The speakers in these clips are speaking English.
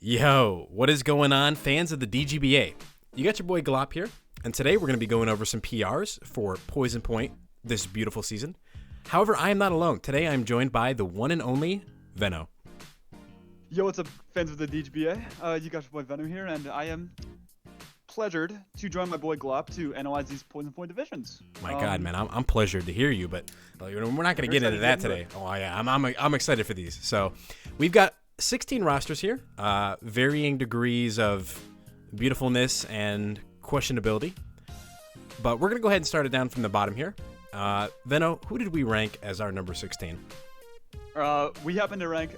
Yo, what is going on, fans of the DGBA? You got your boy Glop here, and today we're going to be going over some PRs for Poison Point this beautiful season. However, I am not alone. Today I'm joined by the one and only Venno. Yo, what's up, fans of the DGBA? You got your boy Venom here, and I am pleasured to join my boy Glop to analyze these Poison Point divisions. My God, man, I'm pleasured to hear you, but we're not going to get into that today. Oh yeah, I'm excited for these. So we've got 16 rosters here, varying degrees of beautifulness and questionability. But we're going to go ahead and start it down from the bottom here. Venno, who did we rank as our number 16? We happen to rank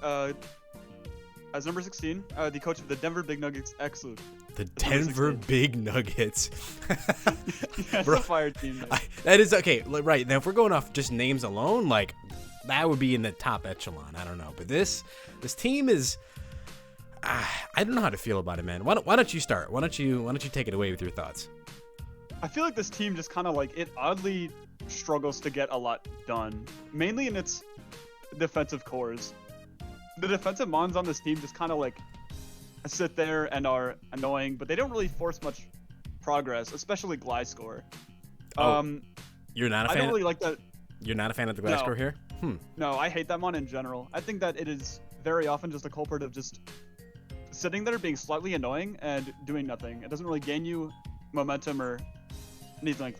as number 16, the coach of the Denver Big Nuggets, X-Luke. The Denver Big Nuggets. Yeah, it's a fire team. That is okay, right. Now, if we're going off just names alone, like, that would be in the top echelon. I don't know. But this team is... I don't know how to feel about it, man. Why don't you start? Why don't you take it away with your thoughts? I feel like this team just kind of like, it oddly struggles to get a lot done. Mainly in its defensive cores. The defensive mons on this team just kind of like sit there and are annoying, but they don't really force much progress, especially Gliscor. You're not a fan? I don't really like that. You're not a fan of the Gliscor here? No, I hate that mon in general. I think that it is very often just a culprit of just sitting there being slightly annoying and doing nothing. It doesn't really gain you momentum or anything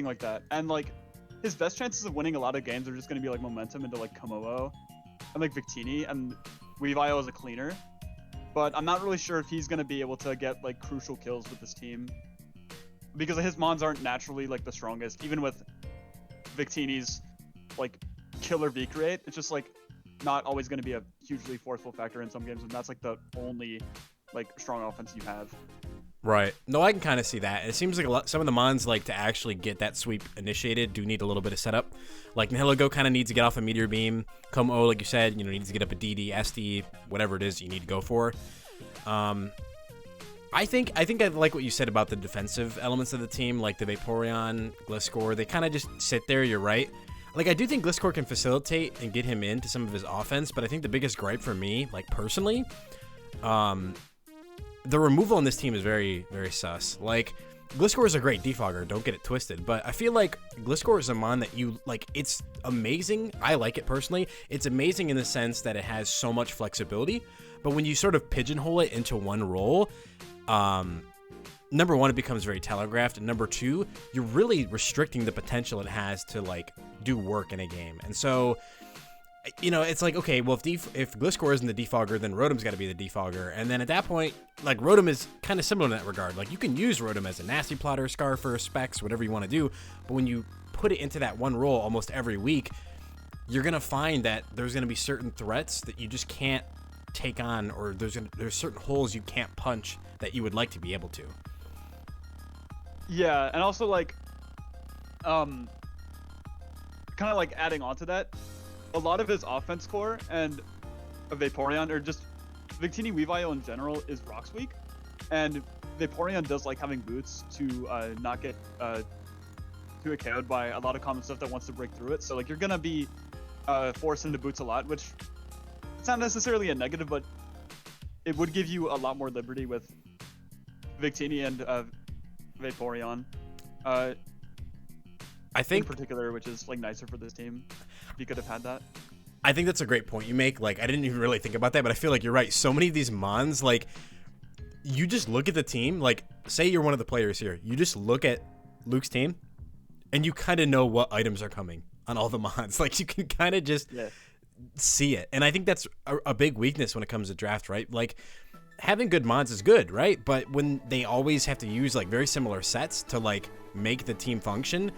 like that. And like his best chances of winning a lot of games are just going to be like momentum into like Komodo and like Victini, and Weavile is a cleaner. But I'm not really sure if he's going to be able to get like crucial kills with this team because his mons aren't naturally like the strongest. Even with Victini's like killer Vk rate, it's just like not always going to be a hugely forceful factor in some games, and that's like the only like strong offense you have. Right. No, I can kind of see that. It seems like some of the mons, like, to actually get that sweep initiated do need a little bit of setup. Like, Nihilego kind of needs to get off a Meteor Beam. Como, like you said, needs to get up a DD, SD, whatever it is you need to go for. I think I like what you said about the defensive elements of the team, like the Vaporeon, Gliscor. They kind of just sit there, you're right. Like, I do think Gliscor can facilitate and get him into some of his offense, but I think the biggest gripe for me, like, personally, the removal on this team is very, very sus. Like, Gliscor is a great defogger, don't get it twisted, but I feel like Gliscor is a mon that you, like, it's amazing. I like it personally. It's amazing in the sense that it has so much flexibility, but when you sort of pigeonhole it into one role, number one, it becomes very telegraphed, and number two, you're really restricting the potential it has to, like, do work in a game. And so, it's like, okay, well, if Gliscor isn't the defogger, then Rotom's got to be the defogger. And then at that point, like, Rotom is kind of similar in that regard. Like, you can use Rotom as a nasty plotter, Scarfer, Specs, whatever you want to do. But when you put it into that one role almost every week, you're going to find that there's going to be certain threats that you just can't take on, or there's certain holes you can't punch that you would like to be able to. Yeah, and also, like, kind of like adding on to that, a lot of his offense core and Vaporeon, or just Victini Weavile in general, is Rocks weak, and Vaporeon does like having boots to not get to KO'd by a lot of common stuff that wants to break through it. So like you're gonna be forced into boots a lot, which it's not necessarily a negative, but it would give you a lot more liberty with Victini and Vaporeon. I think in particular, which is like nicer for this team. He could have had that. I think that's a great point you make. Like, I didn't even really think about that, but I feel like you're right. So many of these mons, like, you just look at the team, like, say you're one of the players here. You just look at Luke's team, and you kind of know what items are coming on all the mons. Like, you can kind of just see it. And I think that's a big weakness when it comes to draft, right? Like, having good mons is good, right? But when they always have to use, like, very similar sets to, like, make the team function,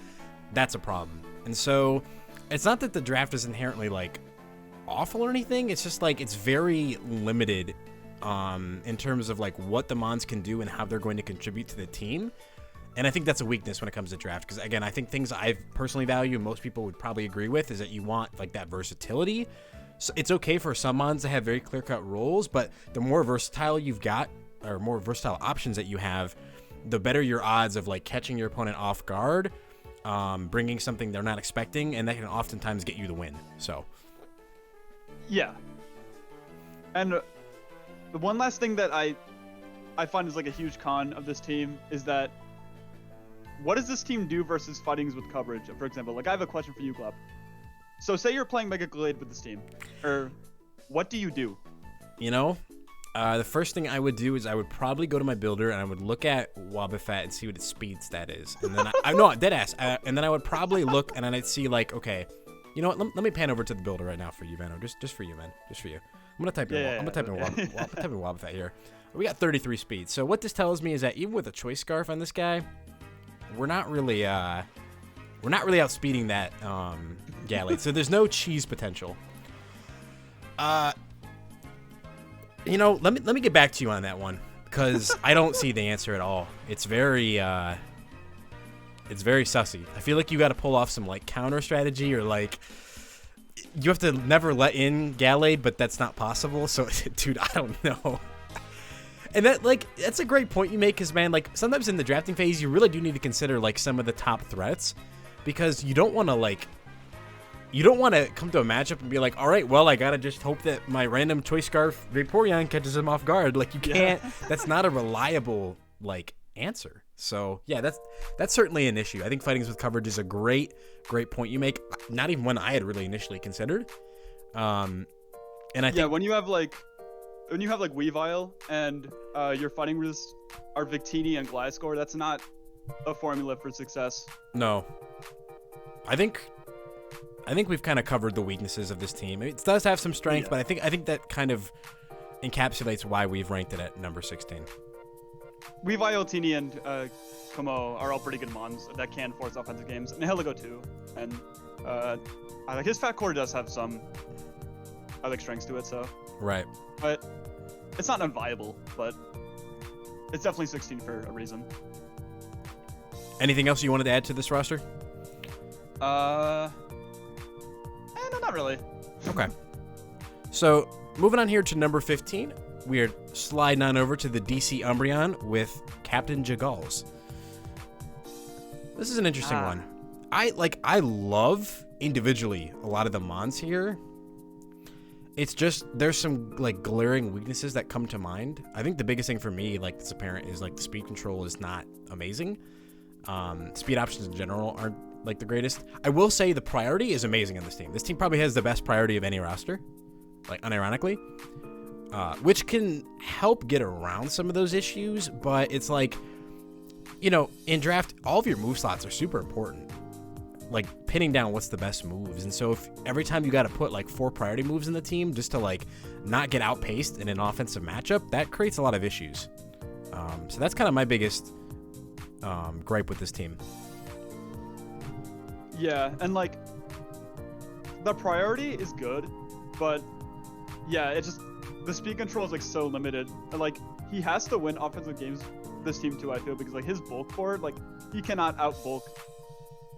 that's a problem. And so it's not that the draft is inherently, like, awful or anything. It's just, like, it's very limited in terms of, like, what the mons can do and how they're going to contribute to the team. And I think that's a weakness when it comes to draft, because, again, I think things I personally value and most people would probably agree with is that you want, like, that versatility. So it's okay for some mons to have very clear-cut roles, but the more versatile you've got, or more versatile options that you have, the better your odds of, like, catching your opponent off guard, bringing something they're not expecting, and that can oftentimes get you the win. So, yeah, and The one last thing that I find is like a huge con of this team is that what does this team do versus fightings with coverage? For example, like I have a question for you, Glop. So say you're playing Mega Glade with this team, or what do you do? You know, the first thing I would do is I would probably go to my builder and I would look at Wobbuffet and see what its speed stat is. And then I no, deadass. And then I would probably look and then I'd see like, okay, you know what? Let me pan over to the builder right now for you, Vano. Just for you, man. Just for you. I'm gonna type in Wobbuffet here. We got 33 speed. So what this tells me is that even with a choice scarf on this guy, we're not really outspeeding that Gallade. So there's no cheese potential. You know, let me get back to you on that one because I don't see the answer at all. It's very sussy. I feel like you got to pull off some like counter strategy or like you have to never let in Gallade, but that's not possible. So, dude, I don't know. And that's a great point you make because, man, like sometimes in the drafting phase, you really do need to consider like some of the top threats because you don't want to come to a matchup and be like, all right, well, I got to just hope that my random choice scarf Vaporeon catches him off guard. Like you can't, that's not a reliable like answer. So yeah, that's certainly an issue. I think fightings with coverage is a great point you make. Not even one I had really initially considered. And I think when you have like Weavile and your fighting risks are Victini and Gliscor, that's not a formula for success. No. I think we've kind of covered the weaknesses of this team. It does have some strength, but I think that kind of encapsulates why we've ranked it at number 16. Weavile, Tini, and Como are all pretty good mons that can force offensive games. And Heligo too. And I like his fat core does have some strengths to it, so. Right. But it's not unviable, but it's definitely 16 for a reason. Anything else you wanted to add to this roster? No, not really. Okay. So, moving on here to number 15, we are sliding on over to the DC Umbreon with Captain Jagals. This is an interesting one. I love individually a lot of the mons here. It's just there's some like glaring weaknesses that come to mind. I think the biggest thing for me, like that's apparent, is like the speed control is not amazing. Speed options in general aren't like the greatest. I will say the priority is amazing on this team. This team probably has the best priority of any roster, like unironically, which can help get around some of those issues. But it's like, you know, in draft, all of your move slots are super important. Like pinning down what's the best moves. And so if every time you got to put like 4 priority moves in the team just to like not get outpaced in an offensive matchup, that creates a lot of issues. So that's kind of my biggest gripe with this team. Yeah, and like the priority is good, but yeah, it just the speed control is like so limited. And like he has to win offensive games this team too, I feel, because like his bulk forward, like he cannot out bulk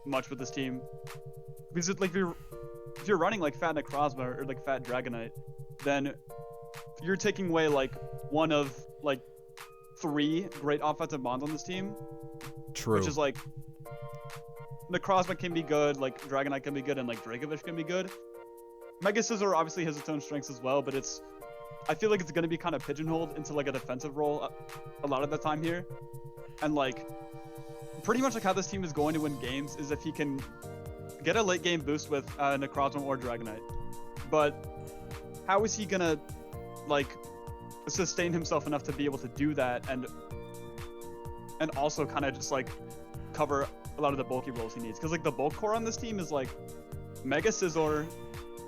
much with this team. Because it, like if you're running like Fat Necrozma or like Fat Dragonite, then you're taking away like one of like 3 great offensive mons on this team. True. Which is like Necrozma can be good, like Dragonite can be good, and like Dracovish can be good. Mega Scizor obviously has its own strengths as well, but I feel like it's going to be kind of pigeonholed into like a defensive role a lot of the time here. And like pretty much like how this team is going to win games is if he can get a late game boost with Necrozma or Dragonite. But how is he going to like sustain himself enough to be able to do that and also kind of just like cover a lot of the bulky roles he needs? Because like the bulk core on this team is like Mega Scizor,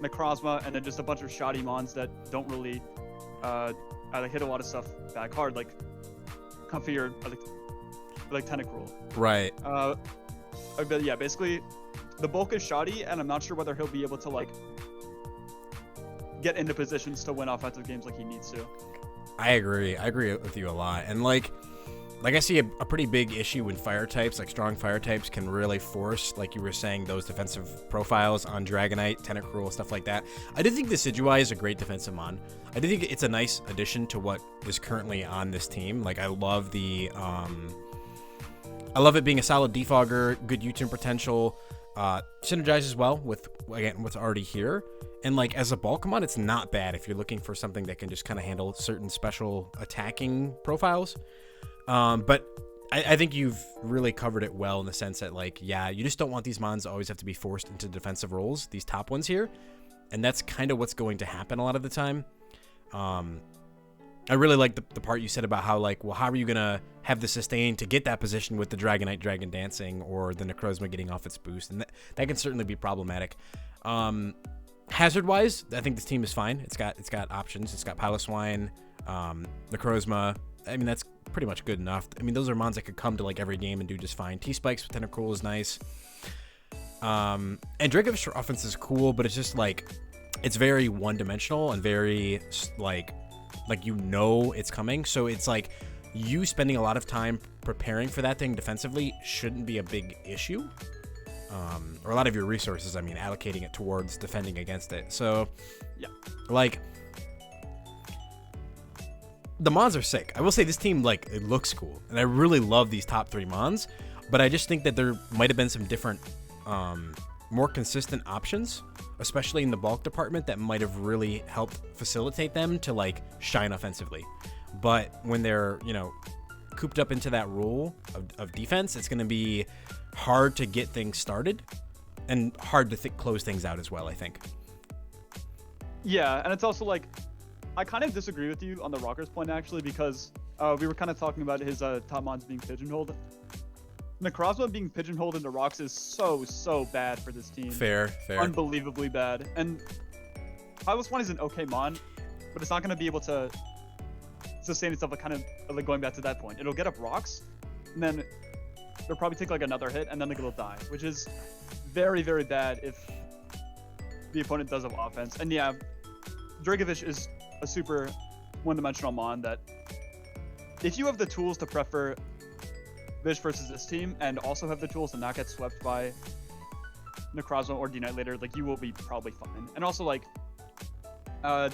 Necrozma, and then just a bunch of shoddy mons that don't really hit a lot of stuff back hard, like Comfy or like Tentacruel. Right. But yeah, basically the bulk is shoddy, and I'm not sure whether he'll be able to like get into positions to win offensive games like he needs to. I agree with you a lot. And like I see a pretty big issue when fire types, like strong fire types, can really force, like you were saying, those defensive profiles on Dragonite, Tentacruel, stuff like that. I do think the Decidueye is a great defensive mon. I do think it's a nice addition to what is currently on this team. Like I love it being a solid defogger, good U-turn potential. synergizes well with, again, what's already here. And like as a bulk mod, it's not bad if you're looking for something that can just kind of handle certain special attacking profiles. But I think you've really covered it well in the sense that, like, yeah, you just don't want these mons to always have to be forced into defensive roles, these top ones here. And that's kind of what's going to happen a lot of the time. I really like the part you said about how, like, well, how are you going to have the sustain to get that position with the Dragonite Dragon Dancing or the Necrozma getting off its boost? And that can certainly be problematic. Hazard-wise, I think this team is fine. It's got options. It's got Piloswine, Necrozma. I mean, that's pretty much good enough. I mean, those are mons that could come to, like, every game and do just fine. T-Spikes with Tentacruel is nice. And Dracovish for offense is cool, but it's just, like, it's very one-dimensional and very, like you know it's coming. So it's, like, you spending a lot of time preparing for that thing defensively shouldn't be a big issue. Or a lot of your resources, I mean, allocating it towards defending against it. So, yeah, like, the mons are sick. I will say this team, like, it looks cool. And I really love these top 3 mons. But I just think that there might have been some different, more consistent options, especially in the bulk department, that might have really helped facilitate them to, like, shine offensively. But when they're, you know, cooped up into that role of defense, it's going to be hard to get things started and hard to close things out as well, I think. Yeah, and it's also like, I kind of disagree with you on the Rockers point, actually, because we were kind of talking about his top mons being pigeonholed. Necrozma being pigeonholed into rocks is so bad for this team. Fair. Unbelievably bad. And Piloswine is an okay mon, but it's not going to be able to sustain itself, like, kind of like going back to that point. It'll get up rocks, and then they'll probably take like another hit, and then it'll die, which is very bad if the opponent does have offense. And yeah, Dracovish is a super one-dimensional mon that if you have the tools to prefer Vish versus this team and also have the tools to not get swept by Necrozma or Denight like, you will be probably fine. And also, like, the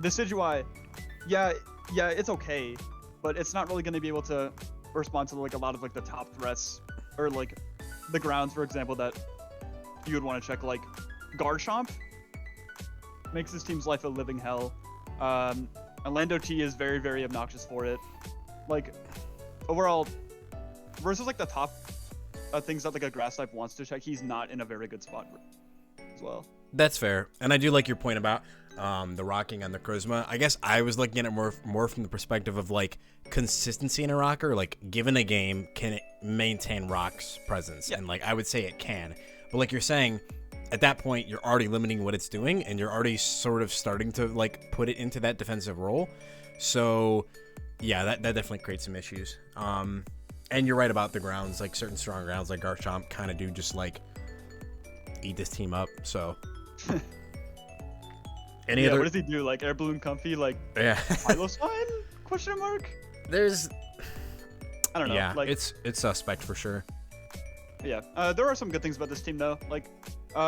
Decidueye, yeah, it's okay, but it's not really going to be able to respond to, like, a lot of, like, the top threats or, like, the grounds, for example, that you would want to check. Like, Garchomp makes this team's life a living hell. Orlando T is very obnoxious for it. Like, overall, versus, like, the top things that, like, a grass type wants to check, he's not in a very good spot as well. That's fair. And I do like your point about the rocking on the Necrozma. I guess I was looking at it more from the perspective of, like, consistency in a rocker. Like, given a game, can it maintain rock's presence? Yeah. And, like, I would say it can. But like you're saying, at that point, you're already limiting what it's doing, and you're already sort of starting to, like, put it into that defensive role. So, yeah, that definitely creates some issues. And you're right about the grounds. Like, certain strong grounds like Garchomp kind of do just, like, eat this team up. So... What does he do? Like, air balloon comfy? Like, yeah. Piloswine? Question mark? There's, I don't know. Yeah, like, it's suspect for sure. Yeah, there are some good things about this team though. Like,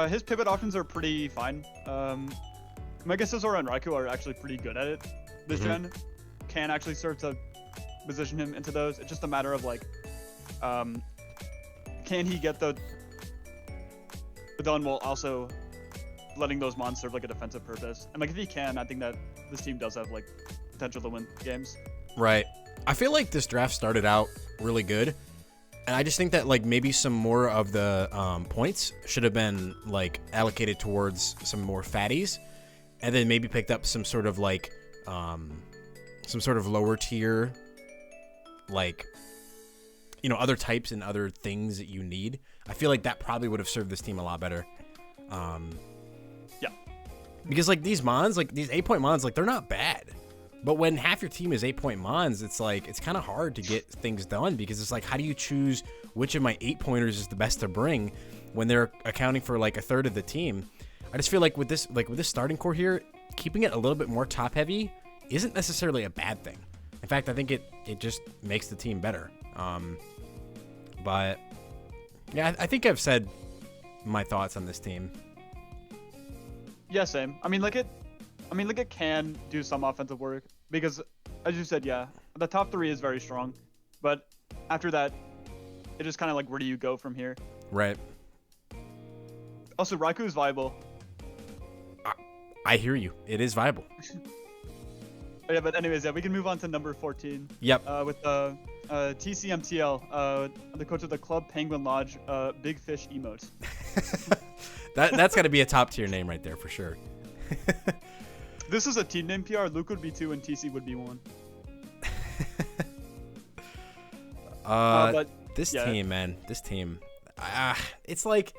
his pivot options are pretty fine. Mega Scizor and Raikou are actually pretty good at it. This gen can actually serve to position him into those. It's just a matter of, like, can he get the done while also letting those mons serve, like, a defensive purpose. And, like, if he can, I think that this team does have, like, potential to win games. Right. I feel like this draft started out really good, and I just think that, like, maybe some more of the points should have been, like, allocated towards some more fatties, and then maybe picked up some sort of, like, some sort of lower tier, like, you know, other types and other things that you need. I feel like that probably would have served this team a lot better. Yeah. Because, like, these mons, like, these 8-point mons, like, they're not bad. But when half your team is 8-point mons, it's, like, it's kind of hard to get things done, because it's, like, how do you choose which of my 8-pointers is the best to bring when they're accounting for, like, a third of the team? I just feel like with this starting core here, keeping it a little bit more top-heavy isn't necessarily a bad thing. In fact, I think it just makes the team better. But yeah, I think I've said my thoughts on this team. Yeah, same. I mean, like, it can do some offensive work because, as you said, yeah, the top 3 is very strong, but after that, it just kind of, like, where do you go from here? Right. Also, Raikou is viable. I hear you. It is viable. Yeah, but anyways, yeah, we can move on to number 14. Yep. With TCMTL, the coach of the Club Penguin Lodge, Big Fish emote. That's got to be a top tier name right there for sure. This is a team name PR. Luke would be 2 and TC would be 1. But this yeah. team, man, this team, it's like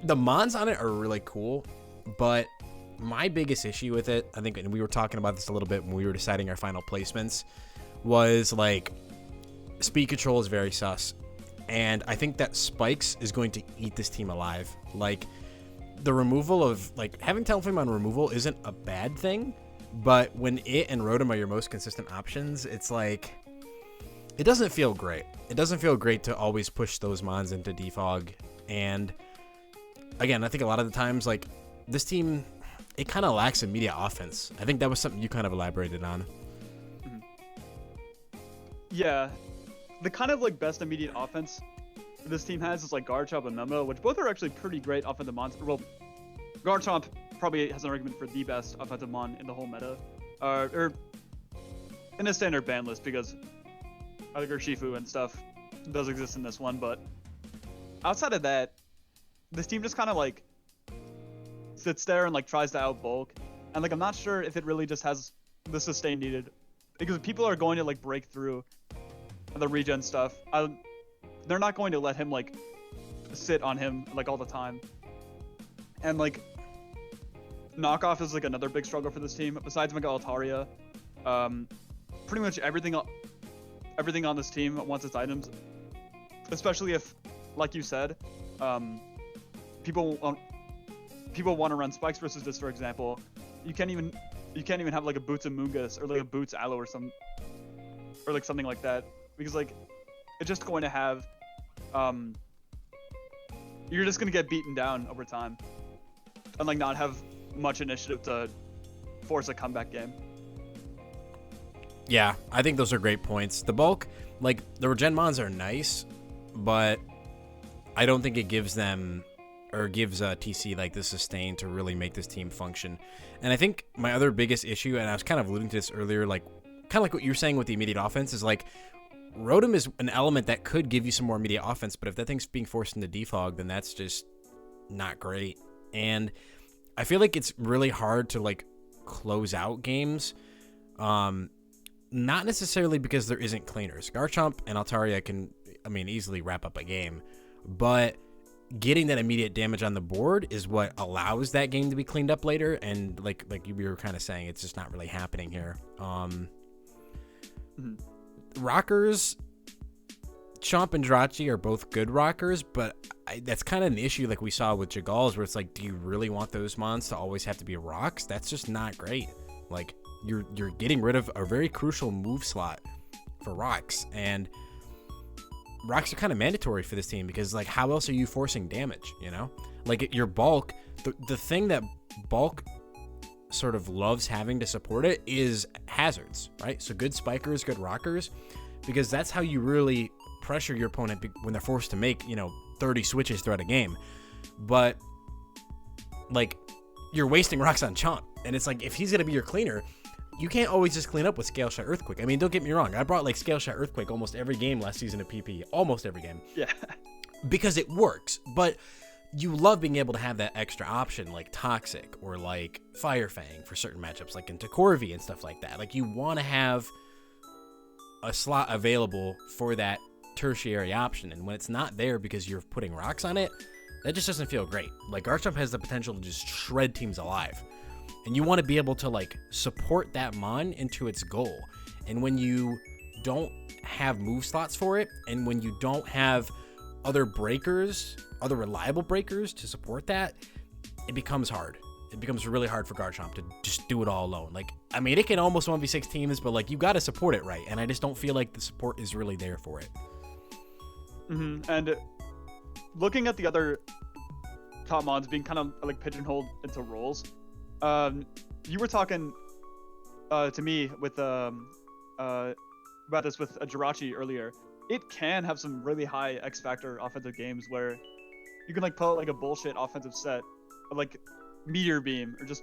the mons on it are really cool, but my biggest issue with it, I think, and we were talking about this a little bit when we were deciding our final placements, was like speed control is very sus, and I think that Spikes is going to eat this team alive. Like the removal of like having Talonflame on removal isn't a bad thing, but when it and Rotom are your most consistent options, it's like it doesn't feel great. It doesn't feel great to always push those mons into defog, and again, I think a lot of the times like this team, it kind of lacks immediate offense. I think that was something you kind of elaborated on. Yeah, the kind of like best immediate offense this team has is like Garchomp and Memo, which both are actually pretty great offensive mons. Well, Garchomp probably has an argument for the best offensive mon in the whole meta, or in a standard ban list, because I think Urshifu and stuff does exist in this one. But outside of that, this team just kind of like sits there and like tries to outbulk, and like I'm not sure if it really just has the sustain needed, because people are going to like break through the regen stuff. They're not going to let him like sit on him like all the time, and like knockoff is like another big struggle for this team. Besides Mega Altaria, pretty much everything on this team wants its items, especially if, like you said, people want to run Spikes versus this, for example. You can't even have like a Boots Amoonguss or like a Boots Aloe or like something like that, because like it's just going to have you're just gonna get beaten down over time and like not have much initiative to force a comeback game. Yeah, I think those are great points. The bulk, like the regen mons are nice, but I don't think it gives them or gives TC like the sustain to really make this team function. And I think my other biggest issue, and I was kind of alluding to this earlier, like kind of like what you're saying with the immediate offense, is like Rotom is an element that could give you some more immediate offense, but if that thing's being forced into defog, then that's just not great. And I feel like it's really hard to like close out games, not necessarily because there isn't cleaners. Garchomp and Altaria can, easily wrap up a game, but getting that immediate damage on the board is what allows that game to be cleaned up later. And like you were kind of saying, it's just not really happening here. Rockers, Chomp and Jirachi are both good rockers, but that's kind of an issue like we saw with Jagals, where it's like, do you really want those mons to always have to be rocks? That's just not great. Like you're getting rid of a very crucial move slot for rocks, and rocks are kind of mandatory for this team, because like how else are you forcing damage, you know? Like your bulk, the thing that bulk sort of loves having to support it is hazards, right? So good spikers, good rockers, because that's how you really pressure your opponent when they're forced to make 30 switches throughout a game. But like you're wasting rocks on Chomp, and it's like if he's gonna be your cleaner, you can't always just clean up with Scale Shot Earthquake. Don't get me wrong, I brought like Scale Shot Earthquake almost every game last season of PP, almost every game. Yeah. Because it works, but you love being able to have that extra option like Toxic or like Fire Fang for certain matchups, like into Corvi and stuff like that. Like you want to have a slot available for that tertiary option, and when it's not there because you're putting rocks on it, that just doesn't feel great. Like Garchomp has the potential to just shred teams alive, and you want to be able to like support that mon into its goal. And when you don't have move slots for it, and when you don't have other reliable breakers to support that, it becomes hard. It becomes really hard for Garchomp to just do it all alone. Like, it can almost 1v6 teams, but like you got to support it right, and I just don't feel like the support is really there for it. And looking at the other top mons being kind of like pigeonholed into roles, you were talking to me with about this with Jirachi earlier. It can have some really high X factor offensive games where you can like pull out like a bullshit offensive set, like meteor beam or just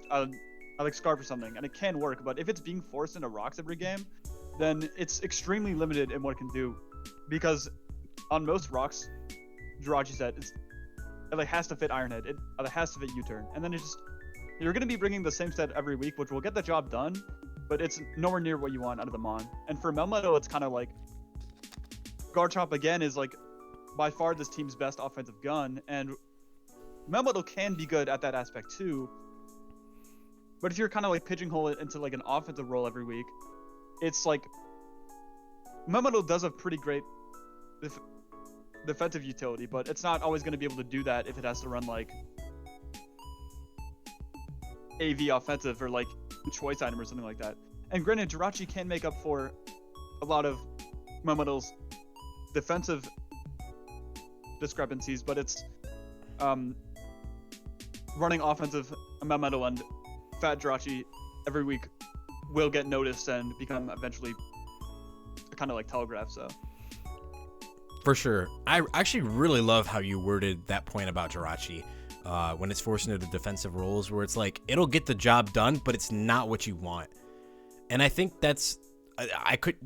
like scarf or something, and it can work. But if it's being forced into rocks every game, then it's extremely limited in what it can do, because on most rocks, Jirachi set it like has to fit Iron Head, it has to fit U-turn, and then it's just you're gonna be bringing the same set every week, which will get the job done, but it's nowhere near what you want out of the Mon. And for Melmetal, it's kind of like Garchomp again is like by far this team's best offensive gun, and Melmetal can be good at that aspect too. But if you're kind of like pigeonhole it into like an offensive role every week, it's like Melmetal does a pretty great defensive utility, but it's not always going to be able to do that if it has to run like AV offensive or like choice item or something like that. And granted, Jirachi can make up for a lot of Melmetal's defensive discrepancies, but it's running offensive Melmetal and Fat Jirachi every week will get noticed and become eventually kind of like telegraph. So for sure, I actually really love how you worded that point about Jirachi. When it's forced into the defensive roles, where it's like it'll get the job done, but it's not what you want. And I think that's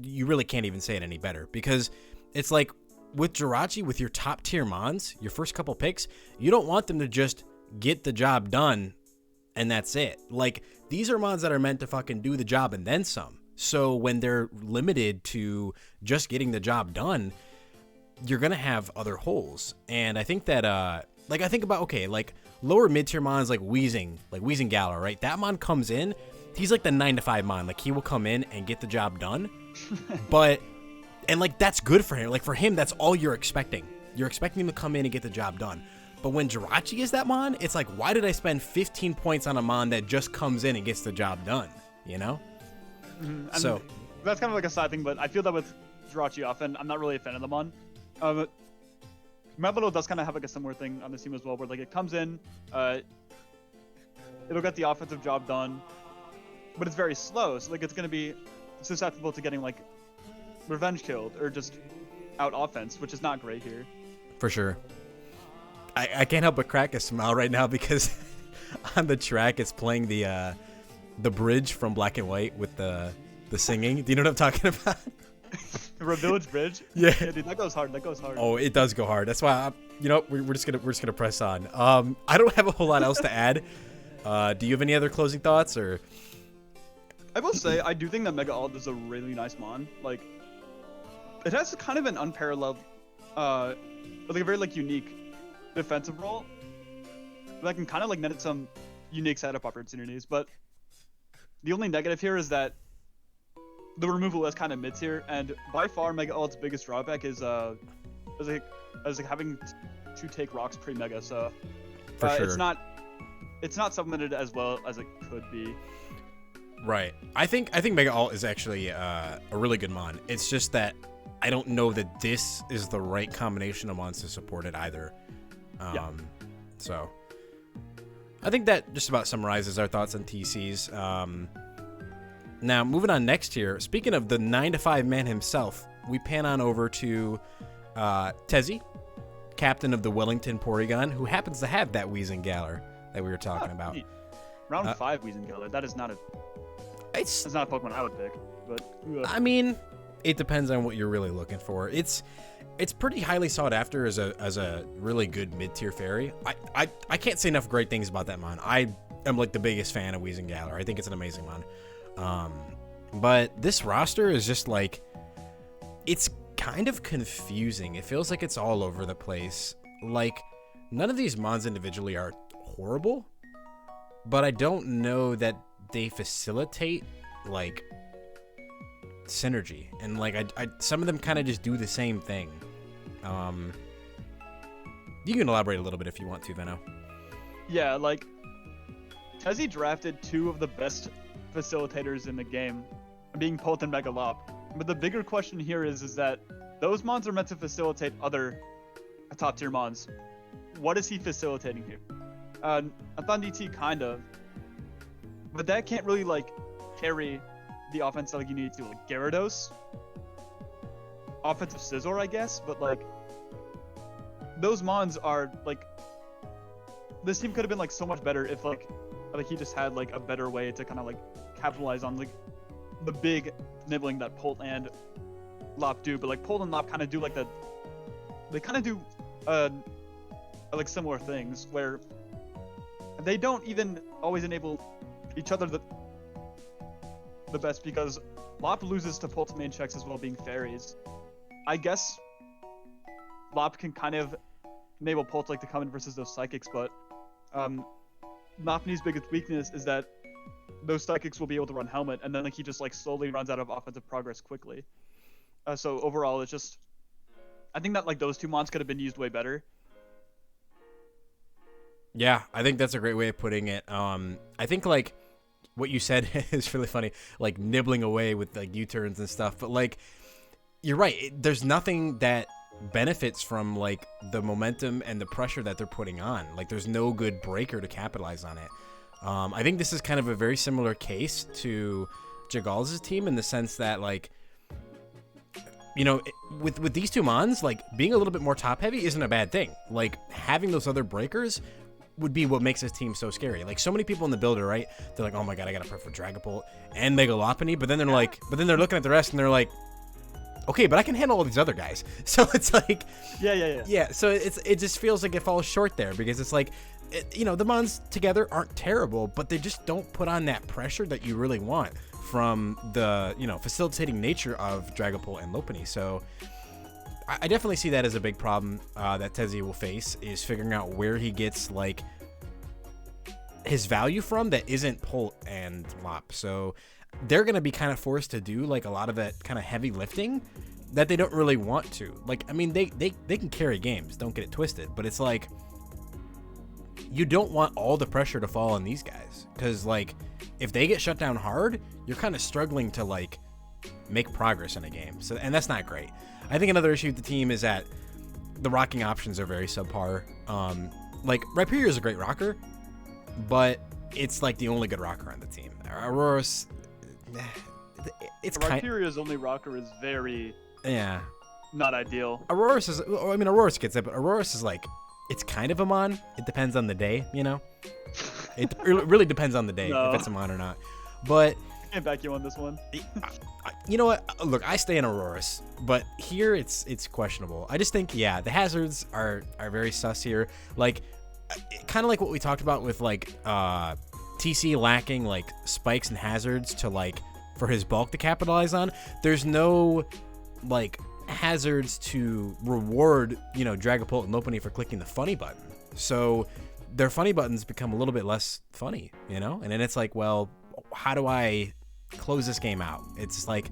you really can't even say it any better, because it's like with Jirachi, with your top tier mons, your first couple picks, you don't want them to just get the job done and that's it. Like, these are mons that are meant to fucking do the job and then some. So when they're limited to just getting the job done, you're gonna have other holes. And I think that like I think about, okay, like lower mid tier mons like Weezing Galar, right? That mon comes in, he's like the 9 to 5 mon. Like, he will come in and get the job done. And like that's good for him. Like, for him, that's all you're expecting. You're expecting him to come in and get the job done. But when Jirachi is that mon, it's like, why did I spend 15 points on a mon that just comes in and gets the job done? You know? Mm-hmm. So that's kind of like a side thing, but I feel that with Jirachi often, I'm not really a fan of the mon. Melmetal does kind of have like a similar thing on this team as well, where like it comes in, it'll get the offensive job done, but it's very slow. So like it's gonna be susceptible to getting like revenge killed or just out offense, which is not great here. For sure. I can't help but crack a smile right now because on the track it's playing the bridge from Black and White with the singing. Do you know what I'm talking about? The Village Bridge. Yeah, dude, that goes hard. Oh, it does go hard. That's why we're just gonna press on. I don't have a whole lot else to add. Do you have any other closing thoughts, or? I will say I do think that Mega Ult is a really nice mon. Like, it has kind of an unparalleled, like a very like unique defensive role that can kind of like net it some unique setup opportunities. But the only negative here is that the removal is kind of mid tier, and by far Mega Ult's biggest drawback is like having to take rocks pre-Mega. So for sure, it's not supplemented as well as it could be. Right. I think Mega Ult is actually a really good mon. It's just that I don't know that this is the right combination of mons to support it either. Yeah. So I think that just about summarizes our thoughts on TCs. Now, moving on next here, speaking of the 9 to 5 man himself, we pan on over to Tezzy, captain of the Wellington Porygon, who happens to have that Weezing Galar that we were talking about. Neat. Round 5 Weezing Galar. That is not that's not a Pokemon I would pick. But I mean, it depends on what you're really looking for. It's pretty highly sought after as a really good mid-tier fairy. I can't say enough great things about that mon. I am like the biggest fan of Weezing Galar. I think it's an amazing mon. But this roster is just like, it's kind of confusing. It feels like it's all over the place. Like, none of these mons individually are horrible, but I don't know that they facilitate like synergy, and like I some of them kind of just do the same thing. You can elaborate a little bit if you want to, Venno. Yeah, like Tezzy drafted 2 of the best facilitators in the game, being Pult and Megalop. But the bigger question here is that those mons are meant to facilitate other top tier mons. What is he facilitating here? Athan DT kind of, but that can't really like carry the offense like you need to. Like Gyarados, offensive Scizor, I guess, but like those mons are like this team could have been like so much better if like he just had like a better way to kind of like capitalize on like the big nibbling that Polt and Lop do. But like Polt and Lop kind of do like they kind of do like similar things where they don't even always enable each other the best, because Lop loses to Polt's main checks as well, being fairies. I guess Lop can kind of enable Polt like to come in versus those psychics, but Nopni's biggest weakness is that those psychics will be able to run helmet, and then like he just like slowly runs out of offensive progress quickly. So overall, it's just, I think that like those two mons could have been used way better. Yeah, I think that's a great way of putting it. I think like what you said is really funny, like nibbling away with like U-turns and stuff. But like, you're right. There's nothing that benefits from like the momentum and the pressure that they're putting on. Like, there's no good breaker to capitalize on it. I think this is kind of a very similar case to Jagal's team in the sense that like, you know, with these two mons, like being a little bit more top heavy isn't a bad thing. Like having those other breakers would be what makes this team so scary. Like so many people in the builder, right? They're like, oh my god, I gotta prep for Dragapult and Megalopony, but then they're like, they're looking at the rest and they're like, okay, but I can handle all these other guys. So it's like, yeah. So it just feels like it falls short there, because it's like, you know, the mons together aren't terrible, but they just don't put on that pressure that you really want from the, you know, facilitating nature of Dragapult and Lopunny. So I definitely see that as a big problem that Tezzy will face, is figuring out where he gets like his value from that isn't Polt and Lop. So they're going to be kind of forced to do like a lot of that kind of heavy lifting that they don't really want to. Like, I mean, they can carry games, don't get it twisted, but it's like, you don't want all the pressure to fall on these guys, because like if they get shut down hard, you're kind of struggling to like make progress in a game. So, and that's not great. I think another issue with the team is that the rocking options are very subpar. Like Rhyperior is a great rocker, but it's like the only good rocker on the team. Aurora's, it's Rhyperior's only rocker is very not ideal. Aurora's is, I mean, Aurora's gets it, but Aurora's is like, it's kind of a mon. It depends on the day, you know. It really depends on the day if it's a mon or not. But I can't back you on this one. You know what? Look, I stay in Aurora's, but here it's questionable. I just think, yeah, the hazards are very sus here. Like, kind of like what we talked about with like TC lacking like spikes and hazards to like for his bulk to capitalize on. There's no like hazards to reward, you know, Dragapult and Lopunny for clicking the funny button. So their funny buttons become a little bit less funny, you know? And then it's like, well, how do I close this game out? It's like,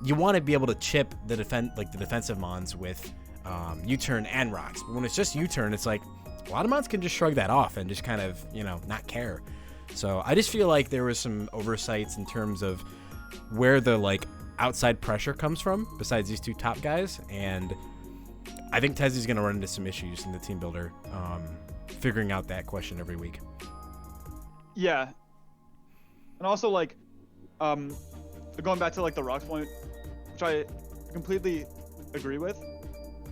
you want to be able to chip the defensive mons with U-turn and rocks. But when it's just U-turn, it's like, a lot of mons can just shrug that off and just kind of, you know, not care. So I just feel like there was some oversights in terms of where the like outside pressure comes from besides these two top guys, and I think Tezzy's gonna run into some issues in the team builder figuring out that question every week. Yeah, and also like going back to like the rocks point, which I completely agree with.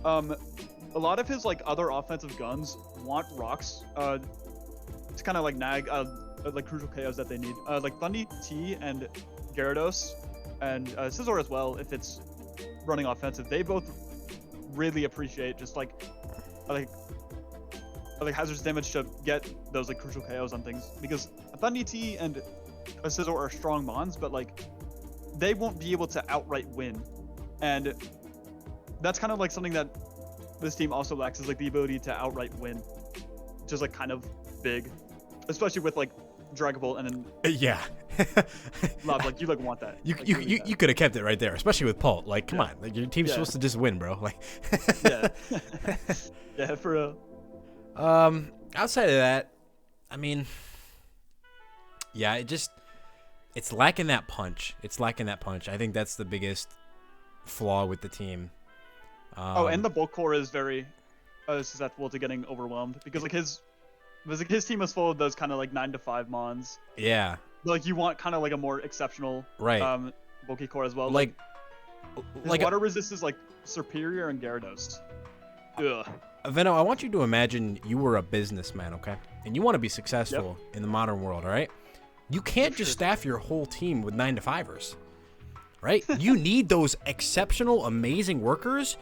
A lot of his like other offensive guns want rocks to kind of like nag like crucial KOs that they need, like Thundy T and Gyarados and Scizor as well. If it's running offensive, they both really appreciate just like hazardous damage to get those like crucial KOs on things, because Thundy T and Scizor are strong mons, but like they won't be able to outright win, and that's kind of like something that this team also lacks, is like the ability to outright win, which is like kind of big, especially with like Dragapult and then Lop, like you like want that. You could have kept it right there, especially with Polt. Like, come on, like your team's supposed to just win, bro. Like, yeah, for real. Outside of that, I mean, yeah, it's lacking that punch. I think that's the biggest flaw with the team. And the bulk core is very susceptible to getting overwhelmed, because like his team is full of those kind of like 9-to-5 mons. Yeah. But, like you want kind of like a more exceptional bulky core as well. Like water resist is like superior in Gyarados. Ugh. Venno, I want you to imagine you were a businessman, okay? And you want to be successful in the modern world, all right? You can't just staff your whole team with 9-to-5ers, right? You need those exceptional, amazing workers.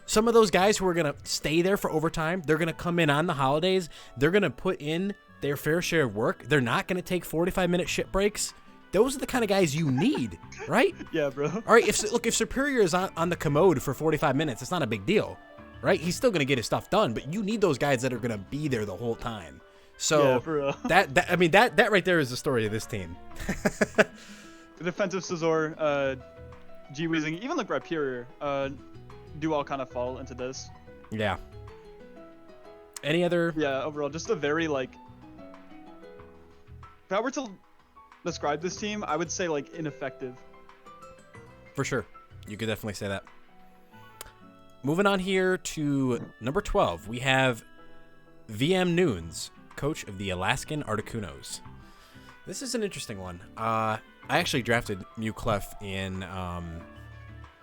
Some of those guys who are going to stay there for overtime, they're going to come in on the holidays. They're going to put in their fair share of work. They're not going to take 45-minute shit breaks. Those are the kind of guys you need, right? Yeah, bro. All right, if Superior is on the commode for 45 minutes, it's not a big deal, right? He's still going to get his stuff done, but you need those guys that are going to be there the whole time. So yeah, for real. that right there is the story of this team. The defensive Scizor, G-Weezing, even like Rhyperior, do all kind of fall into this. Yeah. Any other? Yeah, overall, just a very, like... If I were to describe this team, I would say, like, ineffective. For sure. You could definitely say that. Moving on here to number 12, we have VM Noons, coach of the Alaskan Articunos. This is an interesting one. I actually drafted Mew Clef in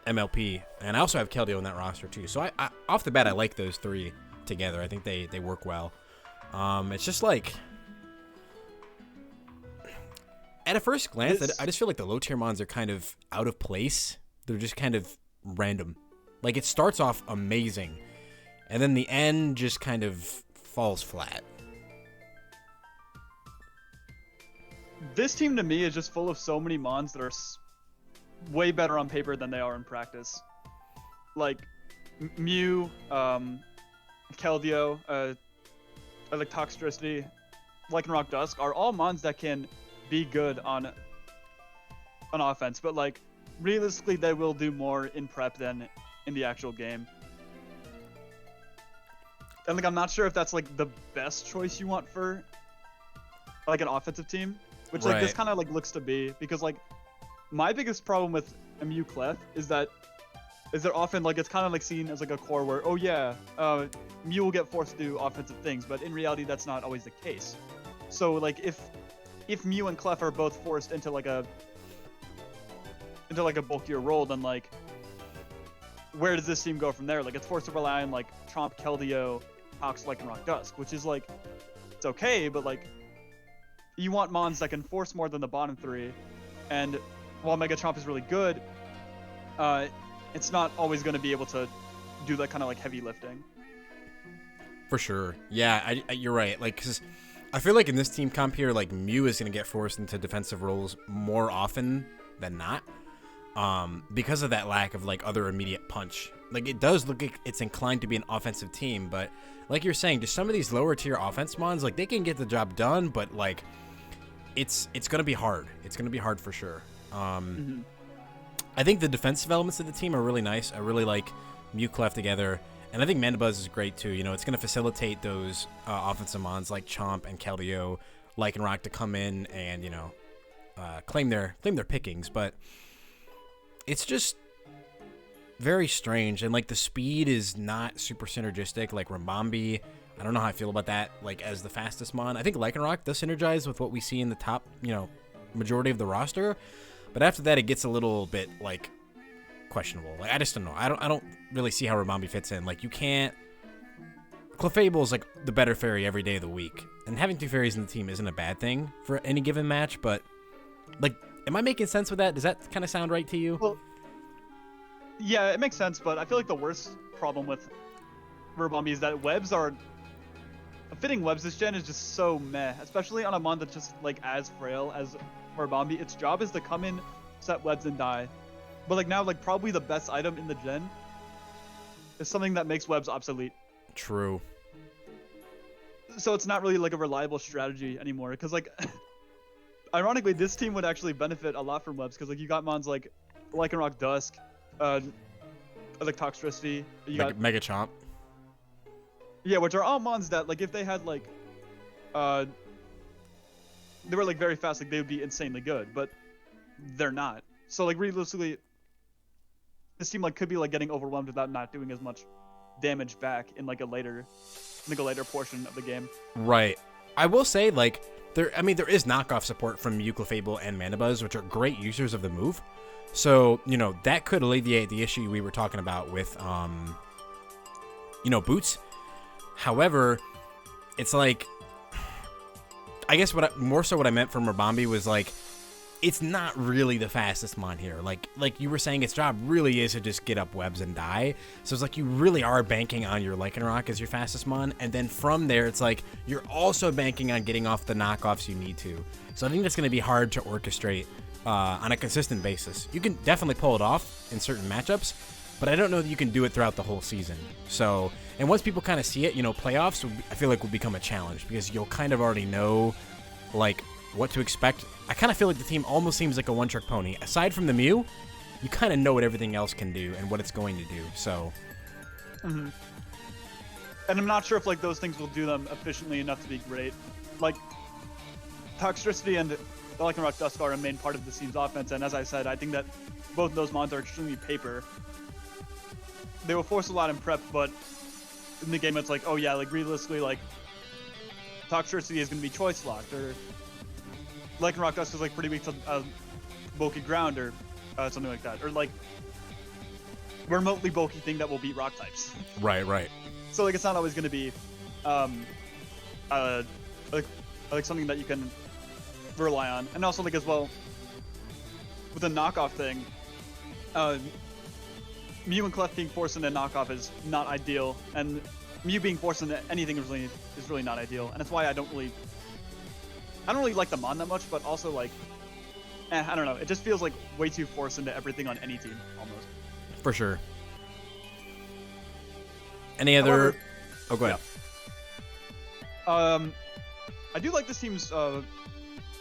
MLP, and I also have Keldeo in that roster too. So I off the bat, I like those three together. I think they work well. It's just like, at a first glance, I just feel like the low tier mons are kind of out of place. They're just kind of random. Like, it starts off amazing, and then the end just kind of falls flat. This team to me is just full of so many mons that are way better on paper than they are in practice. Like Mew, Keldeo, like Toxtricity, Lycanroc Dusk are all mons that can be good on offense, but like realistically they will do more in prep than in the actual game. And like I'm not sure if that's like the best choice you want for like an offensive team, which like this kind of like looks to be, because like my biggest problem with Mew Clef is that they're often like, it's kind of like seen as like a core where, oh yeah, Mew will get forced to do offensive things, but in reality that's not always the case. So like if Mew and Clef are both forced into like a bulkier role, then like where does this team go from there? Like it's forced to rely on like Chomp, Keldeo, Tox, Lycanroc Dusk, which is like, it's okay, but like you want mons that can force more than the bottom three, and while Mega Chomp is really good, it's not always going to be able to do that kind of like heavy lifting. For sure. Yeah, you're right. Like, cause I feel like in this team comp here, like Mew is going to get forced into defensive roles more often than not, because of that lack of like other immediate punch. Like, it does look like it's inclined to be an offensive team, but like you're saying, just some of these lower tier offense mons, like they can get the job done, but like it's going to be hard. It's going to be hard for sure. I think the defensive elements of the team are really nice. I really like Mew Clef together, and I think Mandibuzz is great too. You know, it's going to facilitate those offensive mons like Chomp and Keldeo, Lycanroc to come in and, you know, claim their pickings. But it's just very strange, and like the speed is not super synergistic. Like Ribombee, I don't know how I feel about that. Like as the fastest mon, I think Lycanroc does synergize with what we see in the top, you know, majority of the roster. But after that, it gets a little bit, like, questionable. Like, I just don't know. I don't really see how Ribombee fits in. Like, you can't... Clefable is, like, the better fairy every day of the week. And having two fairies in the team isn't a bad thing for any given match, but, like, am I making sense with that? Does that kind of sound right to you? Well, yeah, it makes sense, but I feel like the worst problem with Ribombee is that webs are... Fitting webs this gen is just so meh, especially on a mon that's just, like, as frail as Ribombee. Its job is to come in, set webs, and die. But like now, like probably the best item in the gen is something that makes webs obsolete. True. So it's not really like a reliable strategy anymore, because like ironically this team would actually benefit a lot from webs, because like you got mons like Lycanroc Dusk, like Toxtricity, you got Mega Chomp. Yeah, which are all mons that like if they had like they were like very fast, like they would be insanely good, but they're not. So like realistically, this team like could be like getting overwhelmed without not doing as much damage back in like a later portion of the game. Right. I will say like there is knockoff support from Mew, Clefable, and Mandibuzz, which are great users of the move. So, you know, that could alleviate the issue we were talking about with boots. However, it's like, I guess more so what I meant from Rabambi was like, it's not really the fastest mon here. Like you were saying, its job really is to just get up webs and die. So it's like you really are banking on your Lycanroc as your fastest mon, and then from there, it's like you're also banking on getting off the knockoffs you need to. So I think that's going to be hard to orchestrate on a consistent basis. You can definitely pull it off in certain matchups, but I don't know that you can do it throughout the whole season. So, and once people kind of see it, playoffs, I feel like will become a challenge because you'll kind of already know, like, what to expect. I kind of feel like the team almost seems like a one-trick pony. Aside from the Mew, you kind of know what everything else can do and what it's going to do. So, And I'm not sure if like those things will do them efficiently enough to be great. Like, Toxtricity and the Lycanroc Dusk are a main part of the team's offense, and as I said, I think that both of those mons are extremely paper. They will force a lot in prep, but in the game it's like, oh yeah, like realistically, like Toxtricity is going to be choice locked, or Lycanroc Dusk is like pretty weak to bulky ground or something like that, or like remotely bulky thing that will beat rock types. Right. So like it's not always going to be like something that you can rely on, and also like as well with the knockoff thing, Mew and Clef being forced into knockoff is not ideal, and Mew being forced into anything is really not ideal, and that's why I don't really like the mon that much, but also like, I don't know, it just feels like way too forced into everything on any team, almost. For sure. Any other... However, oh, go ahead. Yeah. I do like this team's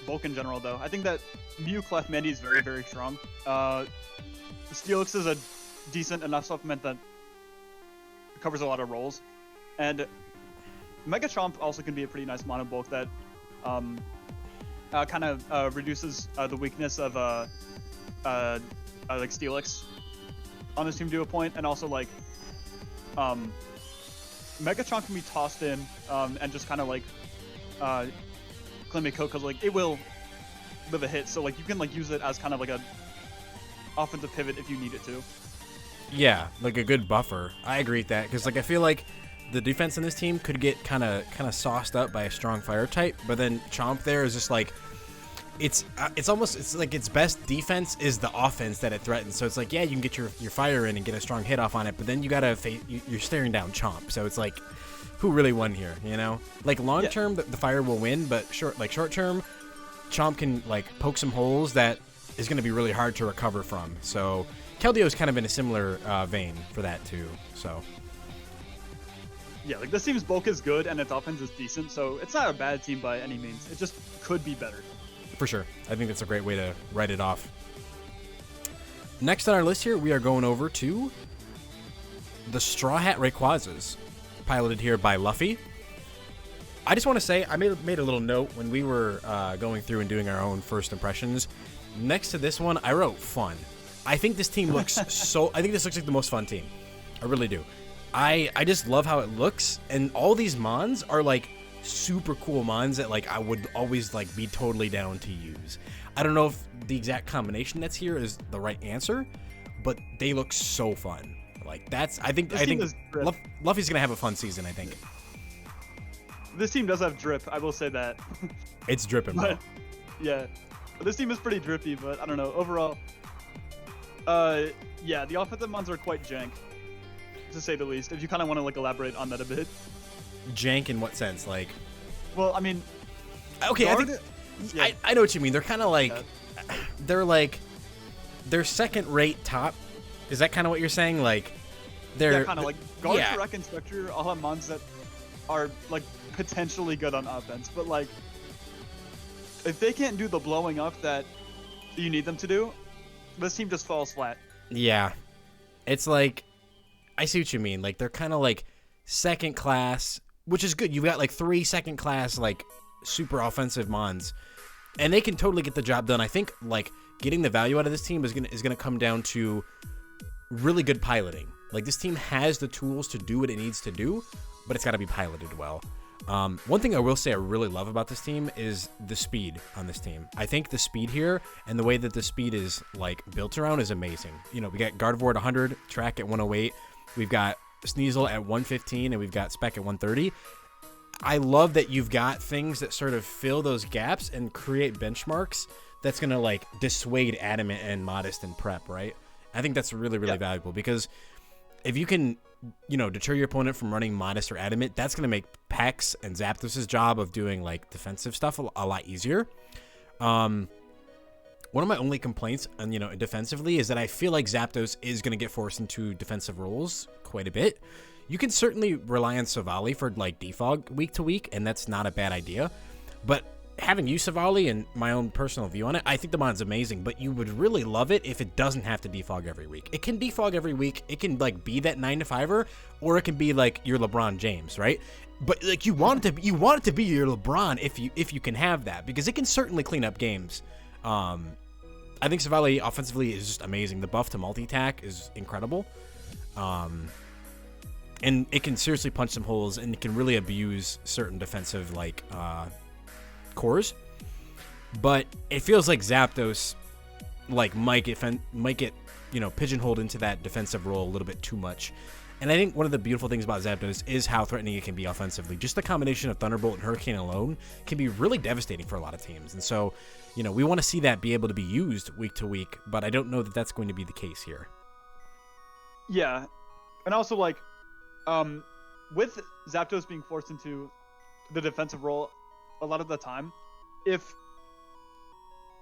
bulk in general, though. I think that Mew, Clef, Mandy is very, very strong. Steelix is a decent enough supplement that covers a lot of roles. And Mega Chomp also can be a pretty nice mono bulk that kind of reduces the weakness of like Steelix on this team to a point, and also like Mega Chomp can be tossed in and just kind of like claim a kill, because like it will live a hit, so like you can like use it as kind of like a offensive pivot if you need it to. Yeah, like a good buffer. I agree with that, because like I feel like the defense in this team could get kind of sauced up by a strong fire type, but then Chomp there is just like it's like its best defense is the offense that it threatens. So it's like, yeah, you can get your fire in and get a strong hit off on it, but then you gotta you're staring down Chomp. So it's like, who really won here? Like long term, the fire will win, but short term, Chomp can like poke some holes that is going to be really hard to recover from. So Keldeo is kind of in a similar vein for that too. So yeah, like this team's bulk is good and its offense is decent, so it's not a bad team by any means. It just could be better. For sure. I think that's a great way to write it off. Next on our list here, we are going over to the Straw Hat Rayquazas, piloted here by Luffy. I just want to say, I made a little note when we were going through and doing our own first impressions. Next to this one, I wrote fun. I think this team looks I think this looks like the most fun team. I really do. I just love how it looks, and all these mons are like super cool mons that like I would always like be totally down to use. I don't know if the exact combination that's here is the right answer, but they look so fun. Like I think Luffy's gonna have a fun season, I think. This team does have drip, I will say that. It's dripping, bro. But, yeah. This team is pretty drippy, but I don't know. Overall, yeah, the offensive mons are quite jank, to say the least. If you kind of want to like elaborate on that a bit. Jank in what sense? Like, well, I mean, okay, guard, I know what you mean. They're kind of like, they're second rate top. Is that kind of what you're saying? Like, they're kind of like guard, Correct, and Spectre all have mons that are like potentially good on offense, but like if they can't do the blowing up that you need them to do, this team just falls flat. Yeah, it's like, I see what you mean. Like they're kind of like second class, which is good. You've got like 3 second class like super offensive mons, and they can totally get the job done. I think like getting the value out of this team is gonna come down to really good piloting. Like this team has the tools to do what it needs to do, but it's got to be piloted well. One thing I will say I really love about this team is the speed on this team. I think the speed here and the way that the speed is like built around is amazing. We got Gardevoir at 100, Track at 108. We've got Sneasel at 115 and we've got Spec at 130. I love that you've got things that sort of fill those gaps and create benchmarks that's going to like dissuade Adamant and Modest and Prep, right? I think that's really, really valuable because if you can, deter your opponent from running Modest or Adamant, that's going to make Pex and Zapdos' job of doing like defensive stuff a lot easier. One of my only complaints, and defensively, is that I feel like Zapdos is going to get forced into defensive roles quite a bit. You can certainly rely on Savali for like defog week to week, and that's not a bad idea. But having used Savali and my own personal view on it, I think the mod's amazing, but you would really love it if it doesn't have to defog every week. It can defog every week. It can like be that 9-to-5er, or it can be like your LeBron James, right? But like you want it to be your LeBron if you can have that, because it can certainly clean up games. I think Savali offensively is just amazing. The buff to multi-attack is incredible. And it can seriously punch some holes, and it can really abuse certain defensive like cores. But it feels like Zapdos like might get pigeonholed into that defensive role a little bit too much. And I think one of the beautiful things about Zapdos is how threatening it can be offensively. Just the combination of Thunderbolt and Hurricane alone can be really devastating for a lot of teams. And so, we want to see that be able to be used week to week, but I don't know that that's going to be the case here. Yeah. And also, like, with Zapdos being forced into the defensive role a lot of the time, if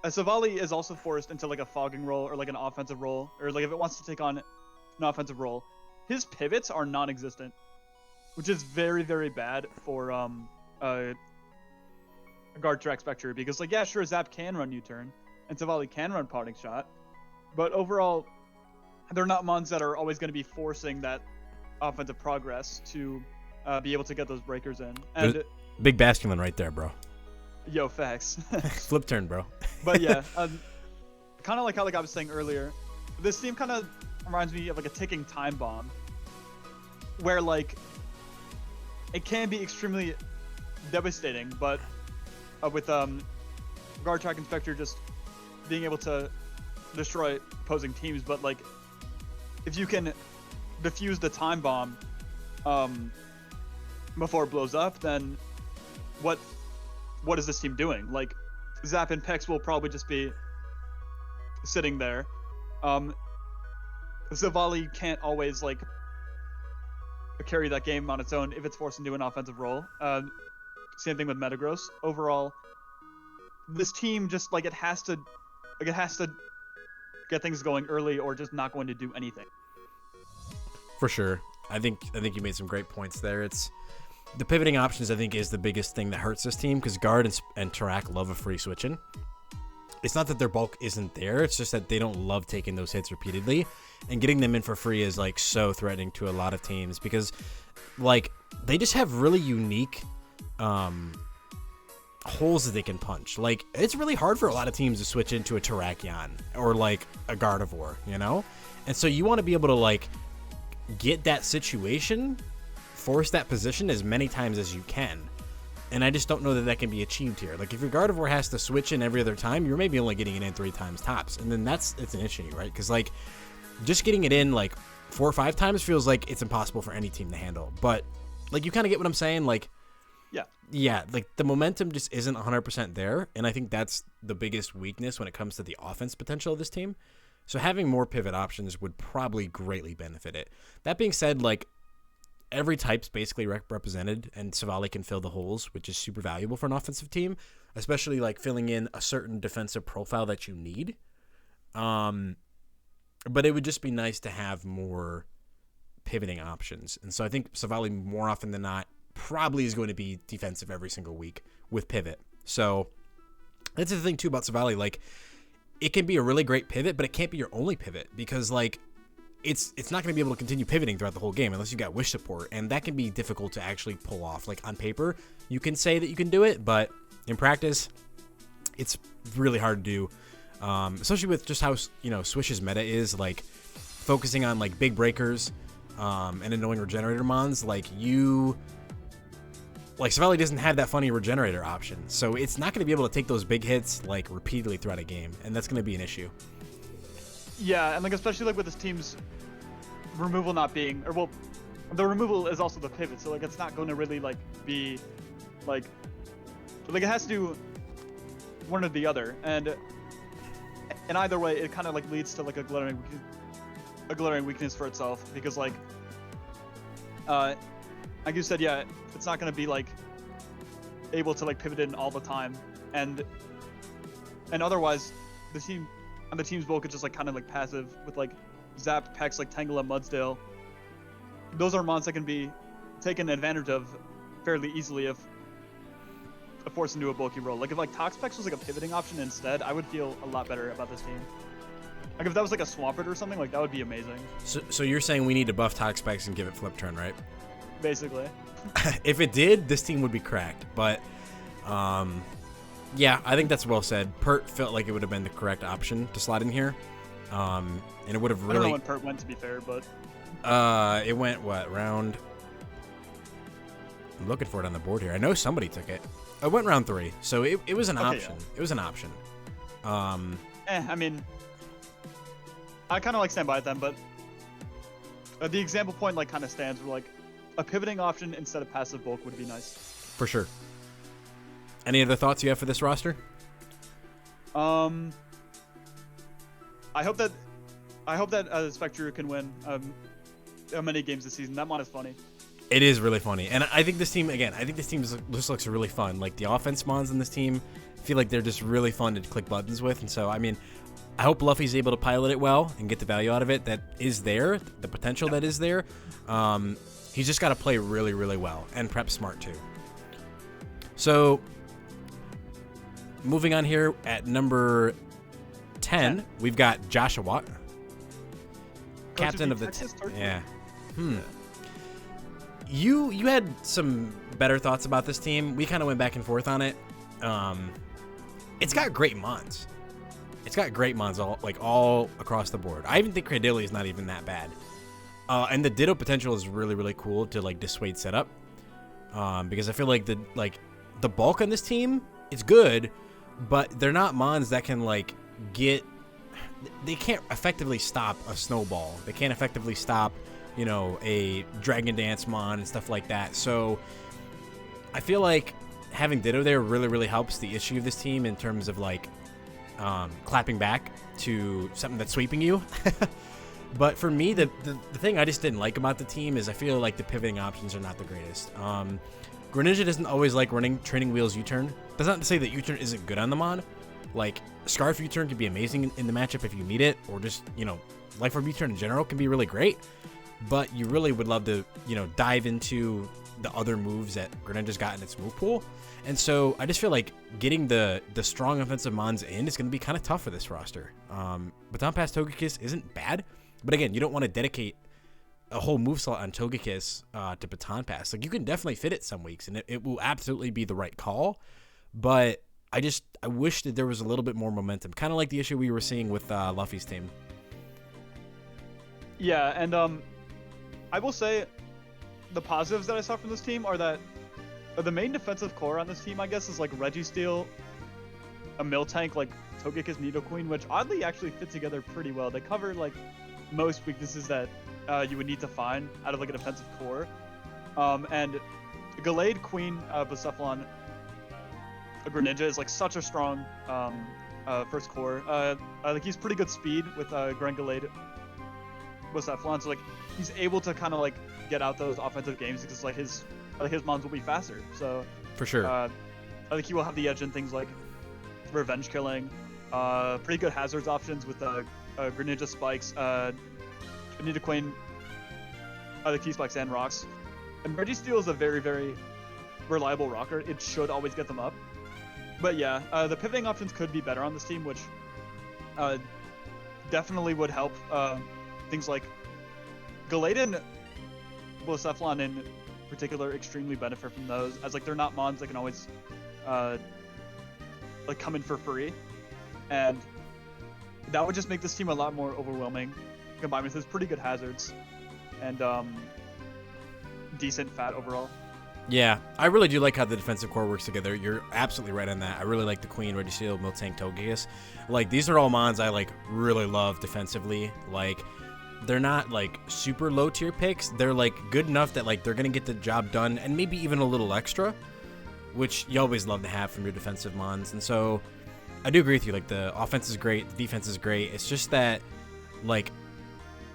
a Savali is also forced into like a fogging role or like an offensive role, or like if it wants to take on an offensive role, his pivots are non-existent, which is very, very bad for a guard track Spectre, because like, yeah, sure, Zap can run U-turn and Savali can run Parting Shot, but overall they're not mons that are always going to be forcing that offensive progress to be able to get those breakers in. And big Basculin right there, bro. Yo, facts. Flip turn, bro. But yeah, kind of like how I was saying earlier, this team kind of reminds me of like a ticking time bomb, where like it can be extremely devastating, but with guard track inspector just being able to destroy opposing teams, but like if you can defuse the time bomb before it blows up, then what is this team doing? Like Zap and Pex will probably just be sitting there. Savali can't always like carry that game on its own if it's forced into an offensive role. Same thing with Metagross. Overall, this team just like it has to get things going early, or just not going to do anything. For sure. I think you made some great points there. It's the pivoting options, I think, is the biggest thing that hurts this team, because Guard and Tarak love a free switch-in. It's not that their bulk isn't there, it's just that they don't love taking those hits repeatedly, and getting them in for free is like so threatening to a lot of teams, because like they just have really unique holes that they can punch. Like it's really hard for a lot of teams to switch into a Terrakion or like a Gardevoir, and so you want to be able to like get that situation, force that position as many times as you can. And I just don't know that that can be achieved here. Like if your Gardevoir has to switch in every other time, you're maybe only getting it in 3 times tops. And then it's an issue, right? Because like just getting it in like 4 or 5 times feels like it's impossible for any team to handle. But like you kind of get what I'm saying? Like, yeah, like the momentum just isn't 100% there. And I think that's the biggest weakness when it comes to the offense potential of this team. So having more pivot options would probably greatly benefit it. That being said, like every type's basically represented, and Savali can fill the holes, which is super valuable for an offensive team, especially like filling in a certain defensive profile that you need. But it would just be nice to have more pivoting options. And so I think Savali more often than not probably is going to be defensive every single week with pivot. So that's the thing too about Savali. Like it can be a really great pivot, but it can't be your only pivot, because like it's not going to be able to continue pivoting throughout the whole game unless you got wish support, and that can be difficult to actually pull off. Like on paper, you can say that you can do it, but in practice, it's really hard to do. Especially with just how Swish's meta is, like focusing on like big breakers and annoying regenerator mons. Like Savali doesn't have that funny regenerator option, so it's not going to be able to take those big hits like repeatedly throughout a game, and that's going to be an issue. Yeah, and like especially like with this team's removal not being, or well, the removal is also the pivot, so like it's not going to really like be like it has to do one or the other, and either way it kind of like leads to like a glaring weakness for itself, because like you said, yeah, it's not going to be like able to like pivot in all the time, and otherwise the team's bulk is just like kind of like passive with like Zap, Pex, like Tangle, and Mudsdale. Those are mons that can be taken advantage of fairly easily if forced into a bulky role. Like if like Toxpex was like a pivoting option instead, I would feel a lot better about this team. Like if that was like a Swampert or something, like that would be amazing. So you're saying we need to buff Toxpex and give it flip turn, right? Basically. If it did, this team would be cracked. But yeah, I think that's well said. Pert felt like it would have been the correct option to slot in here. And it would have really... I don't know when Pert went, to be fair, but... It went, what, round... I'm looking for it on the board here. I know somebody took it. It went round 3, so it was an option. Yeah. It was an option. I mean... I kind of like stand by them, but... the example point like kind of stands where like a pivoting option instead of passive bulk would be nice. For sure. Any other thoughts you have for this roster? I hope that Spectre can win many games this season. That mod is funny. It is really funny, and I think this team just looks really fun. Like the offense mons in this team, I feel like they're just really fun to click buttons with, and so I mean, I hope Luffy's able to pilot it well and get the value out of it that is there, the potential that is there. He's just got to play really, really well and prep smart too. So, moving on here at number 10, we've got Joshua Watt, captain of the yeah. You had some better thoughts about this team. We kind of went back and forth on it. It's got great mons. It's got great mons all across the board. I even think Cradilli is not even that bad. And the Ditto potential is really, really cool to like dissuade setup. Because I feel like the bulk on this team is good, but they're not mons that can like they can't effectively stop a snowball. They can't effectively stop, a Dragon Dance mon and stuff like that. So I feel like having Ditto there really, really helps the issue of this team in terms of like clapping back to something that's sweeping you. But for me, the thing I just didn't like about the team is I feel like the pivoting options are not the greatest. Greninja doesn't always like running Training Wheels U-turn. That's not to say that U-turn isn't good on the mod. Like, Scarf U-turn can be amazing in the matchup if you need it, or just, Life Orb U-turn in general can be really great. But you really would love to, dive into the other moves that Greninja's got in its move pool. And so I just feel like getting the strong offensive mons in is going to be kind of tough for this roster. Baton Pass Togekiss isn't bad, but again, you don't want to dedicate a whole move slot on Togekiss to Baton Pass. Like, you can definitely fit it some weeks, and it will absolutely be the right call. But I wish that there was a little bit more momentum, kind of like the issue we were seeing with Luffy's team. Yeah, and I will say the positives that I saw from this team are that the main defensive core on this team, I guess, is like Registeel, a Miltank, like Togekiss, Nidoqueen, which oddly actually fit together pretty well. They cover like most weaknesses that you would need to find out of like a defensive core. And Gallade, Queen, Blacephalon, Greninja is like such a strong first core. Like he's pretty good speed with Gallade, Blacephalon, so like he's able to kind of like get out those offensive games because like his mons will be faster. So for sure, I think he will have the edge in things like revenge killing, pretty good hazards options with Greninja spikes, Nidoqueen, the key spikes and rocks. And Registeel is a very, very reliable rocker. It should always get them up. But yeah, the pivoting options could be better on this team, which definitely would help. Things like Gallade and Blacephalon in particular extremely benefit from those, as like they're not mons that can always like come in for free, and that would just make this team a lot more overwhelming, combined with his pretty good hazards and decent fat overall. Yeah, I really do like how the defensive core works together. You're absolutely right on that. I really like the Queen, Registeel, Miltank, Togekiss. Like, these are all mons I like really love defensively. Like, they're not like super low tier picks. They're like good enough that like they're gonna get the job done and maybe even a little extra, which you always love to have from your defensive mons. And so I do agree with you. Like the offense is great, the defense is great. It's just that like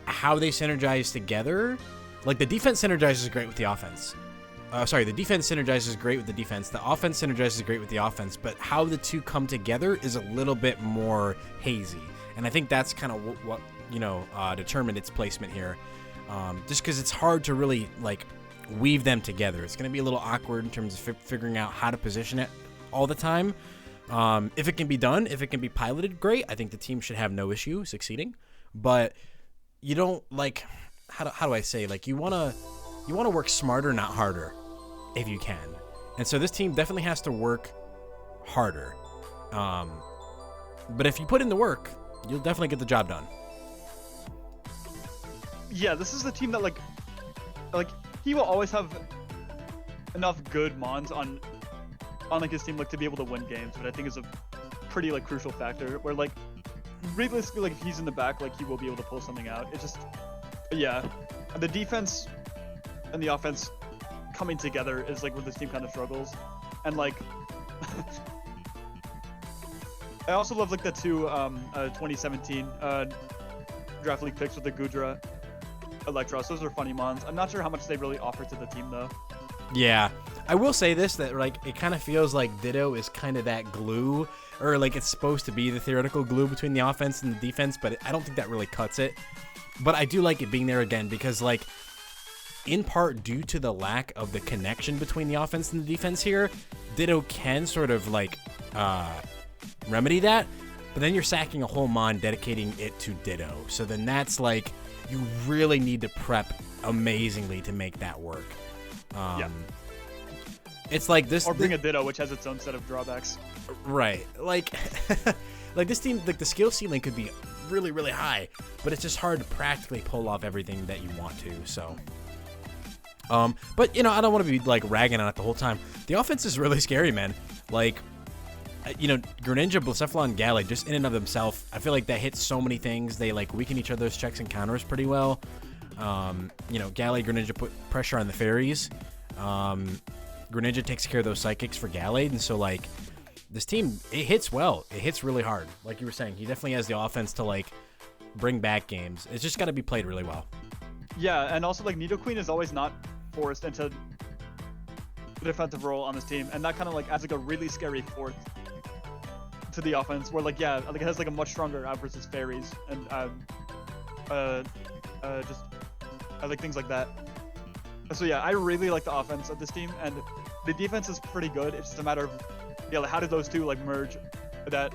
how they synergize together. Like the defense synergizes great with the offense. The defense synergizes great with the defense. The offense synergizes great with the offense. But how the two come together is a little bit more hazy. And I think that's kind of what determined its placement here. Just because it's hard to really like weave them together. It's going to be a little awkward in terms of figuring out how to position it all the time. If it can be done, if it can be piloted, great. I think the team should have no issue succeeding. But you don't like how do I say, like you want to work smarter, not harder, if you can. And so this team definitely has to work harder. But if you put in the work, you'll definitely get the job done. Yeah, this is the team that like he will always have enough good mons on like his team like to be able to win games, but I think is a pretty like crucial factor where like realistically like if he's in the back, like he will be able to pull something out. It's just the defense and the offense coming together is like where this team kind of struggles. And like I also love like the two 2017 draft league picks with the Gudra Electros. Those are funny mons. I'm not sure how much they really offer to the team though. Yeah, I will say this, that like it kind of feels like Ditto is kind of that glue, or like it's supposed to be the theoretical glue between the offense and the defense, but I don't think that really cuts it. But I do like it being there again because like in part due to the lack of the connection between the offense and the defense here, Ditto can sort of like remedy that, but then you're sacking a whole mon dedicating it to Ditto. So then that's like you really need to prep amazingly to make that work. It's like this, or bring a Ditto, which has its own set of drawbacks. Right, like like this team, like the skill ceiling could be really, really high, but it's just hard to practically pull off everything that you want to. So, but I don't want to be like ragging on it the whole time. The offense is really scary, man. Like, Greninja, Blacephalon, Gallade, just in and of themselves, I feel like that hits so many things. They like weaken each other's checks and counters pretty well. Gallade, Greninja put pressure on the fairies. Greninja takes care of those psychics for Gallade, and so like this team, it hits well. It hits really hard. Like you were saying, he definitely has the offense to like bring back games. It's just got to be played really well. Yeah, and also like Nidoqueen is always not forced into the defensive role on this team, and that kind of like adds like a really scary fourth to the offense, where like it has like a much stronger out versus fairies and like things like that. So yeah, I really like the offense of this team, and the defense is pretty good. It's just a matter of like how did those two like merge that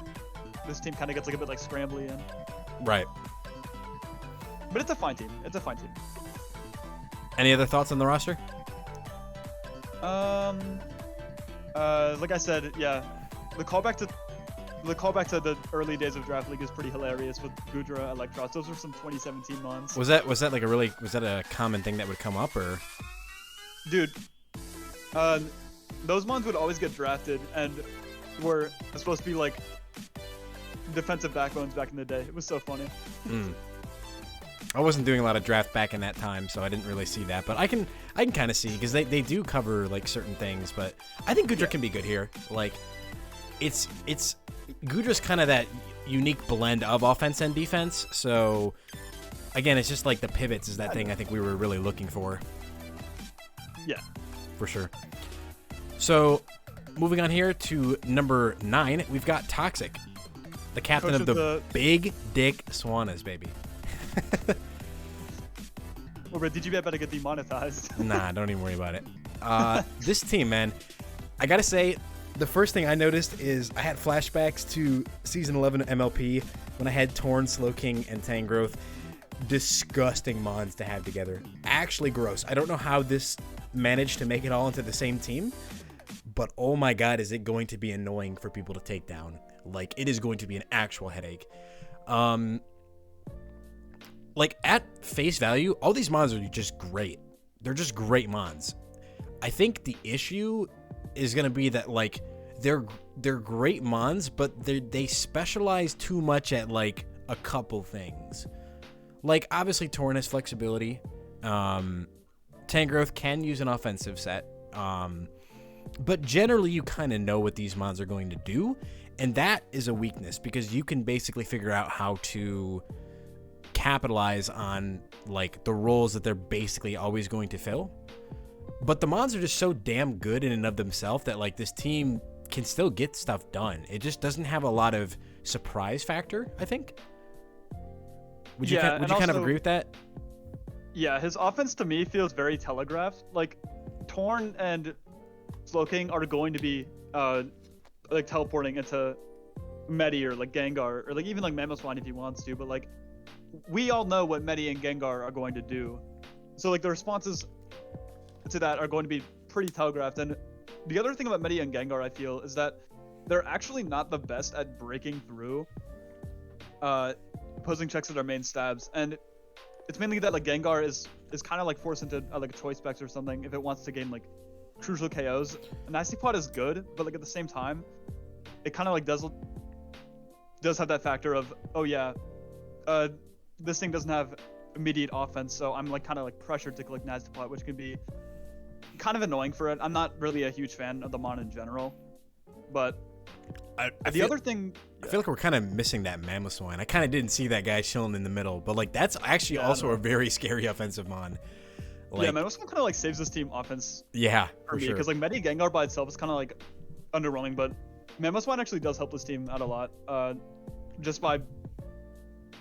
this team kind of gets like a bit like scrambly in. Right. But it's a fine team. Any other thoughts on the roster? Like I said, yeah, the callback to the early days of Draft League is pretty hilarious with Gudra, Electros. Those were some 2017 mons. Was that like was that a common thing that would come up, or? Dude, those mons would always get drafted and were supposed to be like defensive backbones back in the day. It was so funny. I wasn't doing a lot of draft back in that time, so I didn't really see that. But I can kind of see, because they do cover like certain things. But I think Gudra can be good here. Like, it's Gudra's kind of that unique blend of offense and defense. So again, it's just like the pivots is that thing I think we were really looking for. Yeah, for sure. So moving on here to number 9, we've got Toxic, the captain of the Big Dick Swannas, baby. Well, but DGBA better get demonetized. Nah, don't even worry about it. This team, man, I gotta say, the first thing I noticed is I had flashbacks to Season 11 of MLP when I had Torn, Slowking, and Tangrowth. Disgusting mons to have together. Actually gross. I don't know how this managed to make it all into the same team, but oh my god, is it going to be annoying for people to take down. Like, it is going to be an actual headache. Like, at face value, all these mons are just great. They're just great mons. I think the issue is going to be that, like, they're great mons, but they specialize too much at, like, a couple things. Like, obviously, Torn has flexibility. Tangrowth can use an offensive set. But generally, you kind of know what these mons are going to do. And that is a weakness because you can basically figure out how to capitalize on, like, the roles that they're basically always going to fill. But the mons are just so damn good in and of themselves that, like, this team can still get stuff done. It just doesn't have a lot of surprise factor, I think. Would you kind of agree with that? Yeah, his offense to me feels very telegraphed. Like, Torn and Slowking are going to be like teleporting into Medi or like Gengar or like even like Mamoswine if he wants to, but like we all know what Medi and Gengar are going to do. So like the responses to that are going to be pretty telegraphed. And the other thing about Medi and Gengar I feel is that they're actually not the best at breaking through opposing checks at our main stabs. And it's mainly that like Gengar is kind of like forced into like a choice specs or something if it wants to gain like crucial KOs. Nasty Plot is good, but like at the same time, it kind of like does have that factor of, oh yeah, this thing doesn't have immediate offense, so I'm like kind of like pressured to click Nasty Plot, which can be kind of annoying for it. I'm not really a huge fan of the mon in general, but the other thing, I feel like we're kind of missing that Mamoswine. I kind of didn't see that guy chilling in the middle, but like that's actually also a very scary offensive mon. Like, yeah, Mamoswine kind of like saves this team offense. Yeah, for me, because like Medi Gengar by itself is kind of like underwhelming, but Mamoswine actually does help this team out a lot, just by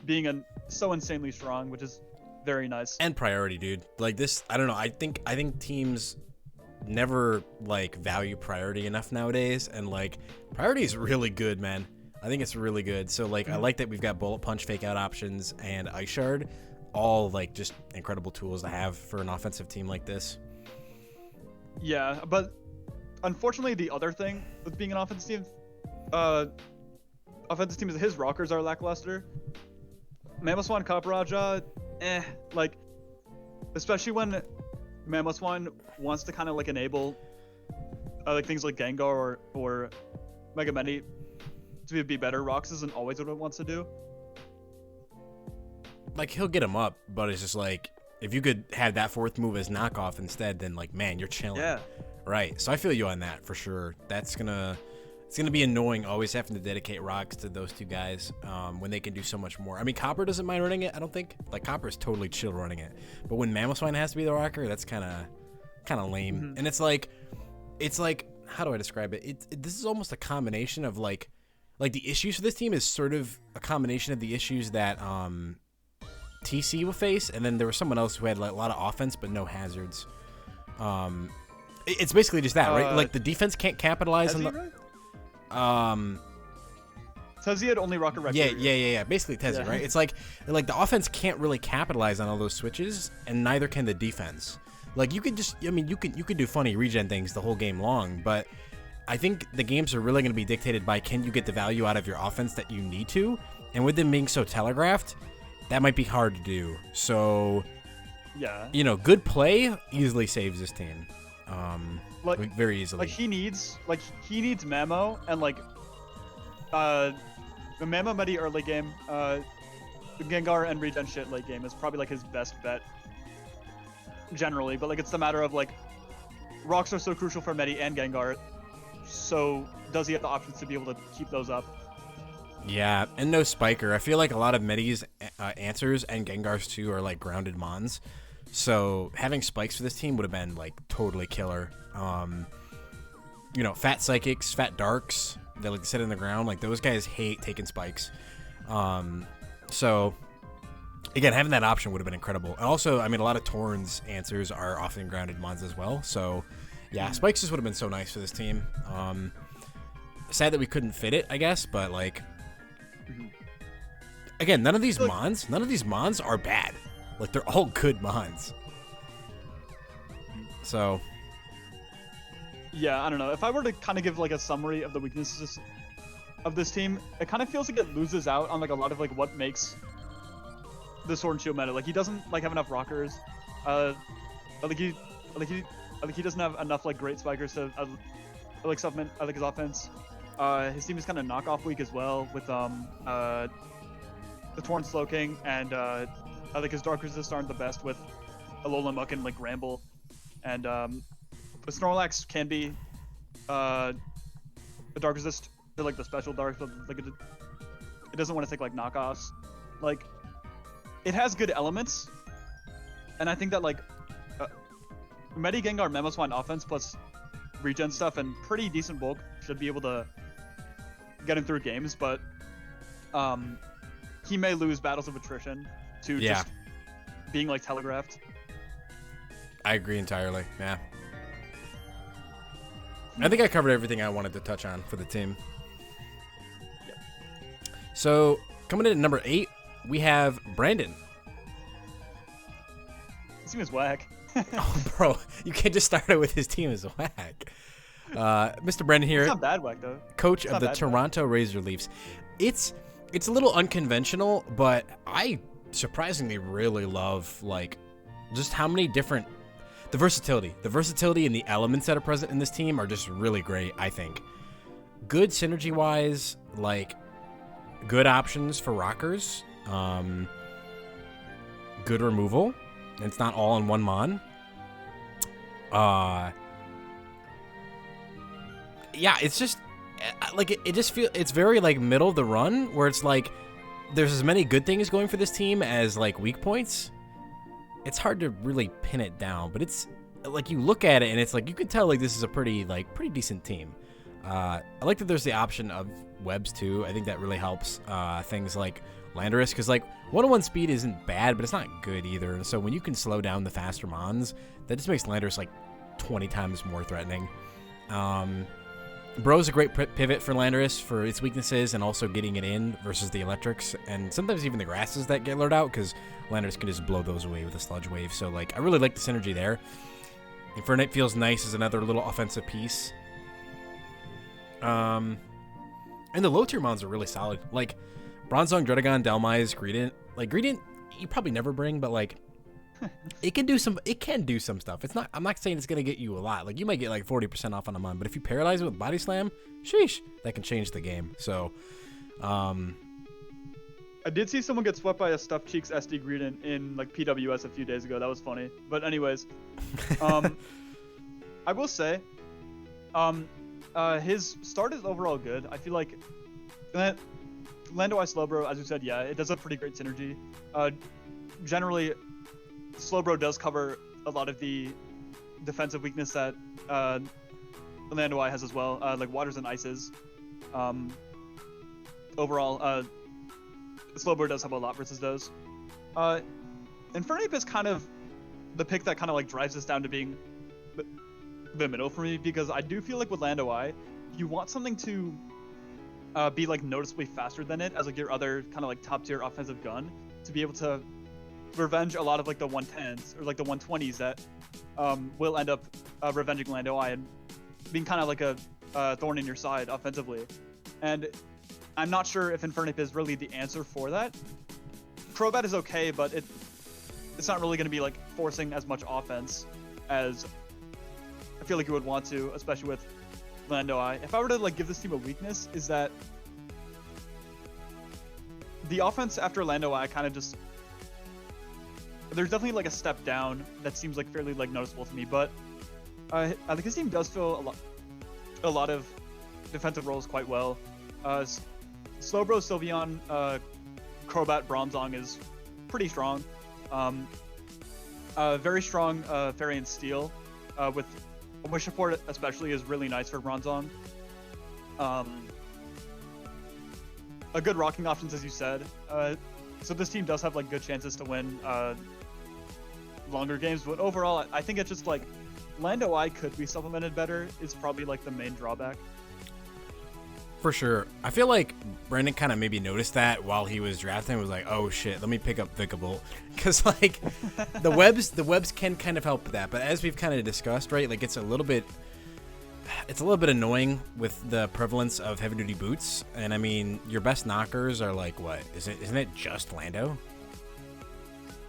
being so insanely strong, which is very nice. And priority, dude. Like this, I don't know. I think teams never like value priority enough nowadays, and like priority is really good, man. I think it's really good. So like I like that we've got Bullet Punch, Fake Out options, and Ice Shard, all like just incredible tools to have for an offensive team like this. Yeah, but unfortunately the other thing with being an offensive team is his rockers are lackluster. Mamoswine Kaparaja, like especially when Mamoswine wants to kind of like enable like things like Gengar or Mega Medi to be better. Rocks isn't always what it wants to do. Like he'll get him up, but it's just like if you could have that fourth move as knockoff instead, then like man, you're chilling. Yeah. Right. So I feel you on that for sure. It's gonna be annoying always having to dedicate rocks to those two guys when they can do so much more. I mean, Copper doesn't mind running it. I don't think like Copper's totally chill running it, but when Mamoswine has to be the rocker, that's kind of lame. Mm-hmm. And it's like how do I describe it? This is almost a combination of like the issues for this team is sort of a combination of the issues that TC will face, and then there was someone else who had like a lot of offense but no hazards. It's basically just that, right? Like the defense can't capitalize on the. Right? Tezzy had only rocket right. Yeah. Basically Tezzy, right? It's like the offense can't really capitalize on all those switches, and neither can the defense. Like you could just, I mean, you could do funny regen things the whole game long, but I think the games are really going to be dictated by can you get the value out of your offense that you need to, and with them being so telegraphed, that might be hard to do. So, yeah, good play easily saves this team. Like very easily. Like he needs Mamo and like the Mamo Medi early game, the Gengar and regen shit late game is probably like his best bet generally, but like it's the matter of like rocks are so crucial for Medi and Gengar, so does he have the options to be able to keep those up? Yeah, and no Spiker. I feel like a lot of Medi's answers and Gengar's too are like grounded mons. So having spikes for this team would have been like totally killer. Fat Psychics, Fat Darks, they like to sit in the ground. Like those guys hate taking spikes. So again, having that option would have been incredible. And also, I mean, a lot of Torn's answers are often grounded mons as well. So yeah, spikes just would have been so nice for this team. Sad that we couldn't fit it, I guess, but like again, none of these mons are bad. Like they're all good mons. So yeah, I don't know. If I were to kind of give like a summary of the weaknesses of this team, it kind of feels like it loses out on like a lot of like what makes the Sword and Shield meta. Like he doesn't like have enough rockers. He doesn't have enough like great spikers to like supplement his offense. His team is kind of knockoff weak as well with the Torn Slowking and Like his Dark Resist aren't the best with Alola Muck and like Ramble, and but Snorlax can be a Dark Resist for like the special Dark, but like it doesn't want to take like knockoffs. Like it has good elements, and I think that like Medi Gengar Mamoswine offense plus regen stuff and pretty decent bulk should be able to get him through games, but he may lose battles of attrition to just being like telegraphed. I agree entirely. Yeah. I think I covered everything I wanted to touch on for the team. Yep. So coming in at number 8, we have Brandon. This team is whack. Oh, bro, you can't just start it with his team is whack. Mr. Brandon here, It's not bad whack though. coach of the Toronto Razor Leafs. It's a little unconventional, but I surprisingly really love like just how many different the versatility and the elements that are present in this team are just really great. I think good synergy wise, like good options for rockers, good removal. It's not all in one mon. Yeah, it's just like it just feels it's very like middle of the run where it's like there's as many good things going for this team as like weak points. It's hard to really pin it down, but it's like you look at it and it's like you can tell like this is a pretty decent team. I like that there's the option of webs too. I think that really helps things like Landorus, because like 101 speed isn't bad, but it's not good either. And so when you can slow down the faster mons, that just makes Landorus like 20 times more threatening. Bro's a great pivot for Landorus for its weaknesses and also getting it in versus the electrics and sometimes even the grasses that get lured out, because Landorus can just blow those away with a sludge wave. So like I really like the synergy there. Infernape feels nice as another little offensive piece. And the low tier mons are really solid. Like Bronzong, Dredagon, Dhelmise, Greedent. Like Greedent, you probably never bring, but like it can do some stuff. It's not, I'm not saying it's gonna get you a lot. Like you might get like 40% off on a mon, but if you paralyze it with Body Slam, sheesh, that can change the game. So I did see someone get swept by a Stuffed Cheeks SD Greedent in like PWS a few days ago. That was funny. But anyways, I will say, his start is overall good. I feel like Lando Slowbro, as you said, yeah, it does have pretty great synergy. Generally, Slowbro does cover a lot of the defensive weakness that Lando has as well, like waters and ices. Overall, Slowbro does have a lot versus those. Infernape is kind of the pick that kind of like drives us down to being the middle for me, because I do feel like with Lando you want something to be like noticeably faster than it as like your other kind of like top tier offensive gun, to be able to revenge a lot of like the 110s or like the 120s that will end up revenging Lando and being kind of like a thorn in your side offensively. And I'm not sure if Infernape is really the answer for that. Crobat is okay, but it's not really going to be like forcing as much offense as I feel like you would want to, especially with Lando. If I were to like give this team a weakness, is that the offense after Lando kind of just, there's definitely like a step down that seems like fairly like noticeable to me, but I think his team does fill a lot of defensive roles quite well. Slowbro, Sylveon, Crobat, Bronzong is pretty strong. Very strong Fairy and Steel, with Wish support especially is really nice for Bronzong. A good rocking options, as you said. So this team does have like good chances to win longer games, but overall, I think it's just like Lando could be supplemented better is probably like the main drawback. for sure. I feel like Brandon kind of maybe noticed that while he was drafting. Was like, oh shit, let me pick up Vikavolt, because like the webs can kind of help with that. But as we've kind of discussed, right, like it's a little bit annoying with the prevalence of heavy duty boots. And I mean, your best knockers are like, what isn't it just Lando?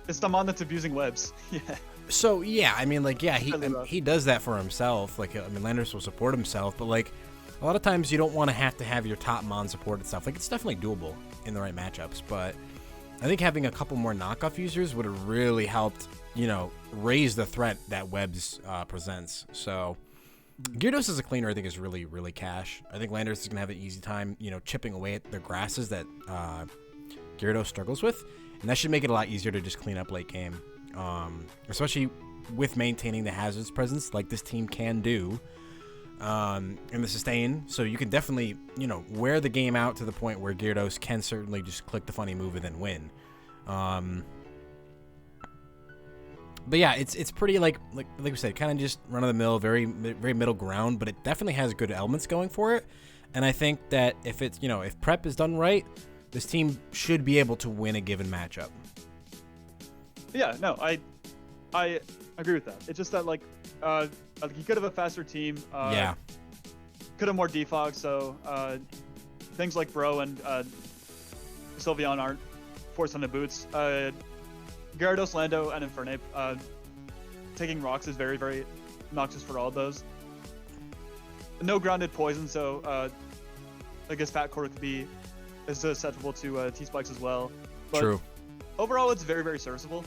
It's the mon that's abusing webs. Yeah. So yeah, I mean, like, yeah, he does that for himself. Like, I mean, Landorus will support himself, but like a lot of times you don't want to have your top mon support itself. Like, it's definitely doable in the right matchups, but I think having a couple more knockoff users would have really helped, raise the threat that Webs presents. So Gyarados as a cleaner, I think, is really, really cash. I think Landers is going to have an easy time, chipping away at the grasses that Gyarados struggles with. And that should make it a lot easier to just clean up late game. Especially with maintaining the hazards presence like this team can do. And the sustain, so you can definitely, wear the game out to the point where Gyarados can certainly just click the funny move and then win. But yeah, it's pretty like we said, kind of just run of the mill, very very middle ground, but it definitely has good elements going for it. And I think that if it's if prep is done right, this team should be able to win a given matchup. Yeah, no, I agree with that. It's just that he could have a faster team. Yeah. Could have more defog, so things like Bro and Sylveon aren't forced on the boots. Gyarados, Lando, and Infernape. Taking rocks is very, very noxious for all of those. No grounded poison, so I guess Fat Core is susceptible to T-Spikes as well. But True. Overall, it's very, very serviceable.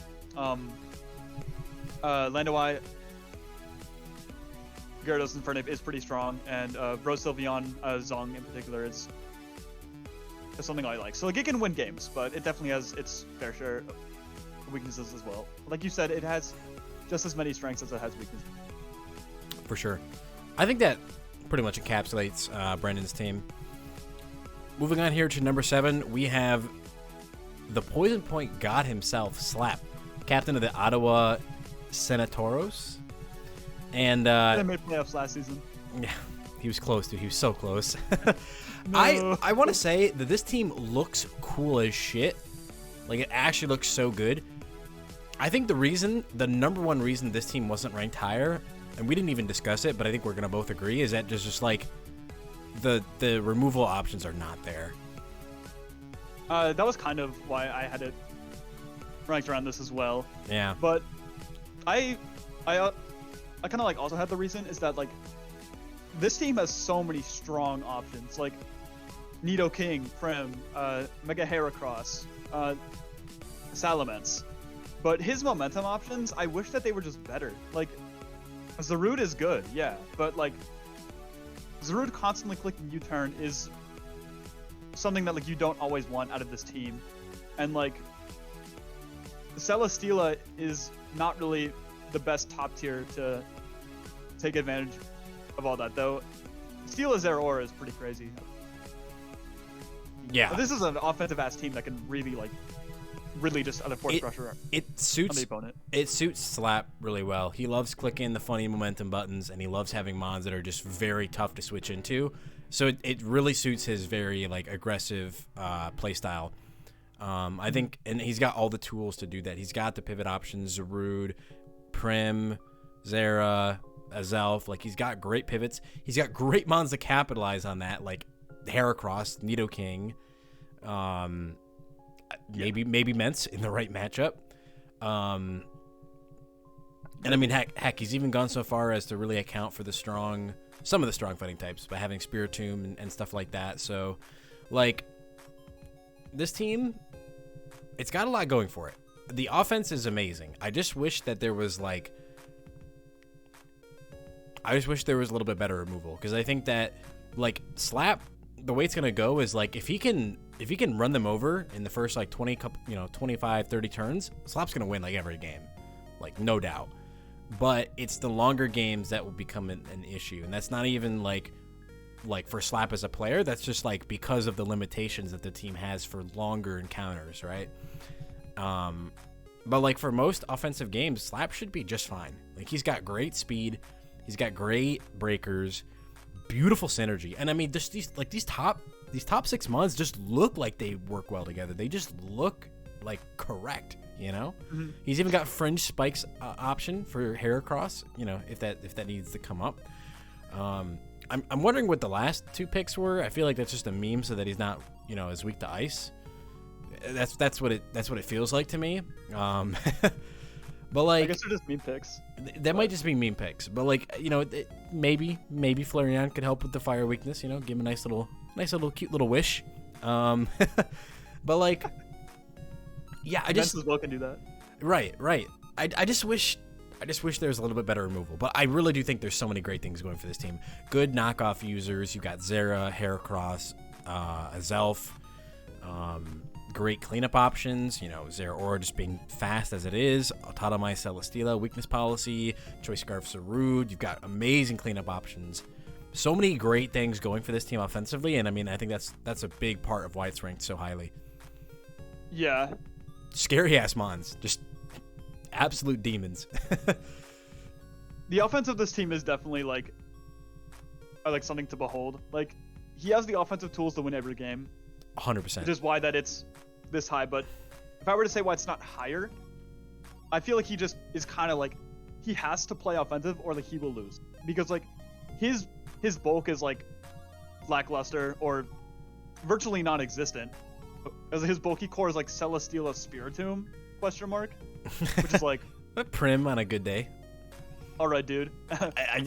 Landawai, Gyarados, and Infernape is pretty strong, and Bro, Sylveon, Zong in particular is something I like. So it can win games, but it definitely has its fair share of weaknesses as well. Like you said, it has just as many strengths as it has weaknesses. For sure. I think that pretty much encapsulates Brendan's team. Moving on here to number 7, we have the Poison Point God himself, Slap, captain of the Ottawa Senatoros. And They made playoffs last season. yeah, he was close to. He was so close. No. I want to say that this team looks cool as shit. Like, it actually looks so good. I think the number one reason this team wasn't ranked higher, and we didn't even discuss it, but I think we're gonna both agree, is that just like the removal options are not there. That was kind of why I had it ranked around this as well. Yeah. But I kind of like also had the reason is that like this team has so many strong options, like Nidoking, Prim, Mega Heracross, Salamence. But his momentum options, I wish that they were just better. Like, Zarude is good, yeah, but like Zarude constantly clicking U-turn is something that like you don't always want out of this team. And like Celesteela is not really the best top tier to take advantage of all that, though. Steela's aura is pretty crazy. Yeah. But this is an offensive ass team that can really just force pressure on the opponent. It suits Slap really well. He loves clicking the funny momentum buttons, and he loves having mons that are just very tough to switch into. So it really suits his very like aggressive play style. I think, and he's got all the tools to do that. He's got the pivot options, Zarude, Prim, Zera, Azelf. Like, he's got great pivots. He's got great mons to capitalize on that, like Heracross, Nidoking, maybe Mence in the right matchup. And I mean, heck, he's even gone so far as to really account for some of the strong fighting types by having Spiritomb and stuff like that. So, like, this team, it's got a lot going for it. The offense is amazing. I just wish that there was a little bit better removal, because I think that like Slap, the way it's gonna go is like if he can run them over in the first like 25, 30 turns, Slap's gonna win like every game, like no doubt. But it's the longer games that will become an issue, and that's not even like for Slap as a player. That's just like because of the limitations that the team has for longer encounters, right? But like for most offensive games, Slap should be just fine. Like, he's got great speed, he's got great breakers, beautiful synergy, and I mean just these top 6 months just look like they work well together. They just look like correct, you know. Mm-hmm. He's even got fringe spikes option for Heracross, if that needs to come up. I'm wondering what the last 2 picks were. I feel like that's just a meme so that he's not as weak to ice. That's what it feels like to me. But like, I guess they're just meme picks. That might just be meme picks, but like, maybe Flareon could help with the fire weakness. Give him a nice little cute little wish. But like, Yeah, Defense as well can do that. right. I just wish there was a little bit better removal, but I really do think there's so many great things going for this team. Good knockoff users. You got Zera, Heracross, Azelf. Great cleanup options. You know, Zera Aura just being fast as it is. Autotomai Celesteela, weakness policy. Choice Scarf Sarud. You've got amazing cleanup options. So many great things going for this team offensively, and I mean, I think that's a big part of why it's ranked so highly. Yeah. Scary ass mons, just absolute demons. The offense of this team is definitely like something to behold. Like, he has the offensive tools to win every game. 100%. Which is why that it's this high. But if I were to say why it's not higher, I feel like he just is kind of like, he has to play offensive or like he will lose, because like his bulk is like lackluster or virtually non-existent. As his bulky core is like Celesteela Spiritomb ? Which is like Prim on a good day. All right, dude.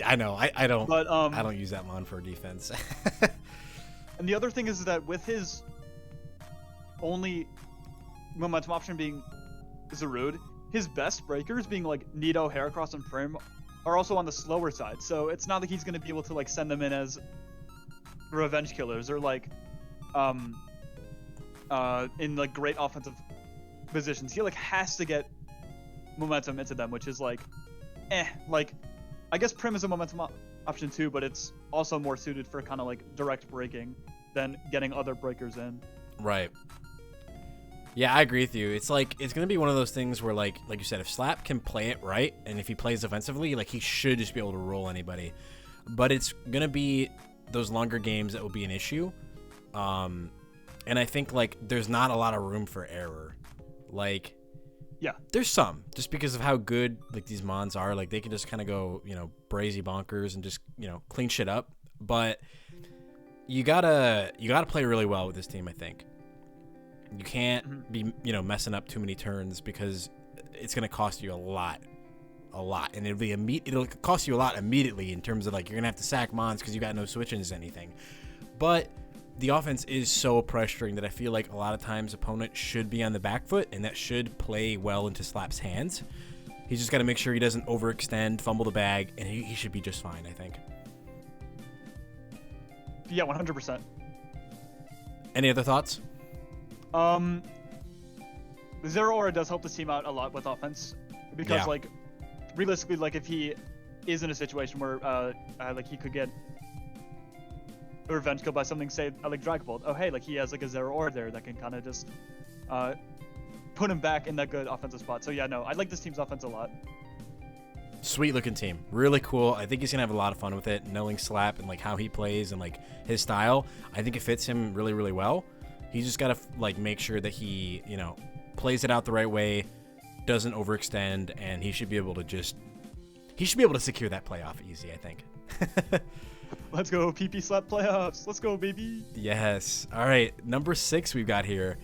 I know. I don't. But I don't use that mon for defense. And the other thing is that with his only momentum option being Zarude, his best breakers being like Nido, Heracross, and Prim are also on the slower side. So it's not like he's going to be able to like send them in as revenge killers or like in like great offensive positions. He like has to get momentum into them, which is like like I guess Prim is a momentum option too, but it's also more suited for kind of like direct breaking than getting other breakers in. Right. Yeah, I agree with you. It's like, it's going to be one of those things where like you said, if Slap can play it right, and if he plays offensively, like he should just be able to roll anybody. But it's going to be those longer games that will be an issue. And I think like there's not a lot of room for error. Like, yeah, there's some, just because of how good like these mons are. Like they can just kind of go, you know, brazy bonkers and just, you know, clean shit up. But you gotta play really well with this team, I think. You can't be, you know, messing up too many turns, because it's gonna cost you a lot, and it'll cost you a lot immediately in terms of like you're gonna have to sack mons because you got no switch-ins anything. But the offense is so pressuring that I feel like a lot of times opponent should be on the back foot, and that should play well into Slap's hands. He's just got to make sure he doesn't overextend, fumble the bag, and he should be just fine, I think. Yeah, 100%. Any other thoughts? Zero Aura does help this team out a lot with offense, because like realistically, like if he is in a situation where like he could get a revenge kill by something, say like Dragon Bolt. Oh hey, like he has like a Zero Aura there that can kind of just put him back in that good offensive spot. So yeah, no, I like this team's offense a lot. Sweet looking team, really cool. I think he's gonna have a lot of fun with it, knowing Slap and like how he plays and like his style. I think it fits him really, really well. He's just gotta like make sure that he, you know, plays it out the right way, doesn't overextend, and he should be able to secure that playoff easy, I think. Let's go PP Slap playoffs. Let's go, baby. Yes. All right, number 6 we've got here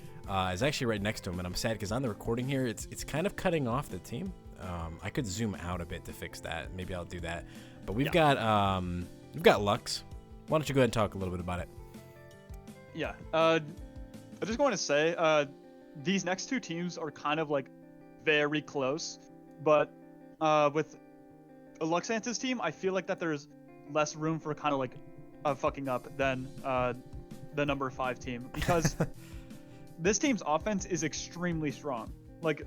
is actually right next to him, and I'm sad because on the recording here it's kind of cutting off the team. I could zoom out a bit to fix that. Maybe I'll do that. But we've got Lux. Why don't you go ahead and talk a little bit about it? Yeah. I just want to say, these next two teams are kind of like very close, but with Luxance's team, I feel like that there's less room for kind of like fucking up than the number 5 team, because this team's offense is extremely strong. Like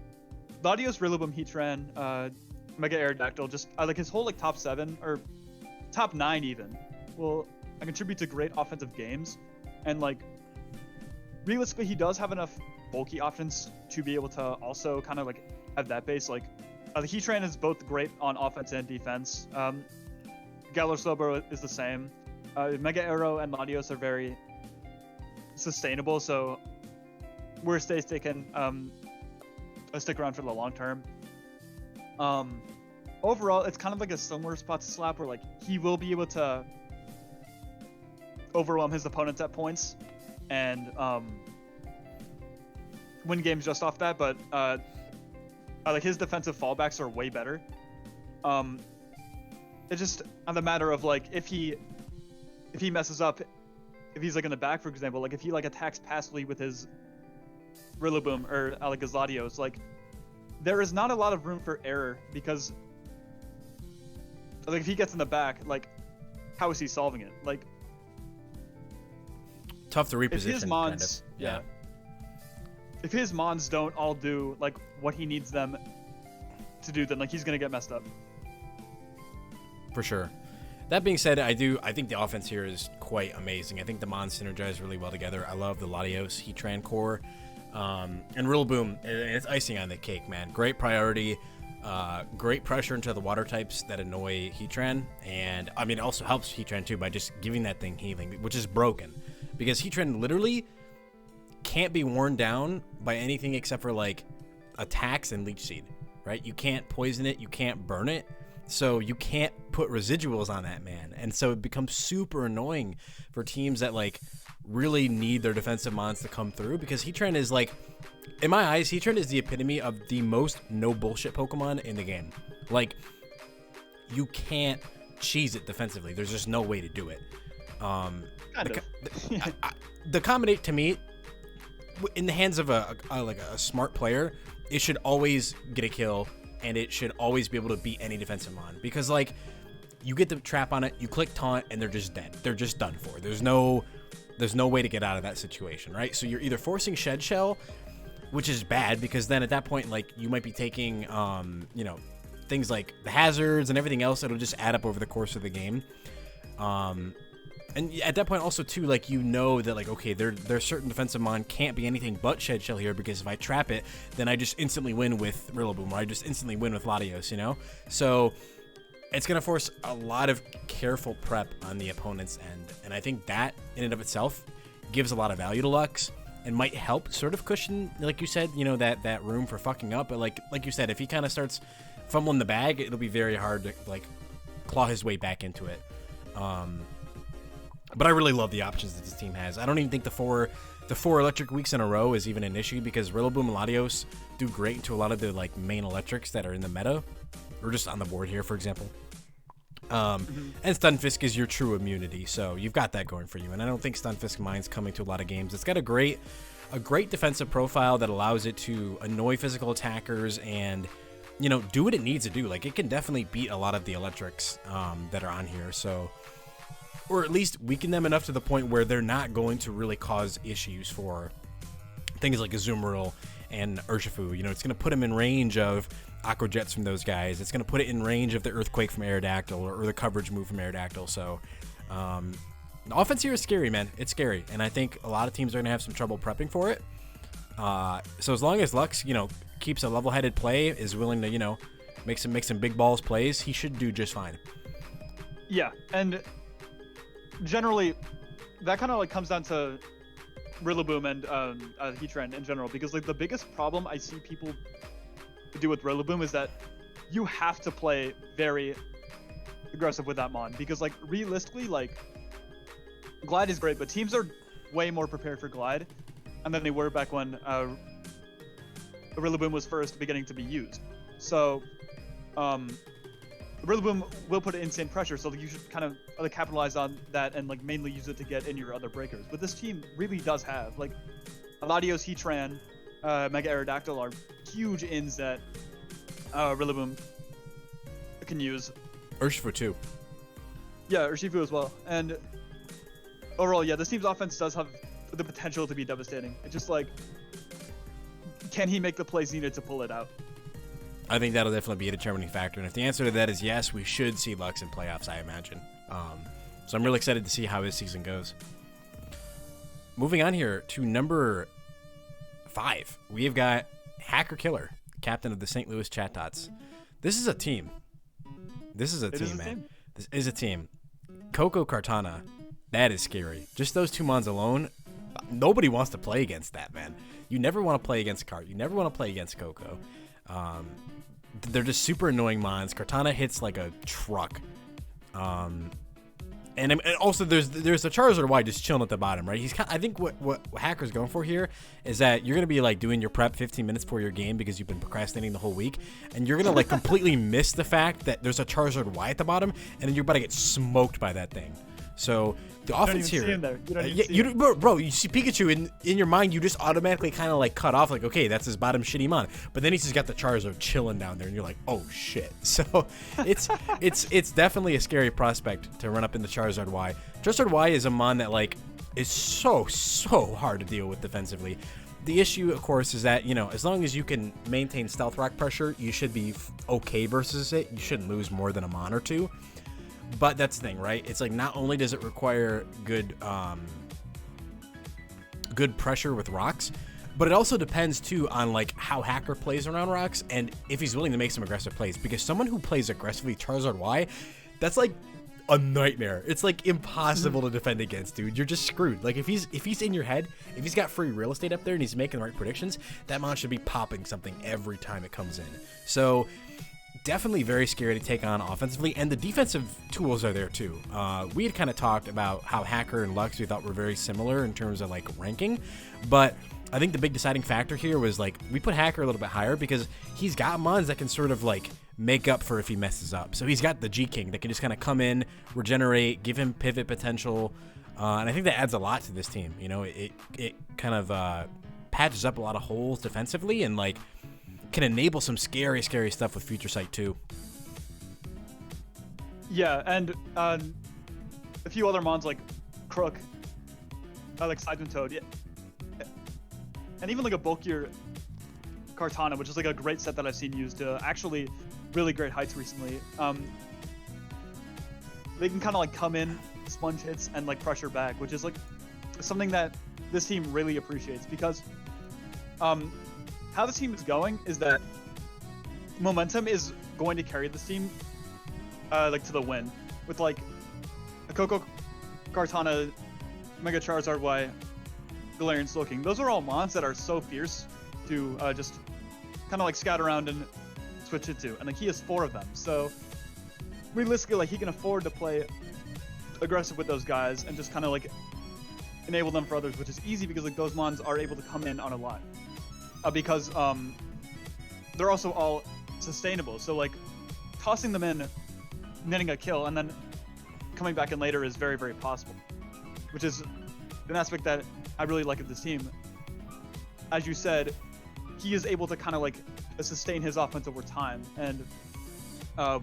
Latios, Rillaboom, Heatran, Mega Aerodactyl, just like his whole like top 7 or top 9 even will contribute to great offensive games, and like realistically he does have enough bulky options to be able to also kind of like have that base. Like the Heatran is both great on offense and defense. Galar Slowbro is the same. Mega Arrow and Latios are very sustainable, so worst days they can stick around for the long term. Overall, it's kind of like a similar spot to Slap, where like he will be able to overwhelm his opponents at points and win games just off that, but like his defensive fallbacks are way better. It's just on the matter of like if he messes up, if he's like in the back, for example, like if he like attacks passively with his Rillaboom or Alakazladios, like there is not a lot of room for error because like if he gets in the back, like how is he solving it? Like tough to reposition. If his mons, yeah. If his mons don't all do like what he needs them to do, then like he's gonna get messed up. For sure. That being said, I think the offense here is quite amazing. I think the mons synergize really well together. I love the Latios Heatran core. And Rillaboom, it's icing on the cake, man. Great priority, great pressure into the water types that annoy Heatran, and I mean it also helps Heatran too by just giving that thing healing, which is broken, because Heatran literally can't be worn down by anything except for like attacks and Leech Seed, right? You can't poison it, you can't burn it, so you can't put residuals on that man, and so it becomes super annoying for teams that like really need their defensive mons to come through, because Heatran is like, in my eyes, Heatran is the epitome of the most no bullshit Pokemon in the game. Like, you can't cheese it defensively. There's just no way to do it. The combinate to me, in the hands of a smart player, it should always get a kill, and it should always be able to beat any defensive mon, because like you get the trap on it, you click taunt, and they're just dead. They're just done for. There's no way to get out of that situation, right? So you're either forcing Shed Shell, which is bad, because then at that point, like, you might be taking, things like the hazards and everything else that'll just add up over the course of the game. And at that point also too, like, you know that like, okay, there's certain defensive mon can't be anything but Shed Shell here, because if I trap it, then I just instantly win with Rillaboom, or I just instantly win with Latios, you know? So it's going to force a lot of careful prep on the opponent's end. And I think that, in and of itself, gives a lot of value to Lux and might help sort of cushion, like you said, that room for fucking up. But like you said, if he kind of starts fumbling the bag, it'll be very hard to, like, claw his way back into it. But I really love the options that this team has. I don't even think the four electric weeks in a row is even an issue, because Rillaboom and Latios do great into a lot of the, like, main electrics that are in the meta, or just on the board here, for example. And Stunfisk is your true immunity, so you've got that going for you. And I don't think Stunfisk mind's coming to a lot of games. It's got a great defensive profile that allows it to annoy physical attackers and, do what it needs to do. Like, it can definitely beat a lot of the electrics that are on here, so, or at least weaken them enough to the point where they're not going to really cause issues for things like Azumarill and Urshifu. It's going to put them in range of Aqua Jets from those guys. It's going to put it in range of the Earthquake from Aerodactyl, or the coverage move from Aerodactyl. So the offense here is scary, man. It's scary, and I think a lot of teams are going to have some trouble prepping for it. So as long as Lux, keeps a level-headed play, is willing to, make some big balls plays, he should do just fine. Yeah, and generally, that kind of like comes down to Rillaboom and Heatran in general, because like the biggest problem I see people do with Rillaboom is that you have to play very aggressive with that mon, because like realistically, like, Glide is great, but teams are way more prepared for Glide and then they were back when Rillaboom was first beginning to be used. So Rillaboom will put insane pressure, so you should kind of capitalize on that and like mainly use it to get in your other breakers. But this team really does have like Latios, Heatran, Mega Aerodactyl are huge ins that Rillaboom can use. Urshifu too. Yeah, Urshifu as well. And overall, yeah, this team's offense does have the potential to be devastating. It's just like, can he make the plays needed to pull it out? I think that'll definitely be a determining factor. And if the answer to that is yes, we should see Lux in playoffs, I imagine. So I'm really excited to see how his season goes. Moving on here to number 5, we have got Hacker Killer, captain of the St. Louis Chat Tots. This is a team. This is a team, man. This is a team. Coco Cartana, that is scary. Just those two mons alone, nobody wants to play against that, man. You never want to play against Cart. You never want to play against Coco. They're just super annoying mons. Cartana hits like a truck. And also there's a Charizard Y just chilling at the bottom, right? I think what Hacker's going for here is that you're going to be like doing your prep 15 minutes before your game because you've been procrastinating the whole week, and you're going to like completely miss the fact that there's a Charizard Y at the bottom, and then you're about to get smoked by that thing. So the You don't offense even see here, him there. You don't even yeah, see you him. bro, you see Pikachu in your mind, you just automatically kind of like cut off, like, okay, that's his bottom shitty mon. But then he's just got the Charizard chilling down there, and you're like, oh shit. So it's definitely a scary prospect to run up into Charizard Y. Charizard Y is a mon that like is so hard to deal with defensively. The issue, of course, is that, you know, as long as you can maintain Stealth Rock pressure, you should be okay versus it. You shouldn't lose more than a mon or two. But that's the thing, right? It's like not only does it require good good pressure with rocks, but it also depends too on like how Hacker plays around rocks and if he's willing to make some aggressive plays. Because someone who plays aggressively Charizard Y, that's like a nightmare. It's like impossible to defend against, dude. You're just screwed. Like if he's in your head, if he's got free real estate up there and he's making the right predictions, that mon should be popping something every time it comes in. So definitely very scary to take on offensively, and the defensive tools are there too. We had kind of talked about how Hacker and Lux we thought were very similar in terms of like ranking, but I think the big deciding factor here was like we put Hacker a little bit higher because he's got mons that can sort of like make up for if he messes up. So he's got the G-King that can just kind of come in, regenerate, give him pivot potential, and I think that adds a lot to this team. You know, it kind of patches up a lot of holes defensively and like can enable some scary stuff with Future Sight too. Yeah, and a few other mons like Crook, like Seismic Toad, yeah. And even like a bulkier Kartana, which is like a great set that I've seen used to actually really great heights recently. They can kind of like come in, sponge hits, and like pressure back, which is like something that this team really appreciates because how this team is going is that momentum is going to carry this team like to the win with like a Coco, Kartana, Mega Charizard Y, Galarian Slowking. Those are all mons that are so fierce to just kind of like scout around and switch into, and like he has 4 of them. So realistically, like he can afford to play aggressive with those guys and just kind of like enable them for others, which is easy because like those mons are able to come in on a lot. Because they're also all sustainable. So like tossing them in, netting a kill, and then coming back in later is very possible, which is an aspect that I really like of this team. As you said, he is able to kind of like sustain his offense over time and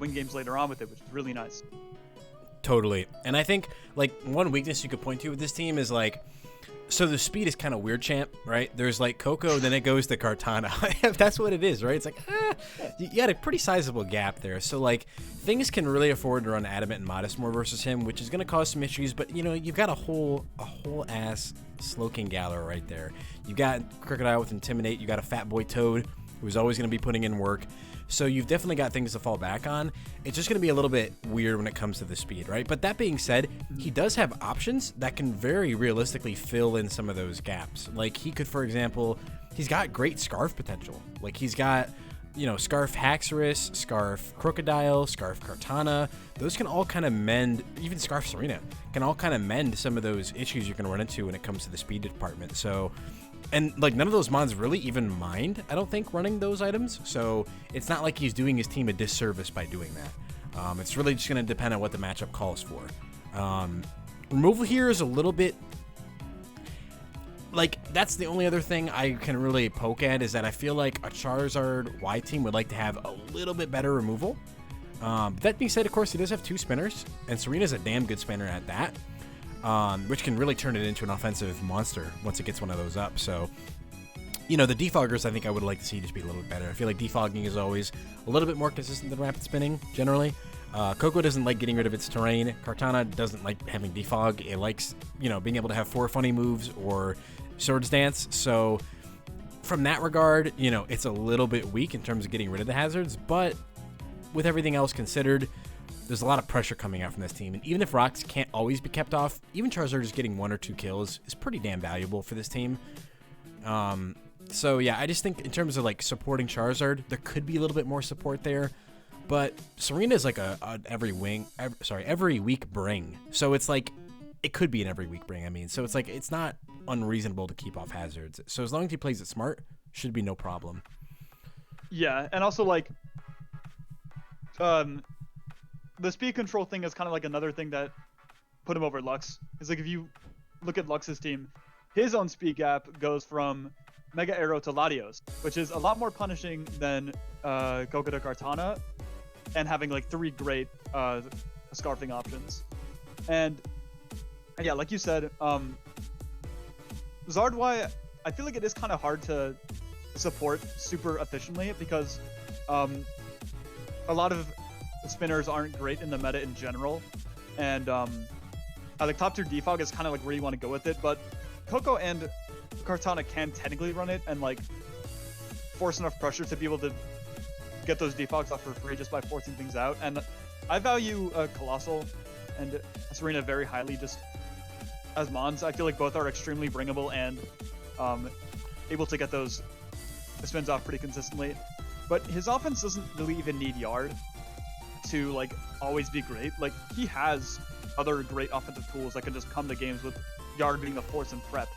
win games later on with it, which is really nice. Totally. And I think like one weakness you could point to with this team is like, so the speed is kind of weird, champ, right? There's like Coco, then it goes to Kartana. That's what it is, right? It's like, you had a pretty sizable gap there. So like things can really afford to run Adamant and Modest more versus him, which is going to cause some issues. But you know, you've got a whole ass Slowking Galar right there. You got Crocodile with Intimidate. You got a Fat Boy Toad who's always going to be putting in work. So you've definitely got things to fall back on. It's just going to be a little bit weird when it comes to the speed, right? But that being said, he does have options that can very realistically fill in some of those gaps. Like he could, for example, he's got great Scarf potential. Like he's got, you know, Scarf Haxorus, Scarf Crocodile, Scarf Kartana. Those can all kind of mend, even Scarf Serena can all kind of mend some of those issues you're going to run into when it comes to the speed department. So, and like none of those mons really even mind, I don't think, running those items. So it's not like he's doing his team a disservice by doing that. It's really just going to depend on what the matchup calls for. Removal here is a little bit like, that's the only other thing I can really poke at is that I feel like a Charizard Y team would like to have a little bit better removal. That being said, of course, he does have 2 spinners, and Serena's a damn good spinner at that. Which can really turn it into an offensive monster once it gets one of those up. So, you know, the defoggers I think I would like to see just be a little bit better. I feel like defogging is always a little bit more consistent than rapid spinning, generally. Coco doesn't like getting rid of its terrain. Kartana doesn't like having defog. It likes, you know, being able to have 4 funny moves or Swords Dance. So, from that regard, you know, it's a little bit weak in terms of getting rid of the hazards, but with everything else considered, there's a lot of pressure coming out from this team. And even if rocks can't always be kept off, even Charizard just getting 1 or 2 kills is pretty damn valuable for this team. So yeah, I just think in terms of like supporting Charizard, there could be a little bit more support there. But Serena is like every week bring. So it's like, it could be an every week bring, I mean. So it's like, it's not unreasonable to keep off hazards. So as long as he plays it smart, should be no problem. Yeah, and also like, the speed control thing is kind of like another thing that put him over Lux. Because like if you look at Lux's team, his own speed gap goes from Mega Arrow to Latios, which is a lot more punishing than Goku to Kartana, and having like 3 great scarfing options. And yeah, like you said, Zardwai, I feel like it is kind of hard to support super efficiently because a lot of spinners aren't great in the meta in general, and like top tier defog is kind of like where you want to go with it, but Coco and Kartana can technically run it and like force enough pressure to be able to get those defogs off for free just by forcing things out. And I value Colossal and Serena very highly just as Mons. I feel like both are extremely bringable and able to get those spins off pretty consistently. But his offense doesn't really even need Yard to like always be great. Like he has other great offensive tools that can just come to games, with Yard being the force and prep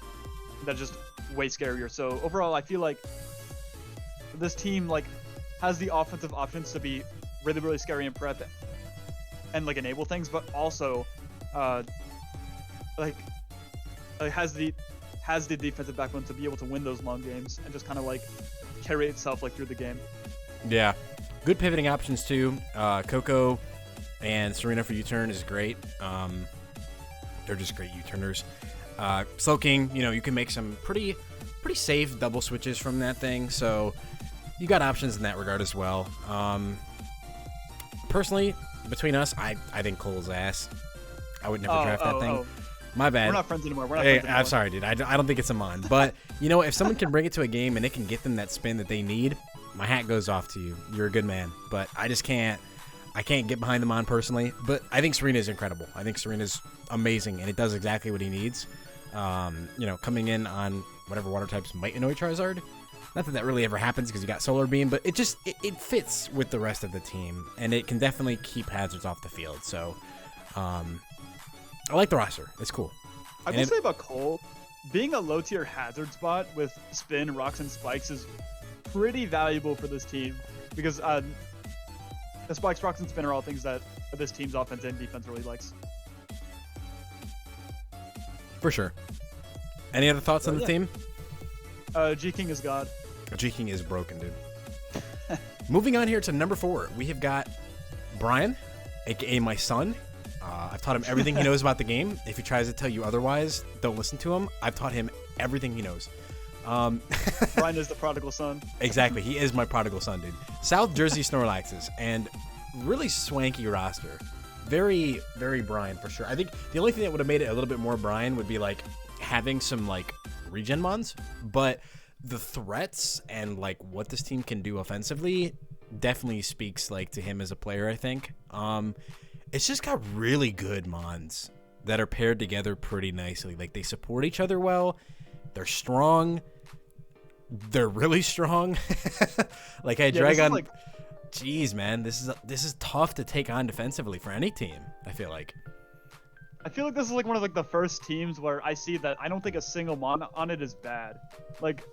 that's just way scarier. So overall, I feel like this team like has the offensive options to be really, really scary in prep and like enable things, but also like has the defensive backbone to be able to win those long games and just kind of like carry itself like through the game. Yeah, good pivoting options too. Coco and Serena for U-turn is great. They're just great U-turners. Slowking, you know, you can make some pretty safe double switches from that thing, so you got options in that regard as well. Personally, between us, I think Cole's ass. I would never draft that thing. My bad. We're not friends anymore. I'm sorry, dude. I don't think it's a mon. But, you know, if someone can bring it to a game and it can get them that spin that they need, my hat goes off to you. You're a good man. But I just can't. I can't get behind the mon personally. But I think Serena is incredible. I think Serena's amazing, and it does exactly what he needs. You know, coming in on whatever water types might annoy Charizard. Not that really ever happens because you got Solar Beam, but it just it fits with the rest of the team, and it can definitely keep hazards off the field. So, I like the roster. It's cool. I will say about Cole, being a low tier hazard spot with spin, rocks, and spikes is pretty valuable for this team because the spikes, rocks, and spin are all things that this team's offense and defense really likes. For sure. Any other thoughts on the team? G-King is God. G-King is broken, dude. Moving on here to number 4, we have got Brian, aka my son. I've taught him everything he knows about the game. If he tries to tell you otherwise, don't listen to him. I've taught him everything he knows. Brian is the prodigal son. Exactly. He is my prodigal son, dude. South Jersey Snorlaxes, and really swanky roster. Very, very Brian, for sure. I think the only thing that would have made it a little bit more Brian would be, like, having some, like, regen mons. But the threats and, like, what this team can do offensively definitely speaks, like, to him as a player, I think. It's just got really good mons that are paired together pretty nicely. Like, they support each other well. They're strong. They're really strong. Like, Hydreigon... Like... Jeez, man, this is tough to take on defensively for any team, I feel like. I feel like this is like one of like the first teams where I see that I don't think a single mon on it is bad. Like,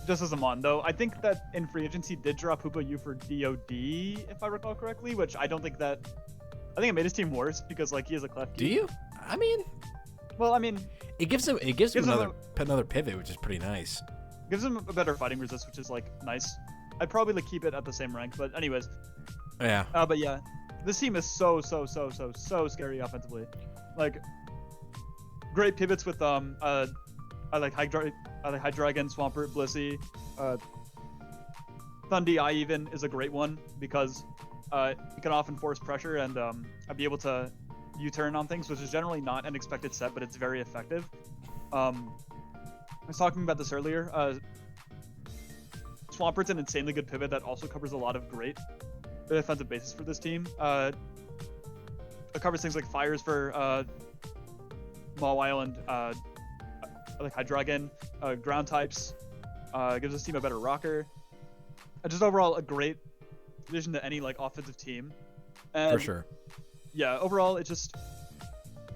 just as a mon, though, I think that in free agency did drop Hoopa U for DOD, if I recall correctly, which I don't think that... I think it made his team worse because, like, he is a clef key. Do you? I mean... Well, I mean... It gives him another pivot, which is pretty nice. Gives him a better fighting resist, which is, like, nice. I'd probably like keep it at the same rank, but anyways. Yeah. But yeah, this team is so scary offensively. Like, great pivots with I like Hydreigon, Swampert, Blissey, Thundee even is a great one because you can often force pressure and be able to U-turn on things, which is generally not an expected set, but it's very effective. I was talking about this earlier. Swampert's an insanely good pivot that also covers a lot of great defensive bases for this team. It covers things like fires for Mawile and like Hydreigon, ground types. Gives this team a better rocker. Just overall a great addition to any like offensive team. And, for sure. Yeah, overall it just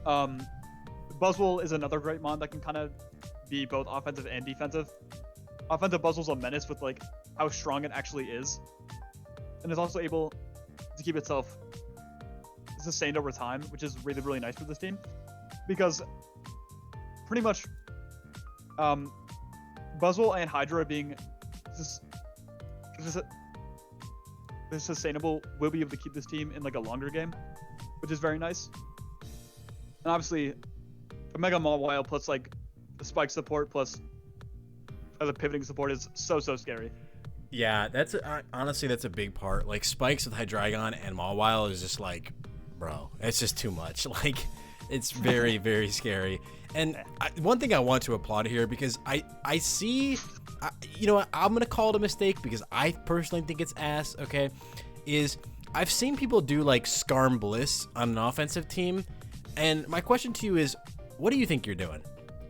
Buzzwole is another great mon that can kind of be both offensive and defensive. Offensive Buzzwole's a menace with like how strong it actually is, and is also able to keep itself sustained over time, which is really, really nice for this team. Because pretty much Buzzwole and Hydra being sustainable will be able to keep this team in like a longer game, which is very nice. And obviously, a Mega Mawile plus like the spike support plus the pivoting support is so scary. Yeah, that's honestly that's a big part. Like spikes with Hydreigon and Mawile is just like, bro, it's just too much. Like, it's very very scary. And one thing I want to applaud here, because I see, you know what, I'm gonna call it a mistake because I personally think it's ass. Okay, is I've seen people do like Skarm Bliss on an offensive team, and my question to you is, what do you think you're doing?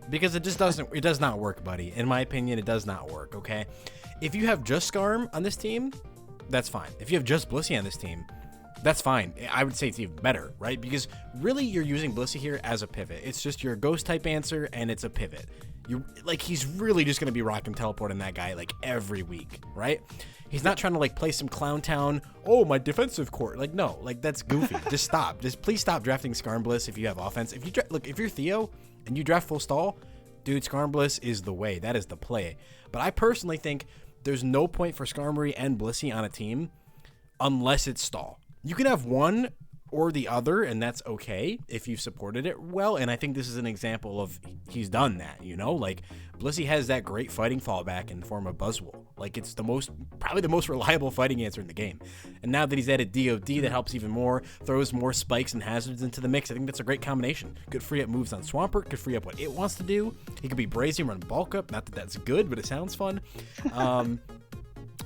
Because it does not work, buddy. In my opinion, it does not work. Okay, if you have just Skarm on this team, that's fine. If you have just Blissey on this team, that's fine. I would say it's even better, right? Because really you're using Blissey here as a pivot. It's just your ghost type answer and it's a pivot. He's really just going to be rocking teleporting that guy like every week, right? He's not trying to like play some Clown Town, oh, my defensive court. Like, no, like that's goofy. Just stop. Just please stop drafting Skarm Bliss if you have offense. If you're Theo and you draft full stall, dude, Skarm Bliss is the way. That is the play. But I personally think there's no point for Skarmory and Blissey on a team unless it's stall. You can have one or the other, and that's okay if you've supported it well. And I think this is an example of he's done that, you know? Like, Blissey has that great fighting fallback in the form of Buzzwole. Like, it's probably the most reliable fighting answer in the game. And now that he's added DOD, that helps even more, throws more spikes and hazards into the mix. I think that's a great combination. Could free up moves on Swampert, could free up what it wants to do. He could be Brazy, run bulk up. Not that that's good, but it sounds fun.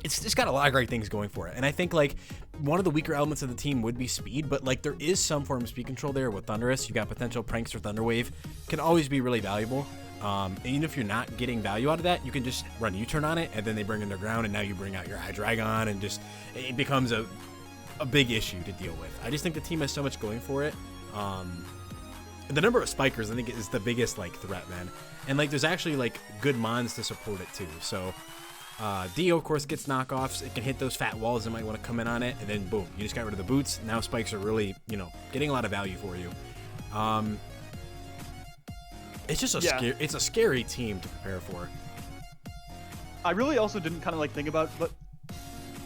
It's just got a lot of great things going for it. And I think, like, one of the weaker elements of the team would be speed, but, like, there is some form of speed control there with Thundurus. You got potential Prankster Thunderwave. Can always be really valuable. And even if you're not getting value out of that, you can just run U-turn on it, and then they bring in their ground, and now you bring out your Hydreigon, and just it becomes a big issue to deal with. I just think the team has so much going for it. The number of spikers, I think, is the biggest, like, threat, man. And, like, there's actually, like, good mons to support it, too. So Dio, of course, gets knockoffs. It can hit those fat walls that might want to come in on it, and then boom, you just got rid of the boots. Now spikes are really, getting a lot of value for you. It's just it's a scary team to prepare for. I really also didn't kind of like think about, but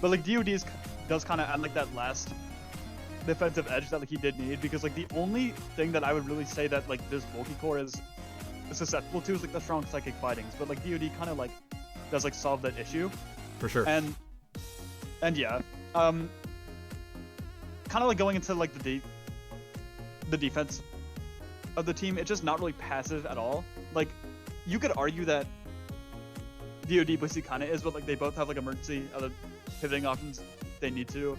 like DOD does kind of add like that last defensive edge that like he did need, because like the only thing that I would really say that like this bulky core is susceptible to is like the strong psychic fightings, but like DOD kind of like does like solve that issue for sure. And yeah, kind of like going into like the defense of the team, it's just not really passive at all. Like, you could argue that DOD Blissey kind of is, but like they both have like emergency other pivoting options they need to,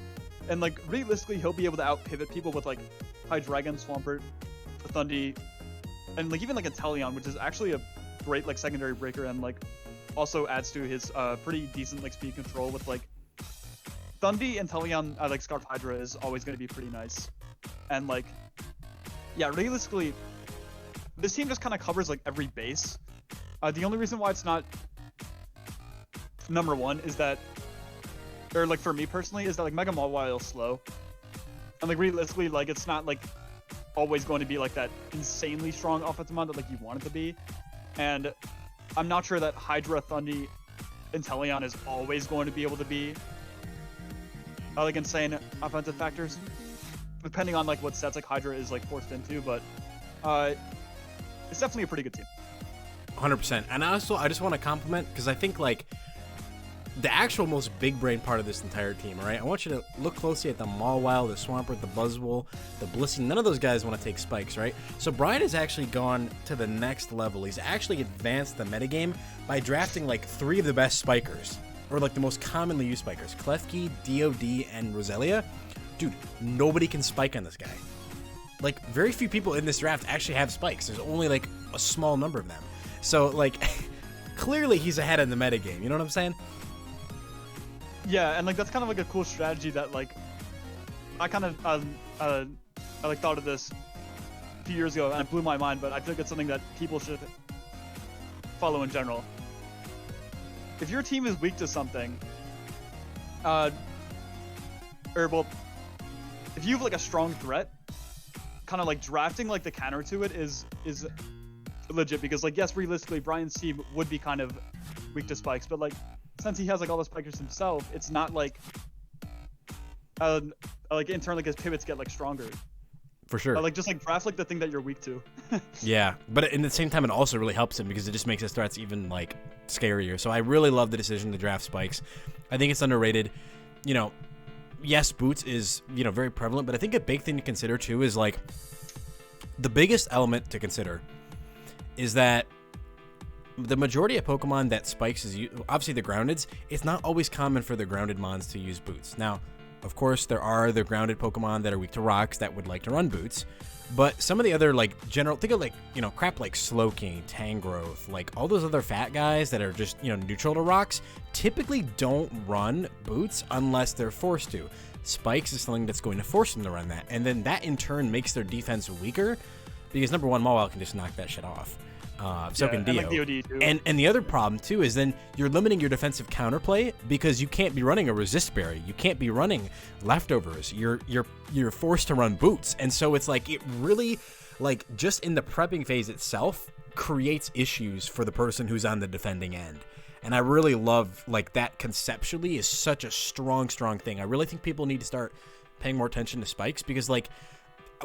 and like realistically he'll be able to out pivot people with like Hydreigon, Swampert, Thundy, and like even like Inteleon, which is actually a great like secondary breaker, and like also adds to his pretty decent like speed control with like Thundy and Inteleon, like Scarf Hydra is always going to be pretty nice. And like, yeah, realistically this team just kind of covers like every base. The only reason why it's not number one is that, or like for me personally, is that like Mega Mawile is slow, and like realistically like it's not like always going to be like that insanely strong offensive mod that like you want it to be. And I'm not sure that Hydra, Thundy, Inteleon is always going to be able to be like insane offensive factors, depending on like what sets like Hydra is like forced into, but it's definitely a pretty good team. 100%. And also I just want to compliment, because I think like the actual most big brain part of this entire team, all right? I want you to look closely at the Mawile, the Swampert, the Buzzwole, the Blissey. None of those guys want to take spikes, right? So Brian has actually gone to the next level. He's actually advanced the metagame by drafting like 3 of the best spikers, or like the most commonly used spikers: Klefki, DOD, and Roselia. Dude, nobody can spike on this guy. Like, very few people in this draft actually have spikes. There's only like a small number of them. So like, clearly he's ahead in the metagame. You know what I'm saying? Yeah, and like that's kind of like a cool strategy that like I kind of I like thought of this a few years ago and it blew my mind, but I feel like it's something that people should follow in general. If your team is weak to something, or well, if you have like a strong threat, kind of like drafting like the counter to it is legit, because like yes, realistically Brian's team would be kind of weak to spikes, but like since he has like all the spikers himself, it's not like like in turn like his pivots get like stronger. For sure. Like just like draft like the thing that you're weak to. Yeah, but at the same time, it also really helps him because it just makes his threats even like scarier. So I really love the decision to draft spikes. I think it's underrated. You know, yes, boots is, you know, very prevalent, but I think a big thing to consider too is like the biggest element to consider is that the majority of Pokemon that spikes is obviously the groundeds. It's not always common for the grounded mons to use boots. Now, of course, there are the grounded Pokemon that are weak to rocks that would like to run boots, but some of the other like general, think of like, you know, crap like Slowking, Tangrowth, like all those other fat guys that are just, you know, neutral to rocks, typically don't run boots unless they're forced to. Spikes is something that's going to force them to run that, and then that in turn makes their defense weaker because number one, Mawile can just knock that shit off. So can Dio. And, like, DOD too. And the other problem too is then you're limiting your defensive counterplay because you can't be running a resist berry. You can't be running leftovers. You're forced to run boots. And so it's like it really, like, just in the prepping phase itself creates issues for the person who's on the defending end. And I really love, like, that conceptually is such a strong thing. I really think people need to start paying more attention to spikes because, like,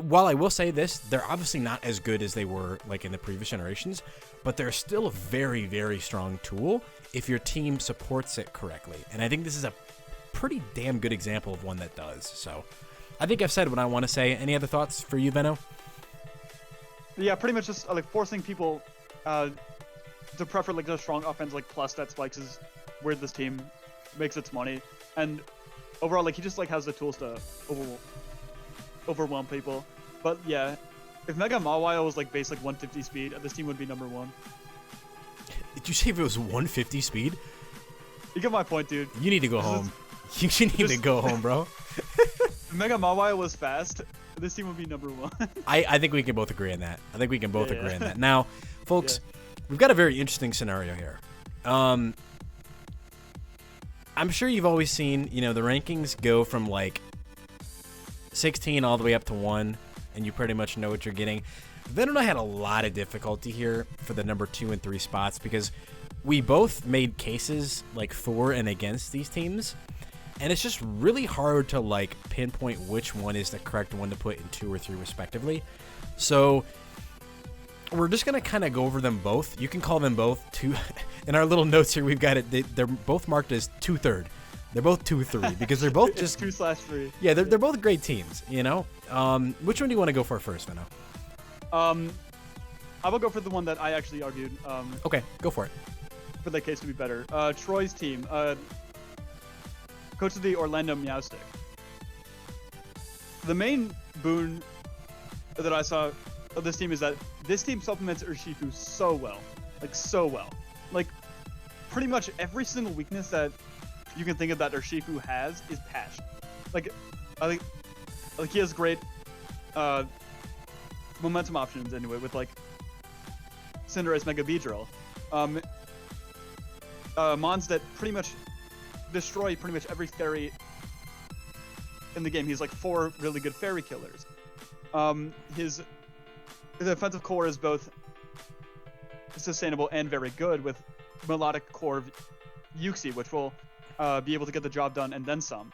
while I will say this, they're obviously not as good as they were like in the previous generations, but they're still a very, very strong tool if your team supports it correctly. And I think this is a pretty damn good example of one that does. So I think I've said what I want to say. Any other thoughts for you, Benno? Yeah, pretty much just like forcing people to prefer like the strong offense like plus that spikes is where this team makes its money. And overall, like he just like has the tools to overwhelm people. But yeah, if Mega Mawile was like base like 150 speed, this team would be number one. Did you say if it was 150 speed? You get my point, dude. You need to go home. You need to go home, bro. If Mega Mawile was fast, this team would be number one. I think we can both agree on that. I think we can both agree on that. Now, folks, we've got a very interesting scenario here. I'm sure you've always seen, you know, the rankings go from like 16 all the way up to 1, and you pretty much know what you're getting. Then I had a lot of difficulty here for the number 2 and 3 spots because we both made cases like for and against these teams, and it's just really hard to like pinpoint which one is the correct one to put in 2 or 3 respectively. So we're just gonna kind of go over them both. You can call them both two. In our little notes here, we've got it. They're both marked as 2/3. They're both 2-3 because they're both just 2/3. Yeah, they're both great teams, you know. Which one do you want to go for first, Benno? I will go for the one that I actually argued. Okay, go for it. For that case to be better. Troy's team, coach of the Orlando Meowstick. The main boon that I saw of this team is that this team supplements Urshifu so well, like pretty much every single weakness that you can think of that Urshifu has is passion. Like, I think, like he has great momentum options anyway with like Cinderace, Mega Beedrill, mons that pretty much destroy pretty much every fairy in the game. He's like 4 really good fairy killers. His offensive core is both sustainable and very good with melodic core of Uxie, which will be able to get the job done and then some.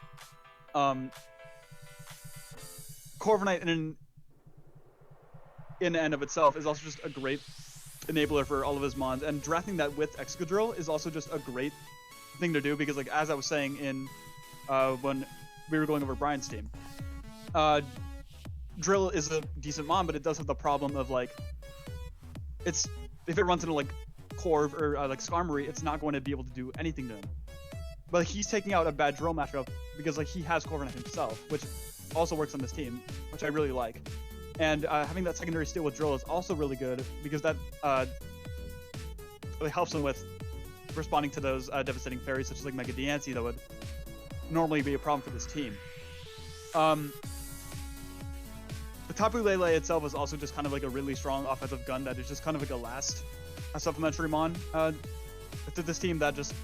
Corviknight in and of itself is also just a great enabler for all of his mons, and drafting that with Excadrill is also just a great thing to do because, like, as I was saying in when we were going over Brian's team, Drill is a decent mon, but it does have the problem of like if it runs into like Corv or like Skarmory, it's not going to be able to do anything to him. But he's taking out a bad Drill matchup because like he has Corviknight himself, which also works on this team, which I really like. And having that secondary steal with Drill is also really good because that really helps him with responding to those devastating fairies such as like Mega Diancie that would normally be a problem for this team. The Tapu Lele itself is also just kind of like a really strong offensive gun that is just kind of like a last supplementary mon to this team that just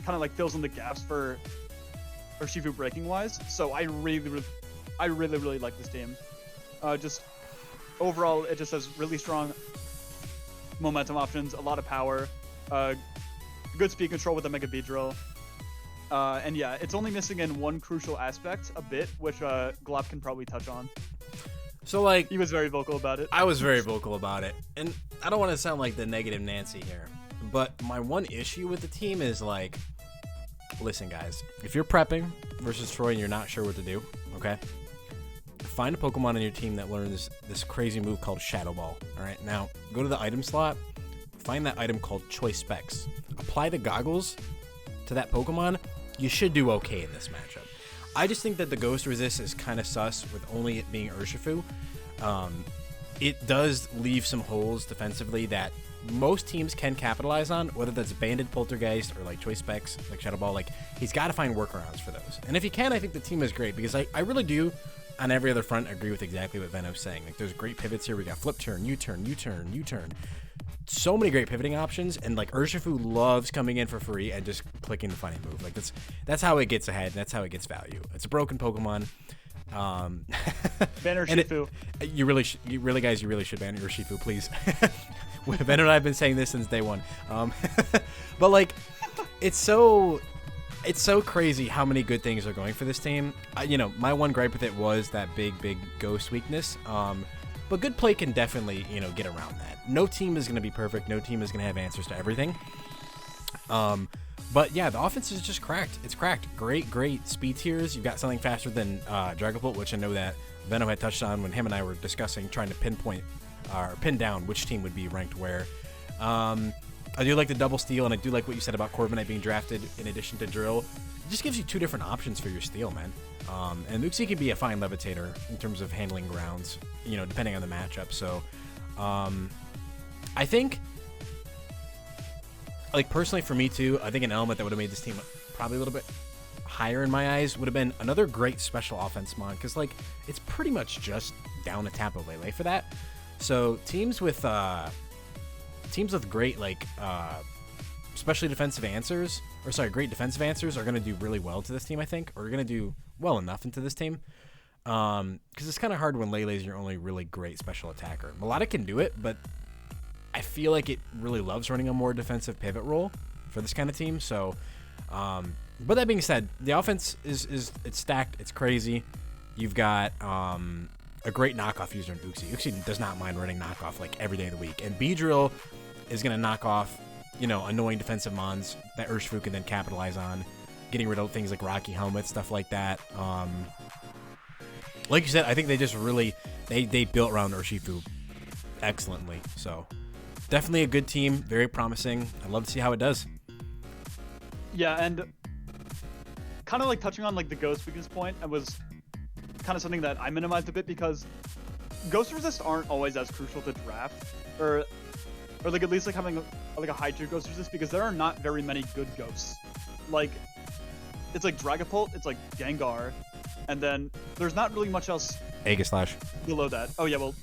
kind of like fills in the gaps for Urshifu breaking wise. So I really I really, really like this team. Just overall, it just has really strong momentum options, a lot of power, good speed control with the Mega Beedrill. And yeah, it's only missing in one crucial aspect a bit, which Glop can probably touch on. So, like, he was very vocal about it. I was very vocal about it. And I don't want to sound like the negative Nancy here, but my one issue with the team is, like, listen, guys, if you're prepping versus Troy and you're not sure what to do, okay, find a Pokemon on your team that learns this crazy move called Shadow Ball. All right, now go to the item slot, find that item called Choice Specs, apply the goggles to that Pokemon. You should do okay in this matchup. I just think that the Ghost Resist is kind of sus with only it being Urshifu. It does leave some holes defensively that most teams can capitalize on, whether that's Banded Poltergeist or like Choice Specs, like Shadow Ball. Like, he's got to find workarounds for those. And if he can, I think the team is great, because I really do, on every other front, agree with exactly what Venom's saying. Like, there's great pivots here. We got flip turn, U-turn, U-turn, U-turn. So many great pivoting options, and like Urshifu loves coming in for free and just clicking the funny move. Like, that's how it gets ahead, and that's how it gets value. It's a broken Pokemon. Ban Urshifu. You really should ban Urshifu, please. Ben and I have been saying this since day one. But like, it's so crazy how many good things are going for this team. My one gripe with it was that big ghost weakness. But good play can definitely, get around that. No team is going to be perfect. No team is going to have answers to everything. But yeah, the offense is just cracked. It's cracked. Great speed tiers. You've got something faster than Dragapult, which I know that Venom had touched on when him and I were discussing, trying to pin down which team would be ranked where. I do like the double steal, and I do like what you said about Corviknight being drafted in addition to Drill. It just gives you two different options for your steal, man. And Luxie can be a fine levitator in terms of handling grounds, depending on the matchup. So, I think, like, personally for me too, I think an element that would have made this team probably a little bit higher in my eyes would have been another great special offense mod, because like, it's pretty much just down a Tapu Lele for that. So teams with great like especially defensive answers, great defensive answers, are going to do really well to this team, I think, or are going to do well enough into this team. Because it's kind of hard when Lele's your only really great special attacker. Melodic can do it, but I feel like it really loves running a more defensive pivot role for this kind of team. So, but that being said, the offense is it's stacked. It's crazy. You've got a great knockoff user in Uxie. Uxie does not mind running knockoff like every day of the week. And Beedrill is going to knock off, annoying defensive mons that Urshifu can then capitalize on, getting rid of things like Rocky Helmet, stuff like that. Like you said, I think they just really, they built around Urshifu excellently. So definitely a good team, very promising. I'd love to see how it does. Yeah, and kind of like touching on like the Ghost weakness point, it was kind of something that I minimized a bit, because Ghost Resist aren't always as crucial to draft, or like at least like having a high tier Ghost Resist, because there are not very many good ghosts. Like, it's like Dragapult, it's like Gengar, and then there's not really much else Aegislash below that. Oh yeah, well,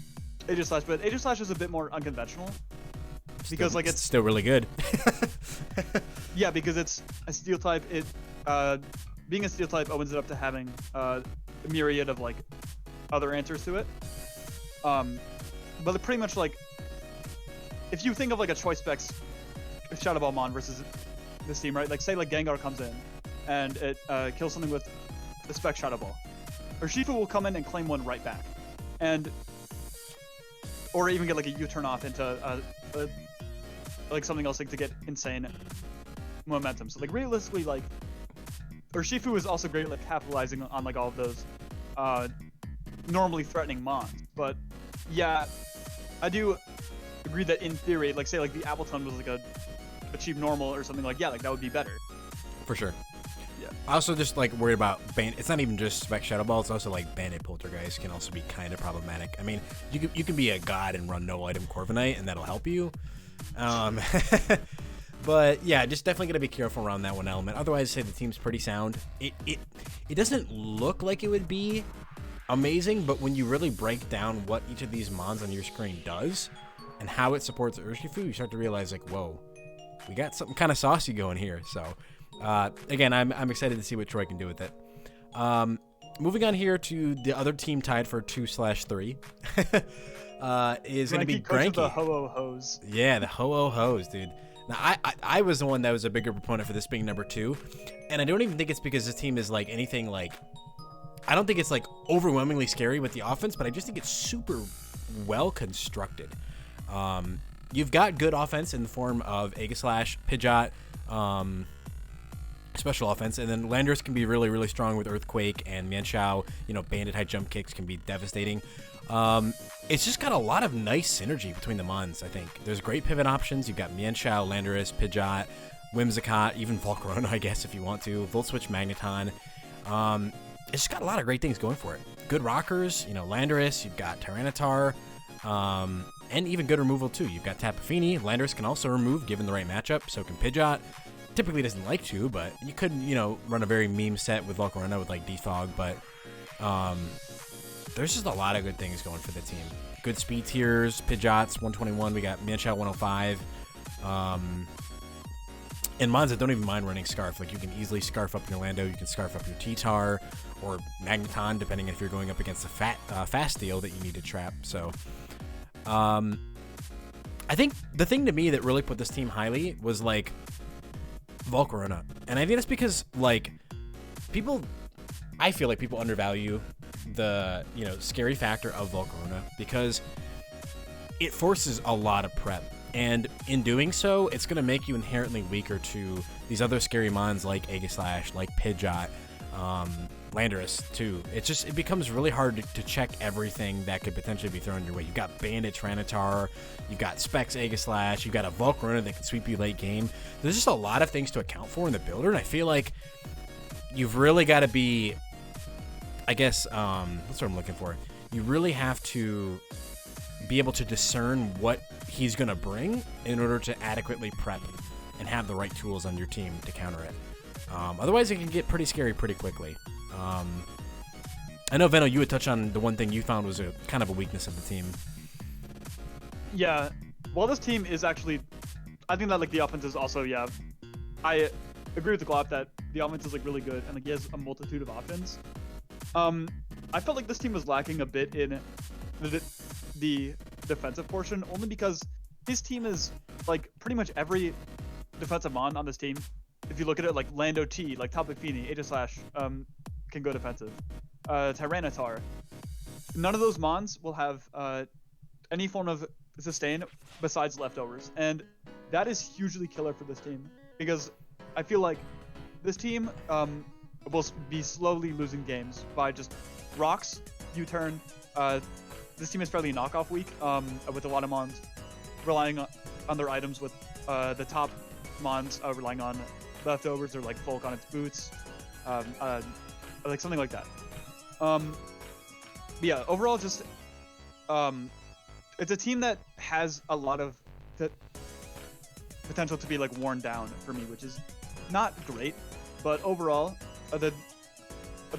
Aegislash, but Aegislash is a bit more unconventional, because like it's still really good. Yeah, because it's a steel type. It being a steel type opens it up to having a myriad of like other answers to it. But pretty much like, if you think of like a Choice Specs Shadow Ball Mon versus this team, right? Like, say like Gengar comes in and it kills something with the Spec Shadow Ball, Urshifu will come in and claim one right back, or even get like a U-turn off into like something else, like to get insane momentum. So like realistically, like Urshifu is also great at like capitalizing on like all of those normally threatening mons. But yeah, I do agree that in theory, like say like the Appleton was like a cheap normal or something, like, yeah, like that would be better. For sure. Yeah. I also just like worried about it's not even just Spec Shadow Ball, it's also like Bandit Poltergeist can also be kind of problematic. I mean, you can be a god and run no item Corviknight, and that'll help you. But yeah, just definitely gotta be careful around that one element. Otherwise, I'd say the team's pretty sound. It doesn't look like it would be amazing, but when you really break down what each of these mons on your screen does and how it supports Urshifu, you start to realize like, whoa, we got something kind of saucy going here. So again, I'm excited to see what Troy can do with it. moving on here to the other team tied for 2/3 is going to be Granky. The Ho-Oh-Hos. Yeah, the Ho-Oh-Hos, dude. Now, I was the one that was a bigger proponent for this being number 2, and I don't even think it's because this team is like anything like, I don't think it's like overwhelmingly scary with the offense, but I just think it's super well constructed. You've got good offense in the form of Aegislash, Pidgeot, special offense, and then Landorus can be really, really strong with Earthquake, and Mienshao, banded high jump kicks can be devastating. It's just got a lot of nice synergy between the Mons, I think. There's great pivot options. You've got Mienshao, Landorus, Pidgeot, Whimsicott, even Volcarona, I guess, if you want to. Volt Switch, Magneton. It's just got a lot of great things going for it. Good rockers, Landorus, you've got Tyranitar, and even good removal, too. You've got Tapu Fini. Landorus can also remove, given the right matchup, so can Pidgeot. Typically doesn't like to, but you could, run a very meme set with Volcarona with, like, Defog, but there's just a lot of good things going for the team. Good speed tiers, Pidgeot's 121, we got Mienshao 105. And Mons that don't even mind running Scarf. Like, you can easily Scarf up your Lando, you can Scarf up your T-Tar, or Magneton, depending if you're going up against a fast steel that you need to trap. So, I think the thing to me that really put this team highly was, like, Volcarona. And I think that's because, like, I feel like people undervalue the, scary factor of Volcarona because it forces a lot of prep. And in doing so, it's going to make you inherently weaker to these other scary mons like Aegislash, like Pidgeot, Landorus, too. It becomes really hard to check everything that could potentially be thrown your way. You've got Bandit Tyranitar, you've got Specs Aegislash, you've got a Volcarona that can sweep you late game. There's just a lot of things to account for in the builder, and I feel like you've really got to be, I guess, what's what I'm looking for? You really have to be able to discern what he's going to bring in order to adequately prep and have the right tools on your team to counter it. Otherwise, it can get pretty scary pretty quickly. I know, Veno, you would touch on the one thing you found was a kind of a weakness of the team. Yeah, well, this team is actually, I think that like the offense is also, I agree with the Glop that the offense is like really good and like he has a multitude of options. I felt like this team was lacking a bit in the defensive portion, only because his team is like pretty much every defensive mon on this team. If you look at it, like Lando T, like Tapu Fini, Aegislash, can go defensive. Tyranitar. None of those mons will have any form of sustain besides leftovers, and that is hugely killer for this team because I feel like this team will be slowly losing games by just rocks, U-turn. This team is fairly knockoff weak, with a lot of mons relying on their items, with the top mons relying on leftovers or like Volk on its boots, like something like that. Yeah, overall, just it's a team that has a lot of the potential to be like worn down for me, which is not great. But overall, the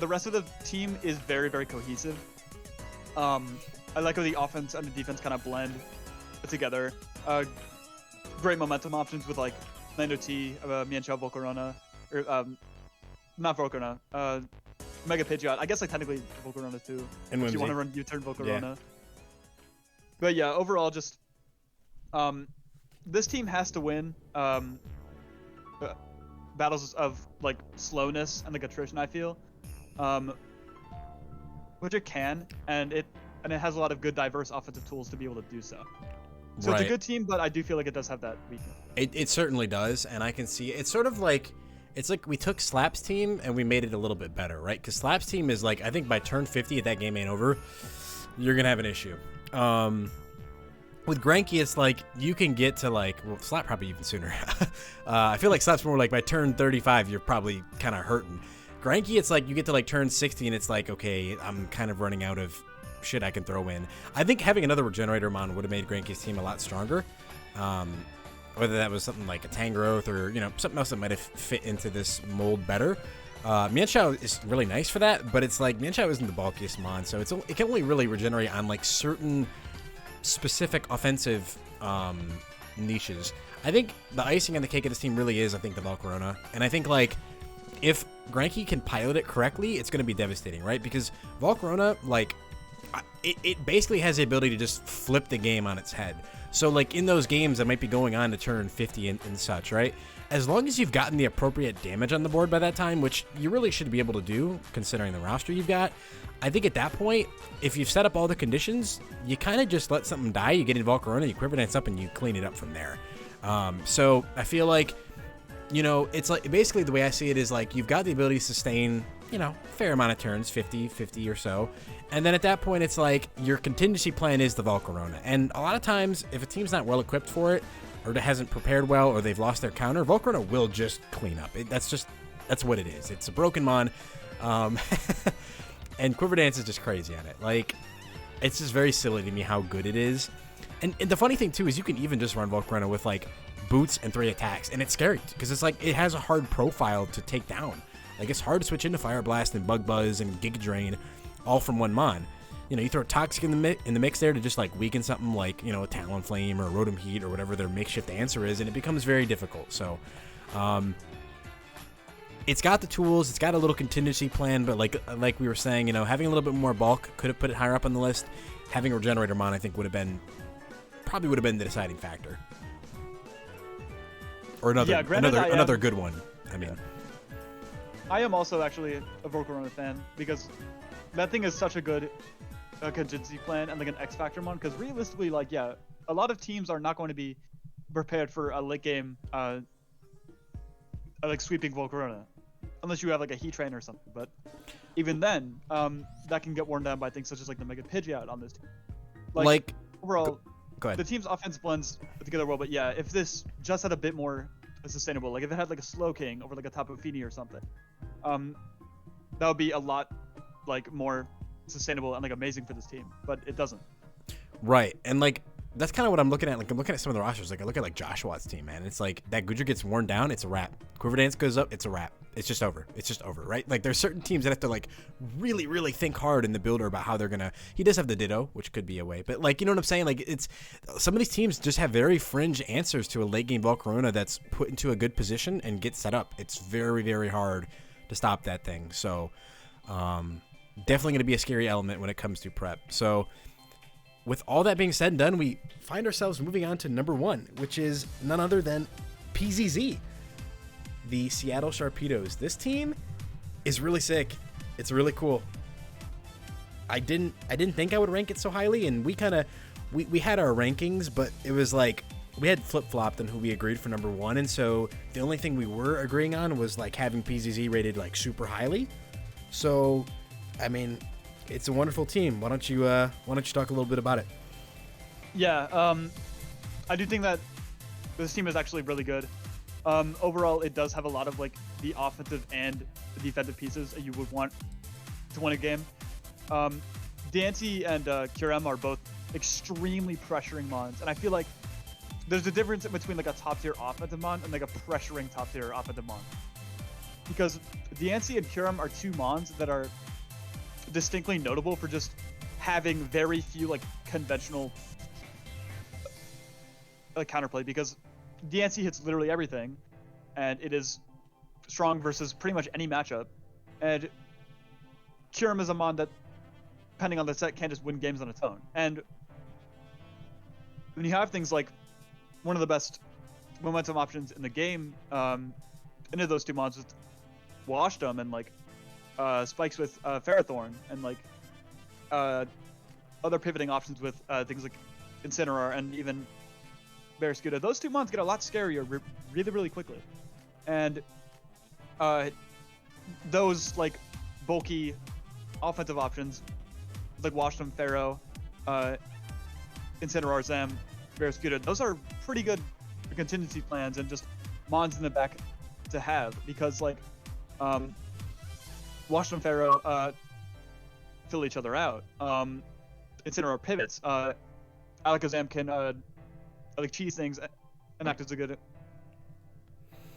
rest of the team is very, very cohesive. I like how the offense and the defense kind of blend together. Great momentum options with like Lando T, Mienshao, Volcarona, or not Volcarona, Mega Pidgeot. I guess like technically Volcarona too. And if you want to run U-turn Volcarona. Yeah. But yeah, overall, just this team has to win battles of like slowness and like attrition, I feel, which it can, and it has a lot of good diverse offensive tools to be able to do so. So Right. It's a good team, but I do feel like it does have that weakness. It certainly does, and I can see it's sort of like we took Slap's team and we made it a little bit better, right? Because Slap's team is like, I think by turn 50, if that game ain't over, you're gonna have an issue. With Granky, it's like you can get to like, well, Slap probably even sooner. I feel like Slap's more like by turn 35, you're probably kind of hurting. Granky, it's like you get to like turn 60 and it's like, okay, I'm kind of running out of shit I can throw in. I think having another Regenerator mon would have made Granky's team a lot stronger. Whether that was something like a Tangrowth or, something else that might have fit into this mold better. Mienshao is really nice for that, but it's like Mienshao isn't the bulkiest mon, so it can only really regenerate on like certain specific offensive niches. I think the icing on the cake of this team really is, I think, the Volcarona. And I think like if Granky can pilot it correctly, it's going to be devastating, right? Because Volcarona, like, it basically has the ability to just flip the game on its head. So, like, in those games that might be going on to turn 50 and such, right? As long as you've gotten the appropriate damage on the board by that time, which you really should be able to do, considering the roster you've got, I think at that point, if you've set up all the conditions, you kind of just let something die, you get in Volcarona, you Quiver Dance up, and you clean it up from there. So, I feel like, you know, it's like, basically the way I see it is like, you've got the ability to sustain, you know, a fair amount of turns, 50 or so. And then at that point, it's like your contingency plan is the Volcarona. And a lot of times, if a team's not well equipped for it, or hasn't prepared well, or they've lost their counter, Volcarona will just clean up. That's what it is. It's a broken mon. And Quiver Dance is just crazy on it. Like, it's just very silly to me how good it is. And the funny thing, too, is you can even just run Volcarona with, like, boots and 3 attacks. And it's scary, because it's like, it has a hard profile to take down. Like, it's hard to switch into Fire Blast and Bug Buzz and Giga Drain all from one mon. You know, you throw Toxic in the mix there to just, like, weaken something like, you know, Talonflame or Rotom Heat or whatever their makeshift answer is, and it becomes very difficult. So, it's got the tools, it's got a little contingency plan, but like we were saying, you know, having a little bit more bulk could have put it higher up on the list. Having a Regenerator mon, I think, probably would have been the deciding factor. Or another good one. I mean, I am also actually a Volcarona fan, because that thing is such a good contingency plan and like an X Factor mon, because realistically, like, yeah, a lot of teams are not going to be prepared for a late game like sweeping Volcarona, unless you have like a Heat Train or something. But even then, that can get worn down by things such as like the Mega Pidgeot on this team. Like overall, go ahead. The team's offense blends together well, but yeah, if this just had a bit more sustainable, like if it had like a Slow King over like a Tapu Fini or something, that would be a lot like more sustainable and like amazing for this team, but it doesn't. Right, and like that's kind of what I'm looking at. Like, I'm looking at some of the rosters. Like, I look at like Joshua's team, man. It's like that Goodra gets worn down, it's a wrap. Quiver Dance goes up, it's a wrap. It's just over. It's just over, right? Like, there's certain teams that have to like really, really think hard in the builder about how they're gonna. He does have the Ditto, which could be a way, but like, you know what I'm saying? Like, it's some of these teams just have very fringe answers to a late game Volcarona that's put into a good position and gets set up. It's very, very hard to stop that thing. So, definitely gonna be a scary element when it comes to prep. So, with all that being said and done, we find ourselves moving on to number 1, which is none other than PZZ, the Seattle Sharpedos. This team is really sick. It's really cool. I didn't think I would rank it so highly, and we had our rankings, but it was like we had flip-flopped on who we agreed for number 1, and so the only thing we were agreeing on was like having PZZ rated like super highly. So, I mean, it's a wonderful team. Why don't you talk a little bit about it? Yeah, I do think that this team is actually really good. Overall, it does have a lot of like the offensive and defensive pieces that you would want to win a game. Dansey and Kyurem are both extremely pressuring mons, and I feel like there's a difference between like a top tier offensive mon and like a pressuring top tier offensive mon. Because Dansey and Kyurem are 2 mons that are distinctly notable for just having very few like conventional counterplay, because Dansey hits literally everything, and it is strong versus pretty much any matchup. And Kyurem is a mon that, depending on the set, can just win games on its own. And when you have things like one of the best momentum options in the game, into those 2 mons with Washdom and like spikes with Ferrothorn, and like other pivoting options with things like Incineroar and even Barraskewda, those 2 mons get a lot scarier really, really quickly. And those like bulky offensive options like Washdom, Pharaoh, Incineroar, Zam, Barraskewda, those are pretty good contingency plans and just mons in the back to have, because like Washdom, Pharaoh fill each other out. Incineroar pivots. Alakazam can like cheese things and act as a good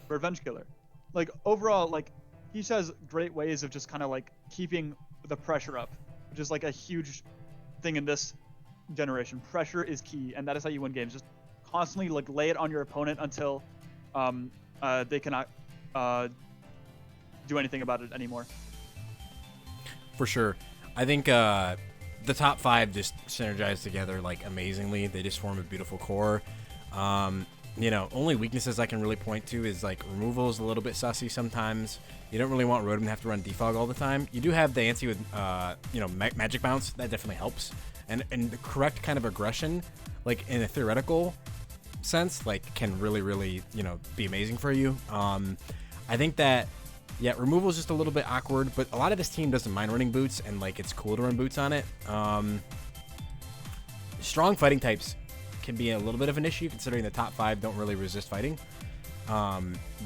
revenge killer. Like overall, like he has great ways of just kind of like keeping the pressure up, which is like a huge thing in this generation. Pressure is key, and that is how you win games. Just constantly like lay it on your opponent until they cannot do anything about it anymore. For sure. I think the top 5 just synergize together like amazingly. They just form a beautiful core. Only weaknesses I can really point to is like removal is a little bit sussy sometimes. You don't really want Rotom to have to run defog all the time. You do have Dancey with magic bounce. That definitely helps. And the correct kind of aggression, like in a theoretical sense, like can really be amazing for you. I think that removal is just a little bit awkward, but a lot of this team doesn't mind running boots, and like it's cool to run boots on it. Strong fighting types can be a little bit of an issue considering the top 5 don't really resist fighting.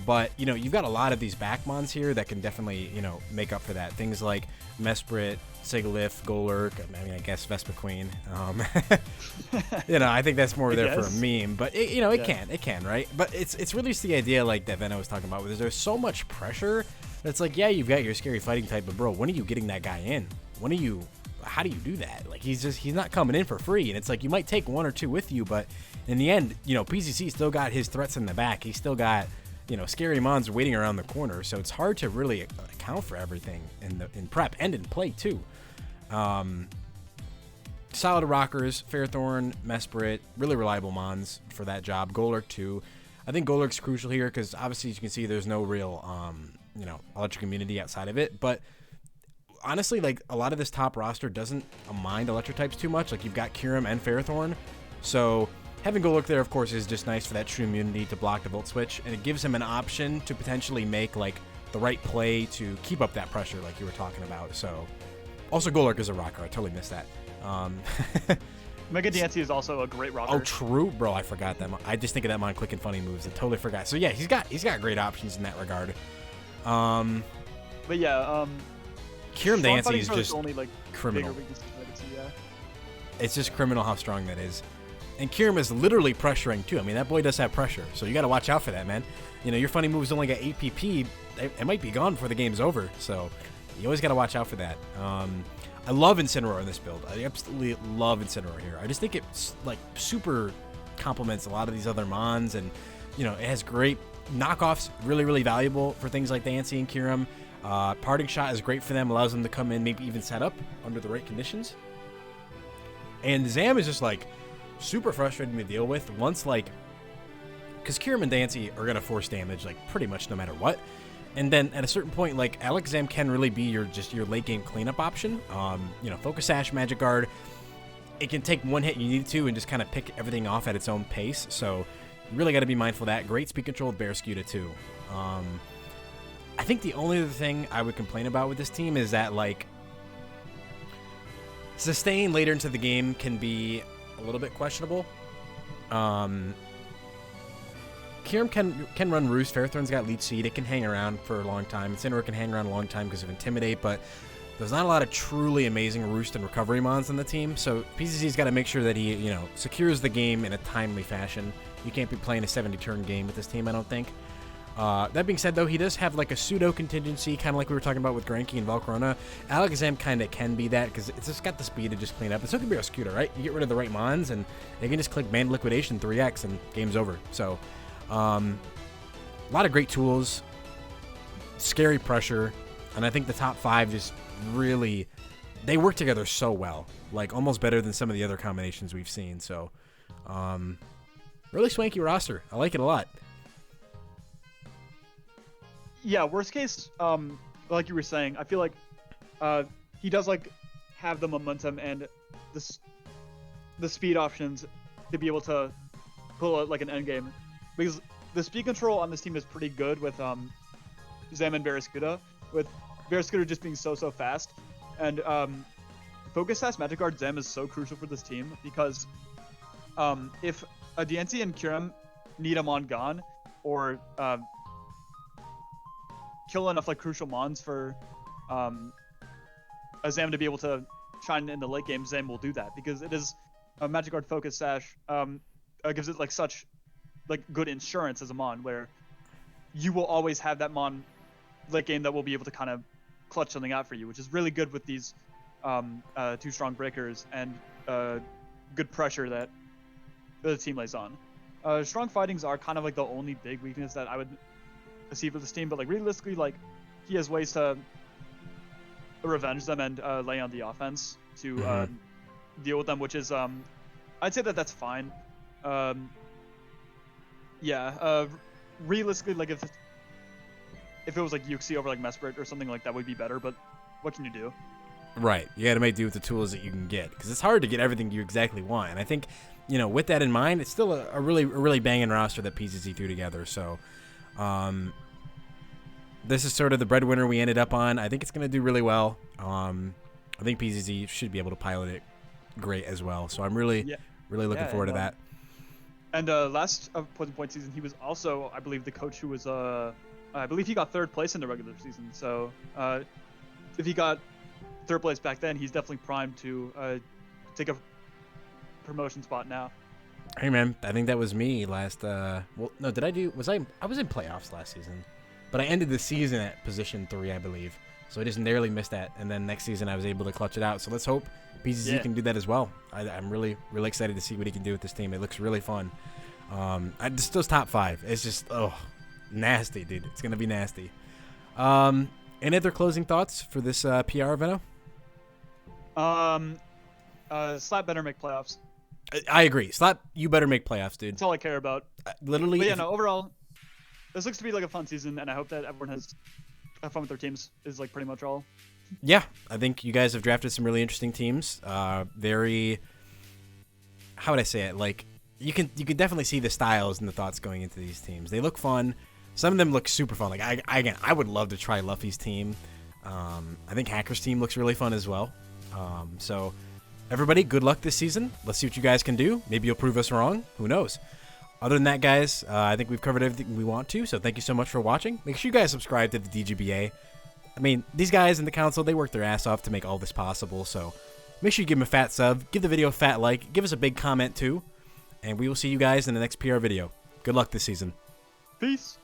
But you've got a lot of these backmons here that can definitely make up for that. Things like Mesprit, Sigilyph, Golurk. I guess Vespa Queen. I think that's more there for a meme, but it can, right? But it's really just the idea like that Venno was talking about. Where there's so much pressure. It's like, you've got your scary fighting type, but bro, when are you getting that guy in? How do you do that? Like he's not coming in for free, and it's like you might take 1 or 2 with you, but in the end, PCC still got his threats in the back. He's still got scary mons waiting around the corner, so it's hard to really account for everything in prep and in play too. Solid rockers, Fairthorn, Mesprit, really reliable mons for that job. Golurk too. I think Golurk's crucial here because obviously as you can see there's no real electric immunity outside of it, but honestly, like a lot of this top roster doesn't mind electric types too much. Like you've got Kyurem and Fairthorn, so having Golurk there, of course, is just nice for that true immunity to block the Volt Switch, and it gives him an option to potentially make like the right play to keep up that pressure, like you were talking about. So, also Golurk is a rocker. I totally missed that. Mega Dancey is also a great rocker. Oh, true, bro. I forgot that. I just think of that mon quick and funny moves. I totally forgot. So yeah, he's got great options in that regard. But yeah, Kyurem Dancey is just only, like, criminal. Yeah. It's just criminal how strong that is. And Kyurem is literally pressuring too. I mean, that boy does have pressure, so you got to watch out for that, man. Your funny moves only got 8 PP. It might be gone before the game's over, so you always got to watch out for that. I love Incineroar in this build. I absolutely love Incineroar here. I just think it's like super complements a lot of these other mons, and it has great knockoffs, really valuable for things like Dancey and Kyurem. Parting Shot is great for them, allows them to come in, maybe even set up under the right conditions. And Zam is just like super frustrating to deal with once, like, because Kyurem and Dancey are gonna force damage like pretty much no matter what. And then at a certain point, like Alex Zam can really be your late game cleanup option. Focus Sash, Magic Guard. It can take one hit you need to and just kind of pick everything off at its own pace. So you really got to be mindful of that. Great speed control with Barraskewda too. I think the only other thing I would complain about with this team is that like sustain later into the game can be a little bit questionable. Kyurem can run Roost. Fairthorn's got Leech Seed. It can hang around for a long time. Incineroar can hang around a long time because of Intimidate, but there's not a lot of truly amazing Roost and recovery mons on the team, so PCC's got to make sure that he, secures the game in a timely fashion. You can't be playing a 70-turn game with this team, I don't think. That being said, though, he does have like a pseudo contingency, kind of like we were talking about with Granky and Valcorona. Alakazam kind of can be that because it's just got the speed to just clean up. And so can Barraskewda, right? You get rid of the right mons, and they can just click Band Liquidation 3x, and game's over. So, a lot of great tools, scary pressure, and I think the top 5 just really, they work together so well, like almost better than some of the other combinations we've seen. So, really swanky roster. I like it a lot. Yeah, worst case, like you were saying, I feel like he does like have the momentum and the speed options to be able to pull out like an end game, because the speed control on this team is pretty good with Zam and Barraskewda, with Barraskewda just being so fast, and Focus Sash Magic Guard Zam is so crucial for this team because if a Dancey and Kyurem need a mon gone or kill enough like crucial mons for a Zam to be able to shine in the late game, Zam will do that because it is a Magic Guard Focus Sash gives it like such like good insurance as a mon where you will always have that mon late game that will be able to kind of clutch something out for you, which is really good with these 2 strong breakers and good pressure that the team lays on. Strong fightings are kind of like the only big weakness that I would see for this team, but like realistically, like he has ways to revenge them and lay on the offense to deal with them, which is I'd say that that's fine. Yeah, realistically, like if it was like Yuxi over like Mesprit or something like that would be better, but what can you do? Right. You got to make do with the tools that you can get, because it's hard to get everything you exactly want. And I think, with that in mind, it's still a really banging roster that PZZ threw together. So, this is sort of the breadwinner we ended up on. I think it's going to do really well. I think PZZ should be able to pilot it great as well. So I'm really looking forward to that. And last Poison Point season, he was also, I believe, the coach who was, I believe he got 3rd place in the regular season. So if he got 3rd place back then, he's definitely primed to take a promotion spot now. Hey man, I think that was me last. Well, no, did I do? I was in playoffs last season, but I ended the season at position 3, I believe. So I just narrowly missed that, and then next season I was able to clutch it out. So let's hope PZZ can do that as well. I'm really excited to see what he can do with this team. It looks really fun. Just those top 5. It's just nasty, dude. It's gonna be nasty. Any other closing thoughts for this PR, Veno? Slap better make playoffs. I agree. Slap, you better make playoffs, dude. That's all I care about. Literally. But yeah, no, overall, this looks to be like a fun season, and I hope that everyone has fun with their teams. Is like pretty much all. Yeah, I think you guys have drafted some really interesting teams. Very, how would I say it? Like you can definitely see the styles and the thoughts going into these teams. They look fun. Some of them look super fun. Like I would love to try Luffy's team. I think Hacker's team looks really fun as well. So everybody, good luck this season. Let's see what you guys can do. Maybe you'll prove us wrong. Who knows? Other than that, guys, I think we've covered everything we want to. So thank you so much for watching. Make sure you guys subscribe to the DGBA. I mean, these guys in the council, they work their ass off to make all this possible. So make sure you give them a fat sub. Give the video a fat like. Give us a big comment too. And we will see you guys in the next PR video. Good luck this season. Peace.